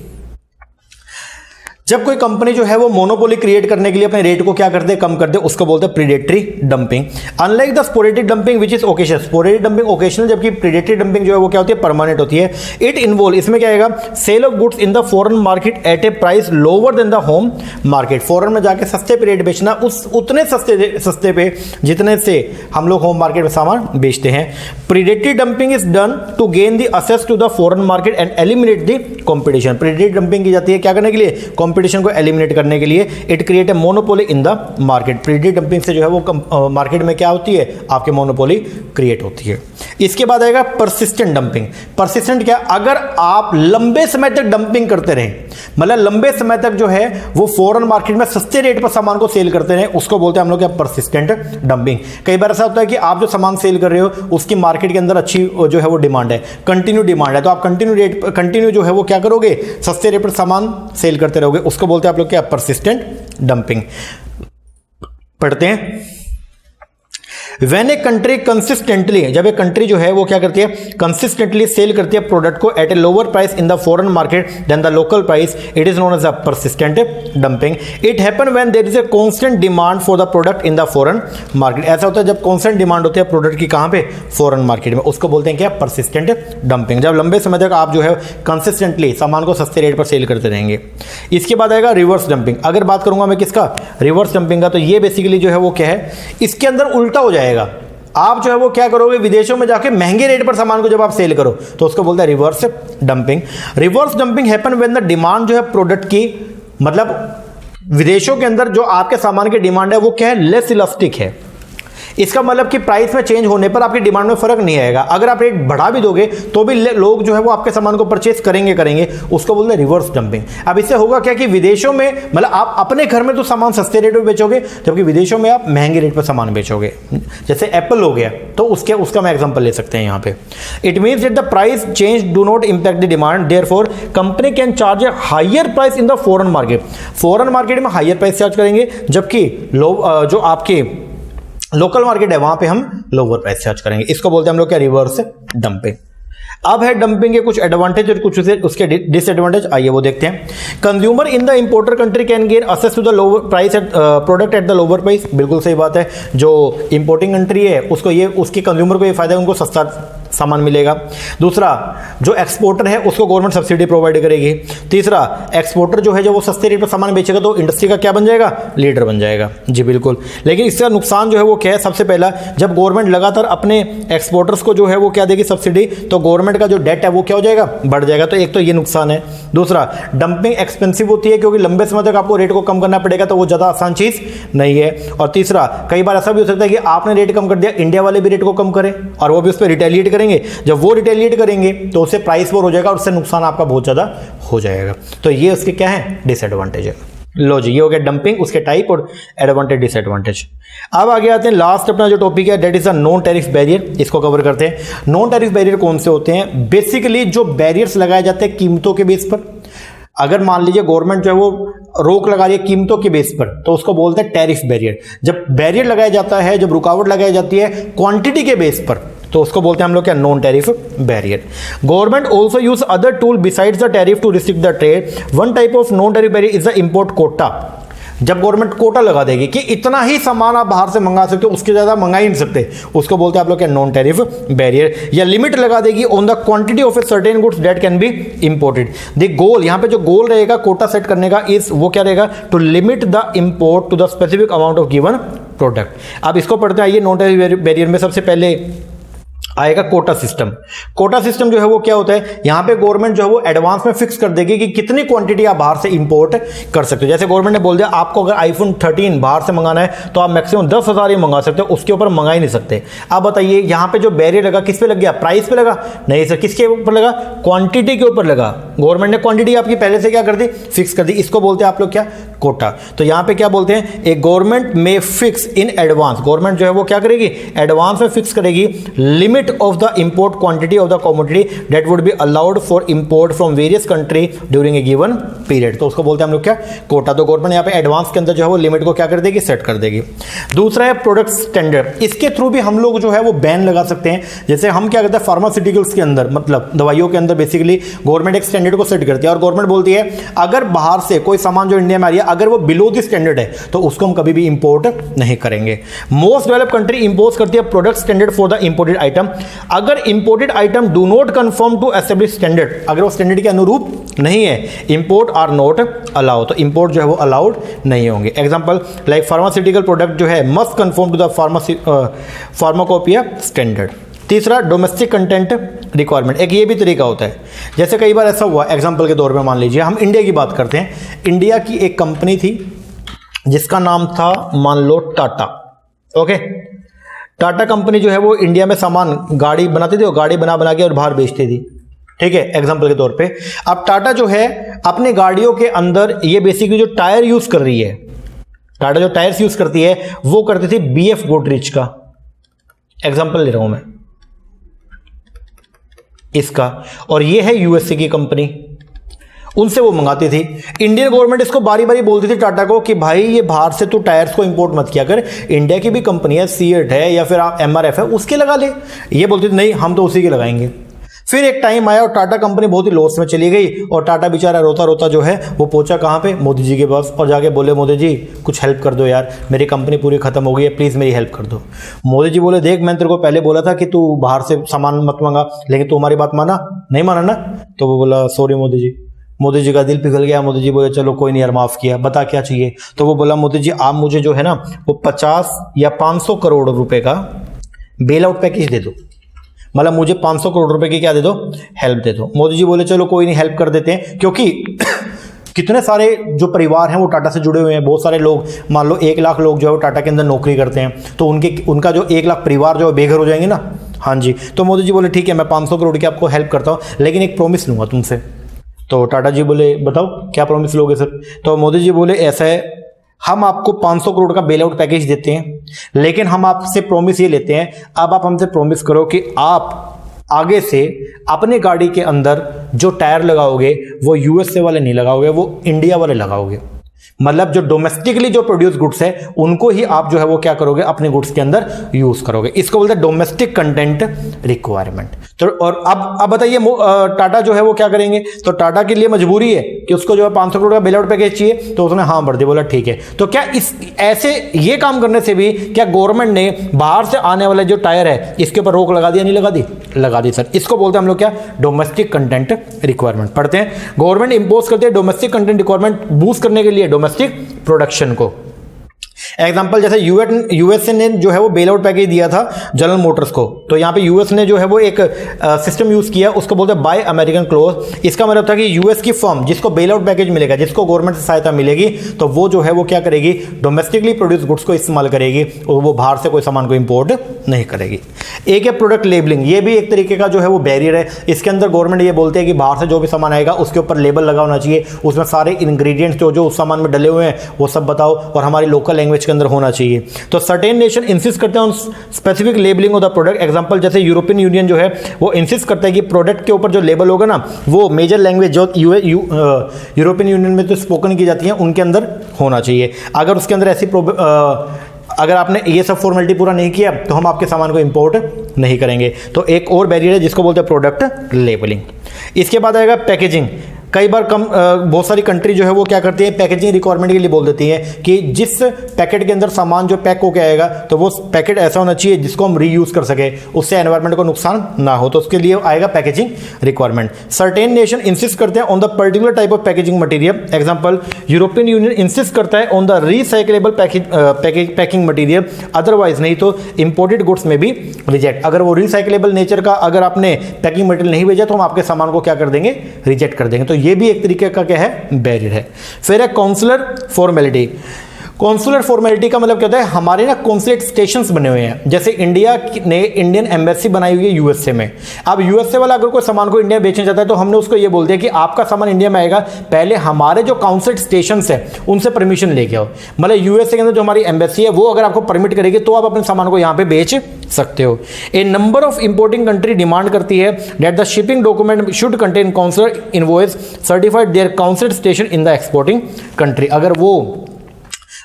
[SPEAKER 1] जब कोई कंपनी जो है वो मोनोपोली क्रिएट करने के लिए अपने रेट को क्या कर दे, कम कर दे, उसको बोलते हैं predatory dumping. Unlike the sporadic dumping which is occasional, sporadic dumping occasional, जबकि प्रीडेटरी डंपिंग जो है वो क्या होती है, परमानेंट होती है। इट इन्वॉल्व, इसमें क्या आएगा, sale of goods in the foreign market at a price lower than the home market. Foreign में जाके सस्ते पे रेट बेचना, उस उतने सस्ते पे जितने से हम लोग होम मार्केट में सामान बेचते हैं। Predatory dumping is done to gain the access to the foreign market and eliminate the competition. Predatory dumping की जाती है क्या करने के लिए, कंपटीशन को एलिमिनेट करने के लिए। It create a monopoly in the market. Predatory dumping से जो है वो मार्केट में क्या होती है, आपके मोनोपोली क्रिएट होती है। इसके बाद आएगा परसिस्टेंट डंपिंग। परसिस्टेंट क्या, अगर आप लंबे समय तक डंपिंग करते रहे, मतलब लंबे समय तक जो है वो फॉरेन मार्केट में सस्ते रेट पर सामान को सेल करते रहे, उसको बोलते हैं हम लोग क्या, परसिस्टेंट डंपिंग। कई बार ऐसा होता है कि आप जो सामान सेल कर रहे हो उसकी मार्केट के अंदर अच्छी जो है वो डिमांड है, कंटिन्यू डिमांड है, तो आप कंटिन्यू जो है वो क्या करोगे, सस्ते रेट पर सामान सेल करते रहोगे, उसको बोलते हैं आप लोग क्या, परसिस्टेंट डंपिंग। पढ़ते हैं, When a country consistently, जब एक कंट्री जो है वो क्या करती है, कंसिस्टेंटली सेल करती है प्रोडक्ट को at a lower price in the foreign market than the local price, it is known as a persistent dumping. It happen when there is a constant demand for the product in the foreign market. ऐसा होता है जब constant demand होती है product की, कहां पे, foreign market में, उसको बोलते हैं क्या, परसिस्टेंट डंपिंग। जब लंबे समय तक आप जो है कंसिस्टेंटली सामान को सस्ते रेट पर सेल करते रहेंगे। इसके बाद आएगा रिवर्स डंपिंग। अगर बात करूंगा मैं किसका, रिवर्स डंपिंग का, तो ये बेसिकली जो है वो क्या है, इसके अंदर उल्टा हो जाएगा। आप जो है वो क्या करोगे, विदेशों में जाके महंगे रेट पर सामान को जब आप सेल करो तो उसको बोलते हैं reverse dumping. Reverse dumping happen when the demand जो है प्रोडक्ट की, मतलब विदेशों के अंदर जो आपके सामान की डिमांड है वो क्या है, लेस इलास्टिक है। इसका मतलब कि प्राइस में चेंज होने पर आपकी डिमांड में फर्क नहीं आएगा। अगर आप रेट बढ़ा भी दोगे तो भी लोग जो है वो आपके सामान को परचेस करेंगे, उसको बोलते हैं रिवर्स डंपिंग। अब इससे होगा क्या कि विदेशों में, मतलब आप अपने घर में तो सामान सस्ते रेट पे बेचोगे, जबकि विदेशों में आप महंगे रेट पर सामान बेचोगे। जैसे एप्पल हो गया, तो उसका मैं एग्जांपल ले सकते हैं यहाँ पे। It means that the price change do not impact the demand, therefore company can charge a higher price in the foreign market. Foreign market में हायर प्राइस चार्ज करेंगे, जबकि जो आपके लोकल मार्केट है वहां पे हम लोअर प्राइस चार्ज करेंगे। इसको बोलते हैं हम लोग क्या, रिवर्स डंपिंग। अब है डंपिंग के कुछ एडवांटेज और कुछ उसके डिसएडवांटेज, आइए वो देखते हैं। Consumer in the importer country can gain access to the lower price at product at the lower price. बिल्कुल सही बात है, जो इंपोर्टिंग कंट्री है उसको ये, उसके कंज्यूमर को ये फायदा है, उनको सस्ता सामान मिलेगा। दूसरा, जो एक्सपोर्टर है उसको गवर्नमेंट सब्सिडी प्रोवाइड करेगी। तीसरा, एक्सपोर्टर जो है जो वो सस्ते रेट पर सामान बेचेगा तो इंडस्ट्री का क्या बन जाएगा, लीडर बन जाएगा। जी बिल्कुल। लेकिन इसका नुकसान जो है वो क्या है, सबसे पहला, जब गवर्नमेंट लगातार अपने एक्सपोर्टर्स को जो है वो क्या देगी, सब्सिडी, तो गवर्नमेंट का जो डेट है वो क्या हो जाएगा, बढ़ जाएगा। तो एक तो ये नुकसान है। दूसरा, डंपिंग एक्सपेंसिव होती है क्योंकि लंबे समय तक आपको रेट को कम करना पड़ेगा, तो वो ज़्यादा आसान चीज़ नहीं है। और तीसरा, कई बार ऐसा भी हो सकता है कि आपने रेट कम कर दिया, इंडिया वाले भी रेट को कम करें और वो भी उस पर रिटेलिएट करेंगे। जब वो रिटेलिएट करेंगे तो उससे प्राइस वॉर हो जाएगा और उससे नुकसान आपका बहुत ज़्यादा हो जाएगा। तो ये उसके क्या है, डिसएडवांटेज है। लो जी, ये हो गया डंपिंग, उसके टाइप और एडवांटेज डिसएडवांटेज। अब आगे आते हैं, लास्ट अपना जो टॉपिक है that is the non tariff barrier, इसको कवर करते हैं। नॉन टैरिफ बैरियर कौन से होते हैं? बेसिकली जो बैरियर्स लगाए जाते हैं कीमतों के बेस पर। अगर मान लीजिए गवर्नमेंट जो है वो रोक लगा रही है कीमतों के बेस पर, तो उसको बोलते हैं टैरिफ बैरियर। जब बैरियर लगाया जाता है, जब रुकावट लगाई जाती है क्वांटिटी के बेस पर, तो उसको बोलते हैं हम लोग क्या, non tariff barrier. Government also use other tool besides the tariff to restrict the trade. One type of non tariff barrier is the import quota. जब गवर्नमेंट कोटा लगा देगी कि इतना ही सामान आप बाहर से मंगा सकते हो, उसके ज़्यादा मंगा ही नहीं सकते, उसको बोलते हैं आप लोग क्या, नॉन टैरिफ बैरियर। या लिमिट लगा देगी on the quantity of a certain goods that can be imported. The goal, यहाँ पे जो गोल रहेगा कोटा सेट करने का, इस वो क्या रहेगा, to limit the import to the specific amount of given product. अब इसको पढ़ते हैं। आइए, नॉन टैरिफ बैरियर में सबसे पहले आएगा कोटा सिस्टम। कोटा सिस्टम जो है वो क्या होता है, यहां पे गवर्नमेंट जो है वो एडवांस में फिक्स कर देगी कि कितनी क्वांटिटी आप बाहर से इंपोर्ट कर सकते हो। जैसे गवर्नमेंट ने बोल दिया आपको अगर आईफोन 13 बाहर से मंगाना है तो आप मैक्सिमम 10,000 ही मंगा सकते हो, उसके ऊपर मंगा ही नहीं सकते। अब बताइए यहां पे जो बैरियर लगा किस पे लग गया, प्राइस पे लगा? नहीं सर, किसके ऊपर लगा, क्वांटिटी के ऊपर लगा। गवर्नमेंट ने क्वांटिटी आपकी पहले से क्या कर दी, फिक्स कर दी। इसको बोलते हैं आप लोग क्या, कोटा। तो यहां पे क्या बोलते हैं, ए गवर्नमेंट में फिक्स इन एडवांस। गवर्नमेंट जो है वो क्या करेगी, एडवांस में फिक्स करेगी limit of the import quantity of the commodity that would be allowed for import from various country during a given period। तो उसको बोलते हैं हम लोग क्या, कोटा। तो गवर्नमेंट यहाँ पे एडवांस के अंदर जो है वो लिमिट को क्या कर देगी, सेट कर देगी। दूसरा है प्रोडक्ट स्टैंडर्ड। इसके थ्रू भी हम लोग जो है वो बैन लगा सकते हैं। जैसे हम क्या करते हैं, फार्मास्यूटिकल्स के अंदर, मतलब दवाइयों के अंदर बेसिकली गवर्नमेंट एक स्टैंडर्ड को सेट करती है और गवर्नमेंट बोलती है अगर बाहर से कोई सामान जो इंडिया में आ रही है अगर वो बिलो द स्टैंडर्ड है तो उसको हम कभी भी इंपोर्ट नहीं करेंगे। मोस्ट डेवलप्ड कंट्री इंपोज करती है product standard for the imported item. अगर imported item do not conform to establish standard, अगर वो स्टैंडर्ड के अनुरूप नहीं है, इंपोर्ट आर नॉट अलाउ, तो इंपोर्ट जो है वो अलाउड नहीं होंगे। एग्जांपल लाइक फार्मास्यूटिकल प्रोडक्ट जो है must conform to the pharmacopoeia standard. तीसरा, डोमेस्टिक कंटेंट रिक्वायरमेंट। एक ये भी तरीका होता है, जैसे कई बार ऐसा हुआ, एग्जांपल के तौर पे मान लीजिए हम इंडिया की बात करते हैं। इंडिया की एक कंपनी थी जिसका नाम था मान लो टाटा। ओके, टाटा कंपनी जो है वो इंडिया में सामान गाड़ी बनाती थी और गाड़ी बना बना के और बाहर बेचती थी। ठीक है, एग्जांपल के तौर पे अब टाटा जो है अपनी गाड़ियों के अंदर ये बेसिकली जो टायर यूज कर रही है, टाटा जो टायर्स यूज करती है वो करती थी BF गोदरेज का। एग्जांपल ले रहा हूं मैं इसका, और ये है USA की कंपनी, उनसे वो मंगाती थी। इंडियन गवर्नमेंट इसको बारी बारी बोलती थी टाटा को कि भाई ये बाहर से तू टायर्स को इंपोर्ट मत किया कर, इंडिया की भी कंपनी है, सीएट है या फिर आप MRF है, उसके लगा ले। ये बोलती थी नहीं हम तो उसी के लगाएंगे। फिर एक टाइम आया और टाटा कंपनी बहुत ही लॉस में चली गई और टाटा बेचारा रोता रोता जो है वो पहुंचा कहाँ पे, मोदी जी के पास, और जाके बोले मोदी जी कुछ हेल्प कर दो यार, मेरी कंपनी पूरी खत्म हो गई है, प्लीज़ मेरी हेल्प कर दो। मोदी जी बोले देख मैंने तेरे को पहले बोला था कि तू बाहर से सामान मत मंगा, लेकिन तू हमारी बात माना, नहीं माना ना। तो वो बोला सॉरी मोदी जी। मोदी जी का दिल पिघल गया। मोदी जी बोले चलो कोई नहीं यार माफ़ किया, बता क्या चाहिए। तो वो बोला मोदी जी आप मुझे जो है ना वो 50 या 500 करोड़ रुपए का बेल आउट पैकेज दे दो, मतलब मुझे 500 करोड़ रुपए की क्या दे दो, हेल्प दे दो। मोदी जी बोले चलो कोई नहीं हेल्प कर देते हैं, क्योंकि कितने सारे जो परिवार हैं वो टाटा से जुड़े हुए हैं, बहुत सारे लोग, मान लो 1 लाख लोग जो है वो टाटा के अंदर नौकरी करते हैं, तो उनका जो 1 लाख परिवार जो है बेघर हो जाएंगे ना। हाँ जी, तो मोदी जी बोले ठीक है मैं 500 करोड़ की आपको हेल्प करता हूँ, लेकिन एक प्रॉमिस लूँगा तुमसे। तो टाटा जी बोले बताओ क्या प्रॉमिस लोगे सर। तो मोदी जी बोले ऐसा है हम आपको 500 करोड़ का बेल आउट पैकेज देते हैं, लेकिन हम आपसे प्रॉमिस ये लेते हैं, अब आप हमसे प्रॉमिस करो कि आप आगे से अपने गाड़ी के अंदर जो टायर लगाओगे वो USA वाले नहीं लगाओगे, वो इंडिया वाले लगाओगे। मतलब जो डोमेस्टिकली जो प्रोड्यूस गुड्स है उनको ही आप जो है वो क्या करोगे, अपने गुड्स के अंदर यूज करोगे। इसको बोलते हैं डोमेस्टिक कंटेंट रिक्वायरमेंट। तो और अब बताइए टाटा जो है वो क्या करेंगे, तो टाटा के लिए मजबूरी है कि उसको जो है 500 करोड़ का बेल आउट पैकेज चाहिए, तो उसने हाँ भर दिया, बोला ठीक है। तो क्या इस ऐसे ये काम करने से भी क्या गवर्नमेंट ने बाहर से आने वाले जो टायर है इसके ऊपर रोक लगा दिया, नहीं लगा दी? लगा दी सर। इसको बोलते हैं हम लोग क्या, डोमेस्टिक कंटेंट रिक्वायरमेंट। पढ़ते हैं, गवर्नमेंट इंपोज करते हैं डोमेस्टिक कंटेंट रिक्वायरमेंट बूस्ट करने के लिए डोमेस्टिक प्रोडक्शन को। एग्जांपल जैसे यूएसए ने जो है वो बेल आउट पैकेज दिया था जनरल मोटर्स को, तो यहाँ पे यूएस ने जो है वो एक सिस्टम यूज किया, उसको बोलते हैं बाय अमेरिकन क्लोज। इसका मतलब था कि यूएस की फर्म जिसको बेल आउट पैकेज मिलेगा, जिसको गवर्नमेंट से सहायता मिलेगी, तो वो जो है वो क्या करेगी, डोमेस्टिकली प्रोड्यूस गुड्स को इस्तेमाल करेगी और वो बाहर से कोई सामान को इंपोर्ट नहीं करेगी। एक है प्रोडक्ट लेबलिंग, ये भी एक तरीके का जो है वो बैरियर है। इसके अंदर गवर्नमेंट ये बोलते हैं कि बाहर से जो भी सामान आएगा उसके ऊपर लेबल लगा होना चाहिए, उसमें सारे इंग्रेडिएंट्स जो उस सामान में डले हुए हैं वो सब बताओ और हमारी लोकल लैंग्वेज के अंदर होना चाहिए। तो सर्टेन नेशन इंसिस्ट करते हैं specific labelling of the product. Example जैसे यूरोपियन यूनियन जो है वो इंसिस्ट करता है कि प्रोडक्ट के ऊपर जो लेबल होगा ना वो मेजर लैंग्वेज जो यूरोपियन यूनियन में तो स्पोकन की जाती है उनके अंदर होना चाहिए। अगर उसके अंदर ऐसी अगर आपने ये सब फॉर्मेलिटी पूरा नहीं किया तो हम आपके सामान को इंपोर्ट नहीं करेंगे। तो एक और बैरियर है जिसको बोलते हैं प्रोडक्ट लेबलिंग। इसके बाद आएगा पैकेजिंग। कई बार बहुत सारी कंट्री जो है वो क्या करती है, पैकेजिंग रिक्वायरमेंट के लिए बोल देती है कि जिस पैकेट के अंदर सामान जो पैक होकर आएगा तो वो पैकेट ऐसा होना चाहिए जिसको हम रीयूज कर सके, उससे एनवायरनमेंट को नुकसान ना हो, तो उसके लिए आएगा packaging requirement. Certain nation insist करते हैं on the particular type of packaging material. Example European union insist करता है on the recyclable packing material, otherwise नहीं तो इंपोर्टेड गुड्स में भी रिजेक्ट। अगर वो रिसाइक्लेबल नेचर का अगर आपने पैकिंग मटेरियल नहीं भेजा तो हम आपके सामान को क्या कर देंगे, रिजेक्ट कर देंगे। तो ये भी एक तरीके का क्या है, बैरियर है। फिर है काउंसलर फॉर्मेलिटी। कॉन्सुलर फॉर्मेलिटी का मतलब क्या होता है, हमारे ना कॉन्सुलेट स्टेशंस बने हुए हैं। जैसे इंडिया ने इंडियन एम्बेसी बनाई हुई है यूएसए में। अब यूएसए वाला अगर कोई सामान को इंडिया बेचने जाता है तो हमने उसको ये बोल दिया कि आपका सामान इंडिया में आएगा, पहले हमारे जो कॉन्सुलेट स्टेशंस है उनसे परमिशन लेके आओ। मतलब यूएसए के अंदर जो हमारी एम्बेसी है वो अगर आपको परमिट करेगी तो आप अपने सामान को यहाँ पे बेच सकते हो। A number of importing country demand करती है that the shipping document should contain consular invoice certified their consulate station in the exporting country. अगर वो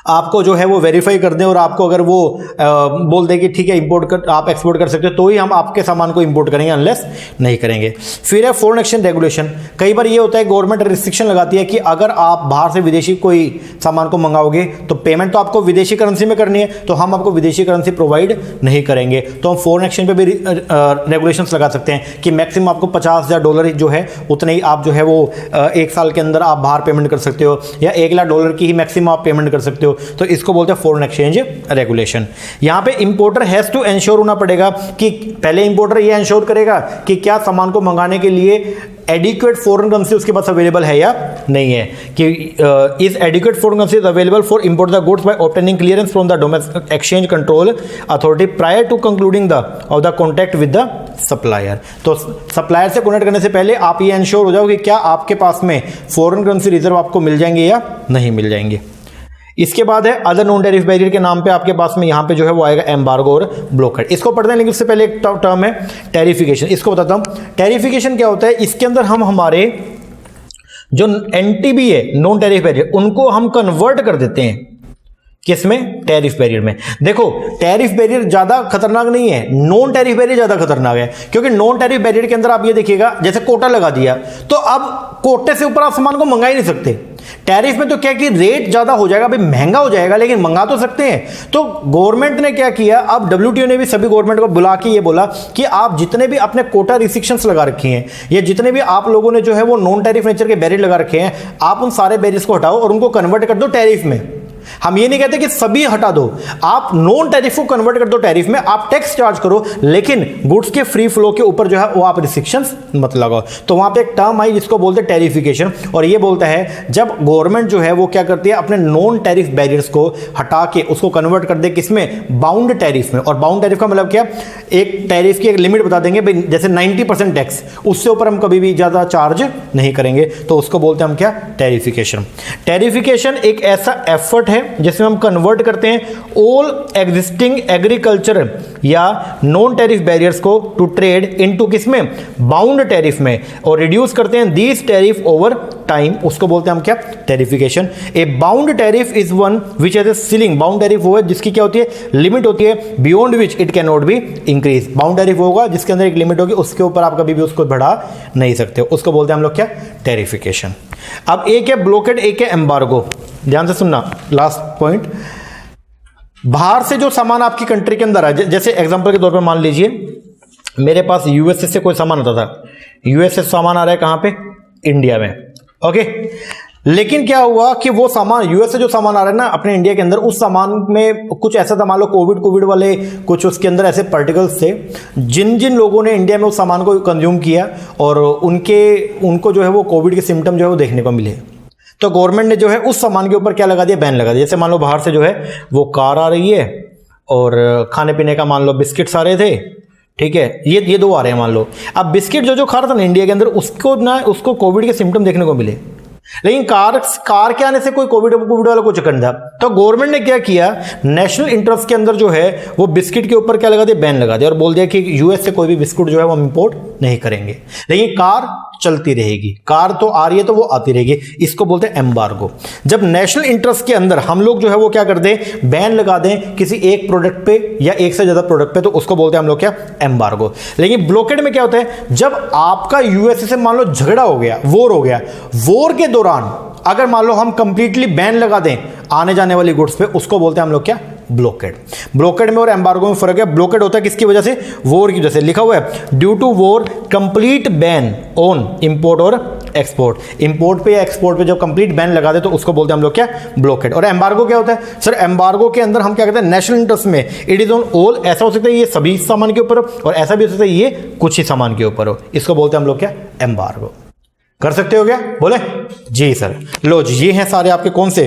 [SPEAKER 1] आपको जो है वो वेरीफाई कर दें और आपको अगर वो बोल दें कि ठीक है इंपोर्ट कर, आप एक्सपोर्ट कर सकते हो, तो ही हम आपके सामान को इंपोर्ट करेंगे, अनलेस नहीं करेंगे। फिर है फॉरेन एक्सचेंज रेगुलेशन। कई बार ये होता है गवर्नमेंट रिस्ट्रिक्शन लगाती है कि अगर आप बाहर से विदेशी कोई सामान को मंगाओगे तो पेमेंट तो आपको विदेशी करेंसी में करनी है, तो हम आपको विदेशी करेंसी प्रोवाइड नहीं करेंगे। तो हम फॉरेन एक्सचेंज पे भी रेगुलेशन लगा सकते हैं कि मैक्सिमम आपको $50,000 जो है उतने ही आप जो है वो एक साल के अंदर आप बाहर पेमेंट कर सकते हो, या $1,00,000 की ही मैक्सिमम आप पेमेंट कर सकते हो। तो इसको बोलते हैं फॉरेन एक्सचेंज रेगुलेशन। यहां पे इंपोर्टर हैज टू एंश्योर होना पड़ेगा कि पहले इंपोर्टर ये एंश्योर करेगा कि क्या सामान को मंगाने के लिए एडिक्वेट फॉरेन करेंसी उसके पास अवेलेबल है या नहीं है, कि is adequate foreign currency is available for import the goods by obtaining clearance from the domestic exchange control authority prior to concluding the of the contact with the supplier. तो supplier से contact करने से पहले आप ये ensure हो जाओ कि क्या आपके पास में फॉरेन करेंसी रिजर्व आपको मिल जाएंगे या नहीं मिल जाएंगे। इसके बाद है अदर नॉन टैरिफ बैरियर के नाम पे आपके पास में यहां पे जो है वो आएगा एम्बार्गो और ब्लॉकेड। इसको पढ़ते हैं, लेकिन इससे पहले एक टर्म है टैरिफिकेशन। इसको बताता हूं टैरिफिकेशन क्या होता है। इसके अंदर हम हमारे जो एनटीबी है, नॉन टैरिफ बैरियर, उनको हम कन्वर्ट कर देते हैं किसमें, टैरिफ बैरियर में। देखो टैरिफ बैरियर ज्यादा खतरनाक नहीं है, नॉन टैरिफ बैरियर ज्यादा खतरनाक है। क्योंकि नॉन टैरिफ बैरियर के अंदर आप ये देखिएगा, जैसे कोटा लगा दिया तो अब कोटे से ऊपर आप सामान को मंगा ही नहीं सकते। टैरिफ में तो क्या कि रेट ज्यादा हो जाएगा, भाई महंगा हो जाएगा, लेकिन मंगा तो सकते हैं। तो गवर्नमेंट ने क्या किया, अब डब्ल्यूटीओ ने भी सभी गवर्नमेंट को बुला के ये बोला कि आप जितने भी अपने कोटा रिस्ट्रिक्शंस लगा रखी हैं, या जितने भी आप लोगों ने जो है वो नॉन टैरिफ नेचर के बैरियर लगा रखे हैं, आप उन सारे बैरियर्स को हटाओ और उनको कन्वर्ट कर दो टैरिफ में। हम ये नहीं कहते कि सभी हटा दो, आप नॉन टैरिफ को कन्वर्ट कर दो टैरिफ में, आप टैक्स चार्ज करो, लेकिन गुड्स के फ्री फ्लो के ऊपर जो है वो आप रिस्ट्रिक्शंस मत लगाओ। तो वहां पे एक टर्म आई जिसको बोलते हैं टैरिफिकेशन, और ये बोलता है जब गवर्नमेंट जो है वो क्या करती है, अपने नॉन टैरिफ बैरियर्स को हटा के उसको कन्वर्ट कर दे किसमें, बाउंड टैरिफ में। और बाउंड टैरिफ का मतलब क्या, एक टैरिफ की एक लिमिट बता देंगे, जैसे 90% टैक्स, उससे ऊपर हम कभी भी ज्यादा चार्ज नहीं करेंगे, तो उसको बोलते हैं हम क्या, टैरिफिकेशन। टैरिफिकेशन एक ऐसा एफर्ट है जिसमें हम कन्वर्ट करते हैं ऑल एग्जिस्टिंग एग्रीकल्चर या नॉन टैरिफ बैरियर्स को टू ट्रेड इनटू किसमें, बाउंड टैरिफ में, और रिड्यूस करते हैं दीज टैरिफ ओवर टाइम, उसको बोलते हैं हम क्या, tariffication. A bound tariff is one which has a ceiling, bound tariff वो है जिसकी क्या होती है, लिमिट होती है, beyond which it can not be increase. Bound tariff होगा जिसके अंदर एक लिमिट होगी, उसके ऊपर आप कभी भी उसको बढ़ा नहीं सकते, उसको बोलते हैं हम लोग क्या, टैरिफिकेशन। अब एक है ब्लॉकेड, एक है एम्बार्गो। ध्यान से सुनना, लास्ट पॉइंट, बाहर से जो सामान आपकी कंट्री के अंदर है, जैसे एग्जांपल के तौर पर मान लीजिए मेरे पास यूएसए से कोई सामान आता था, यूएसए से सामान आ रहा है कहां पे, इंडिया में, ओके। लेकिन क्या हुआ कि वो सामान यूएस से जो सामान आ रहा है ना अपने इंडिया के अंदर, उस सामान में कुछ ऐसा था, मान लो कोविड वाले कुछ उसके अंदर ऐसे पार्टिकल्स थे, जिन जिन लोगों ने इंडिया में उस सामान को कंज्यूम किया और उनको जो है वो कोविड के सिम्टम जो है वो देखने को मिले, तो गवर्नमेंट ने जो है उस सामान के ऊपर क्या लगा दिया, बैन लगा दिया। जैसे मान लो बाहर से जो है वो कार आ रही है और खाने पीने का मान लो बिस्किट्स आ रहे थे, ठीक है, ये दो आ रहे हैं मान लो। अब बिस्किट जो खा रहा था ना इंडिया के अंदर, उसको कोविड के सिम्टम देखने को मिले, लेकिन कार के आने से कोई कोविड वाला कुछ चक्कर नहीं था। तो गवर्नमेंट ने क्या किया, नेशनल इंटरेस्ट के अंदर जो है वो बिस्किट के ऊपर क्या लगा दिया, बैन लगा दिया और बोल दिया कि यूएस से कोई भी बिस्कुट जो है वो हम इंपोर्ट नहीं करेंगे, लेकिन कार चलती रहेगी, कार तो आ रही है तो वो आती रहेगी, इसको बोलते हैं एम्बार्गो। जब नेशनल इंटरेस्ट के अंदर हम लोग जो है वो क्या कर दें, बैन लगा दें किसी एक प्रोडक्ट पे या एक से ज्यादा प्रोडक्ट पे, तो उसको बोलते हैं हम लोग क्या, एम्बार्गो। लेकिन ब्लॉकेड में क्या होता है, जब आपका यूएसए से मान लो झगड़ा हो गया, वॉर हो गया, वॉर के दौरान अगर मान लो हम कंप्लीटली बैन लगा दें आने जाने वाली गुड्स पे, उसको बोलते हैं हम लोग क्या, ब्लॉकेड। ब्लॉकेड में और एम्बार्गो में फर्क है। ब्लॉकेड होता है किसकी वजह से, वॉर की वजह से, लिखा हुआ है due to war complete ban on import और एक्सपोर्ट। इंपोर्ट पे या एक्सपोर्ट पे जब कंप्लीट बैन लगा दे तो उसको बोलते हैं हम लोग क्या, ब्लॉकेड। और एम्बार्गो क्या होता है सर, एम्बार्गो के अंदर हम क्या कहते हैं, नेशनल इंटरेस्ट में इट इज ऑन ऑल, ऐसा हो सकता है ये सभी सामान के ऊपर हो और ऐसा भी हो सकता है ये कुछ ही सामान के ऊपर हो, इसको बोलते हैं हम लोग क्या, एम्बार्गो। कर सकते हो क्या, बोले जी सर। लो जी, ये हैं सारे आपके कौन से,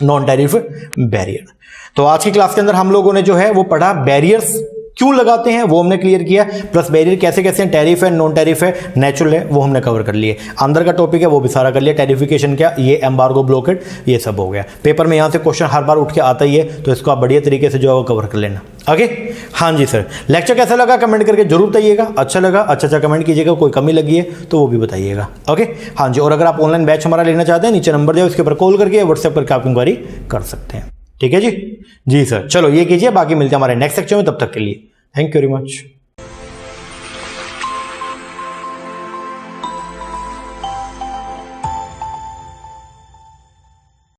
[SPEAKER 1] नॉन टैरिफ बैरियर। तो आज की क्लास के अंदर हम लोगों ने जो है वो पढ़ा बैरियर्स क्यों लगाते हैं, वो हमने क्लियर किया, प्लस बैरियर कैसे कैसे हैं, टैरिफ है, नॉन टैरिफ है, नेचुरल है, वो हमने कवर कर लिए। अंदर का टॉपिक है वो भी सारा कर लिया, टैरिफिकेशन क्या, ये एम्बार्गो, ब्लॉकेड, ये सब हो गया। पेपर में यहाँ से क्वेश्चन हर बार उठ के आता ही है, तो इसको आप बढ़िया तरीके से जो है वो कवर कर लेना। ओके, हाँ जी सर। लेक्चर कैसा लगा कमेंट करके जरूर बताइएगा, अच्छा लगा अच्छा कमेंट कीजिएगा, कोई कमी लगी है तो वो भी बताइएगा। ओके, हाँ जी। और अगर आप ऑनलाइन बैच हमारा लेना चाहते हैं, नीचे नंबर दिया उसके ऊपर कॉल करके व्हाट्सएप करके आप इंक्वायरी कर सकते हैं। ठीक है जी, जी सर। चलो ये कीजिए, बाकी मिलते हैं हमारे नेक्स्ट सेक्शन में, तब तक के लिए थैंक यू वेरी मच।